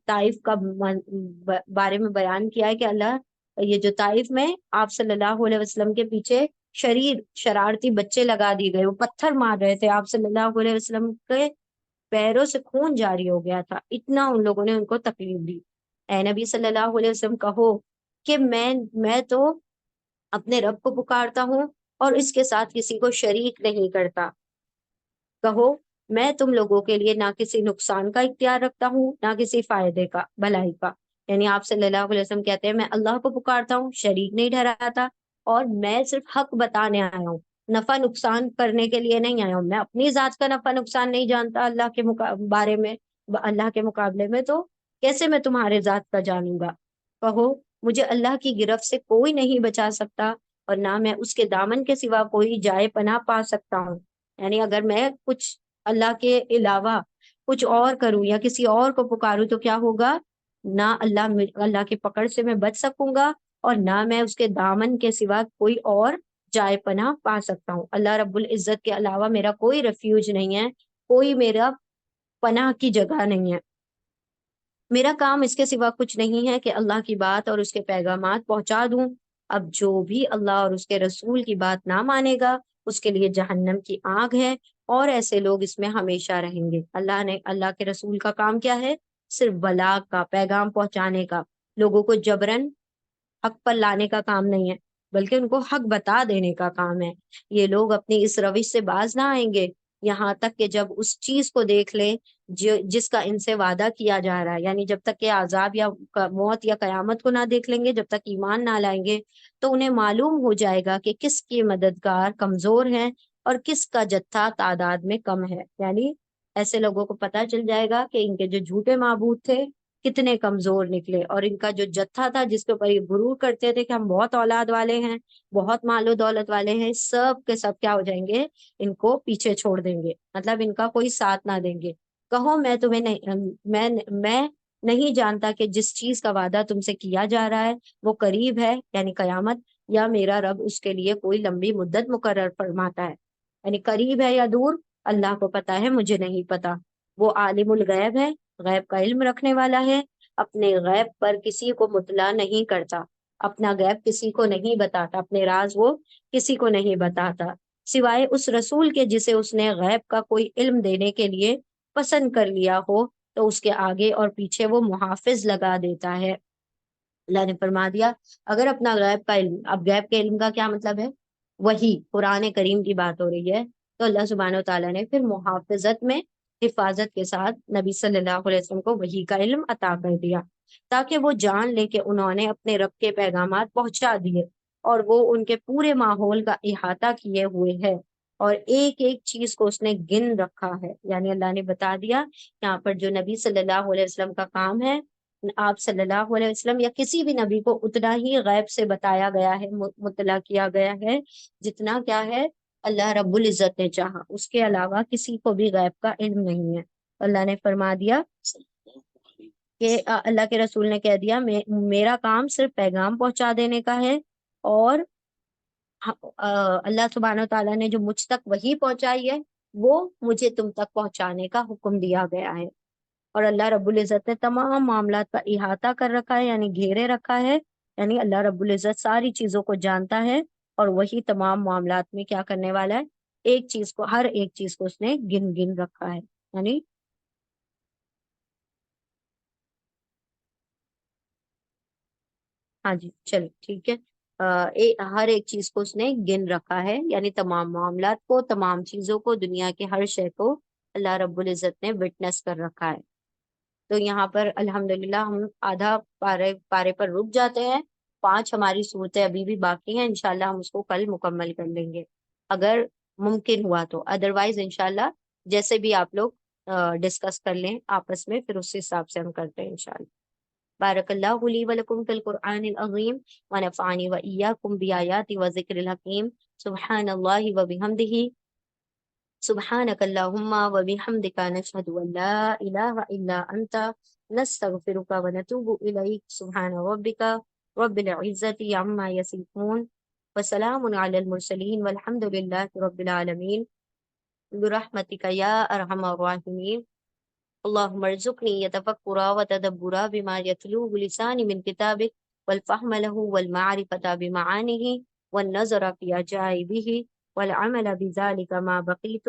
طائف کا بارے میں بیان کیا ہے کہ اللہ، یہ جو طائف میں آپ صلی اللہ علیہ وسلم کے پیچھے شرارتی بچے لگا دیے گئے، وہ پتھر مار رہے تھے، آپ صلی اللہ علیہ وسلم کے پیروں سے خون جاری ہو گیا تھا، اتنا ان لوگوں نے ان کو تکلیف دی۔ اے نبی صلی اللہ علیہ وسلم کہو کہ میں تو اپنے رب کو پکارتا ہوں اور اس کے ساتھ کسی کو شریک نہیں کرتا۔ کہو میں تم لوگوں کے لیے نہ کسی نقصان کا اختیار رکھتا ہوں نہ کسی فائدے کا، بھلائی کا۔ یعنی آپ صلی اللہ علیہ وسلم کہتے ہیں میں اللہ کو پکارتا ہوں، شریک نہیں ٹھہراتا، اور میں صرف حق بتانے آیا ہوں، نفع نقصان کرنے کے لیے نہیں آیا ہوں۔ میں اپنی ذات کا نفع نقصان نہیں جانتا اللہ کے بارے میں، اللہ کے مقابلے میں تو کیسے میں تمہارے ذات کا جانوں گا؟ کہو مجھے اللہ کی گرفت سے کوئی نہیں بچا سکتا اور نہ میں اس کے دامن کے سوا کوئی جائے پناہ پا سکتا ہوں۔ یعنی اگر میں کچھ اللہ کے علاوہ کچھ اور کروں یا کسی اور کو پکاروں تو کیا ہوگا؟ نہ اللہ کی پکڑ سے میں بچ سکوں گا اور نہ میں اس کے دامن کے سوا کوئی اور جائے پناہ پا سکتا ہوں۔ اللہ رب العزت کے علاوہ میرا کوئی ریفیوج نہیں ہے، کوئی میرا پناہ کی جگہ نہیں ہے۔ میرا کام اس کے سوا کچھ نہیں ہے کہ اللہ کی بات اور اس کے پیغامات پہنچا دوں۔ اب جو بھی اللہ اور اس کے رسول کی بات نہ مانے گا اس کے لیے جہنم کی آگ ہے، اور ایسے لوگ اس میں ہمیشہ رہیں گے۔ اللہ کے رسول کا کام کیا ہے؟ صرف بلاغ کا، پیغام پہنچانے کا، لوگوں کو جبرن حق پر لانے کا کام نہیں ہے، بلکہ ان کو حق بتا دینے کا کام ہے۔ یہ لوگ اپنی اس روش سے باز نہ آئیں گے یہاں تک کہ جب اس چیز کو دیکھ لیں جس کا ان سے وعدہ کیا جا رہا ہے، یعنی جب تک کہ عذاب یا موت یا قیامت کو نہ دیکھ لیں گے، جب تک ایمان نہ لائیں گے تو انہیں معلوم ہو جائے گا کہ کس کی مددگار کمزور ہیں اور کس کا جتھا تعداد میں کم ہے۔ یعنی ایسے لوگوں کو پتہ چل جائے گا کہ ان کے جو جھوٹے معبود تھے کتنے کمزور نکلے، اور ان کا جو جتھا تھا جس کے اوپر یہ غرور کرتے تھے کہ ہم بہت اولاد والے ہیں، بہت مال و دولت والے ہیں، سب کے سب کیا ہو جائیں گے؟ ان کو پیچھے چھوڑ دیں گے، مطلب ان کا کوئی ساتھ نہ دیں گے۔ کہو میں تمہیں نہیں، میں نہیں جانتا کہ جس چیز کا وعدہ تم سے کیا جا رہا ہے وہ قریب ہے، یعنی قیامت، یا میرا رب اس کے لیے کوئی لمبی مدت مقرر فرماتا ہے۔ یعنی قریب ہے یا دور اللہ کو پتا ہے، مجھے نہیں پتا۔ وہ عالم الغیب ہے، غیب کا علم رکھنے والا ہے، اپنے غیب پر کسی کو مطلع نہیں کرتا، اپنا غیب کسی کو نہیں بتاتا، اپنے راز وہ کسی کو نہیں بتاتا سوائے اس رسول کے جسے اس نے غیب کا کوئی علم دینے کے لیے پسند کر لیا ہو، تو اس کے آگے اور پیچھے وہ محافظ لگا دیتا ہے۔ اللہ نے فرما دیا اگر اپنا غیب کا علم، اب غیب کے علم کا کیا مطلب ہے؟ وہی قرآن کریم کی بات ہو رہی ہے، تو اللہ سبحانہ و تعالیٰ نے پھر محافظت میں، حفاظت کے ساتھ نبی صلی اللہ علیہ وسلم کو وحی کا علم عطا کر دیا تاکہ وہ جان لے کہ انہوں نے اپنے رب کے پیغامات پہنچا دیے اور وہ ان کے پورے ماحول کا احاطہ کیے ہوئے ہے، اور ایک ایک چیز کو اس نے گن رکھا ہے۔ یعنی اللہ نے بتا دیا یہاں پر جو نبی صلی اللہ علیہ وسلم کا کام ہے، آپ صلی اللہ علیہ وسلم یا کسی بھی نبی کو اتنا ہی غیب سے بتایا گیا ہے، مطلع کیا گیا ہے جتنا کیا ہے اللہ رب العزت نے چاہا، اس کے علاوہ کسی کو بھی غیب کا علم نہیں ہے۔ اللہ نے فرما دیا کہ اللہ کے رسول نے کہہ دیا میرا کام صرف پیغام پہنچا دینے کا ہے، اور اللہ سبحانہ و تعالیٰ نے جو مجھ تک وحی پہنچائی ہے وہ مجھے تم تک پہنچانے کا حکم دیا گیا ہے۔ اور اللہ رب العزت نے تمام معاملات کا احاطہ کر رکھا ہے، یعنی گھیرے رکھا ہے، یعنی اللہ رب العزت ساری چیزوں کو جانتا ہے اور وہی تمام معاملات میں کیا کرنے والا ہے؟ ایک چیز کو، ہر ایک چیز کو اس نے گن گن رکھا ہے۔ یعنی ہاں جی چلو ٹھیک ہے، ہر ایک چیز کو اس نے گن رکھا ہے، یعنی تمام معاملات کو، تمام چیزوں کو، دنیا کے ہر شے کو اللہ رب العزت نے وٹنس کر رکھا ہے۔ تو یہاں پر الحمدللہ ہم آدھا پارے پر رک جاتے ہیں، 5 ہماری صورتیں ابھی بھی باقی ہیں، انشاءاللہ ہم اس کو کل مکمل کر لیں گے اگر ممکن ہوا تو، ادروائز انشاءاللہ جیسے بھی آپ لوگ ڈسکس کر لیں آپس میں، پھر اس حساب سے ہم کرتے ہیں انشاءاللہ۔ بارک اللہ لی ولکم فی القرآن العظیم ونفعنی وإیاکم بآیات وذکر الحکیم سبحان اللہ وبحمدہ سبحانك اللهم وبحمدك نشهد أن لا إله إلا أنت نستغفرك ونتوب إليك سبحان ربك رب العزة عما يصفون وسلام على المرسلين والحمد لله رب العالمين برحمتك يا أرحم الراحمين اللهم ارزقني يتفكرا وتدبرا بما يتلوه لساني من كتابك والفهم له والمعرفة بمعانيه والنظر في عجائبه والعمل بذلك ما بقيت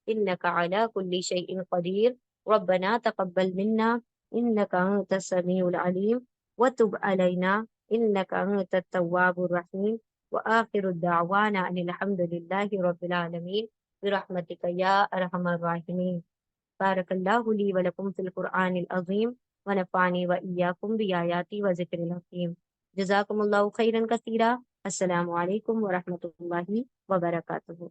إنك على كل شيء قدير ربنا تقبل منا إنك أنت السميع العليم وتب علينا إنك أنت التواب الرحيم وآخر الدعوانا أن الحمد لله رب العالمين برحمتك يا أرحم الراحمين بارک اللہ لی ولکم فی القرآن العظیم ونفعنی وإیاکم بآیاتی وذکر الحکیم جزاکم اللہ خیرا کثیرا السلام علیکم ورحمۃ اللہ وبرکاتہ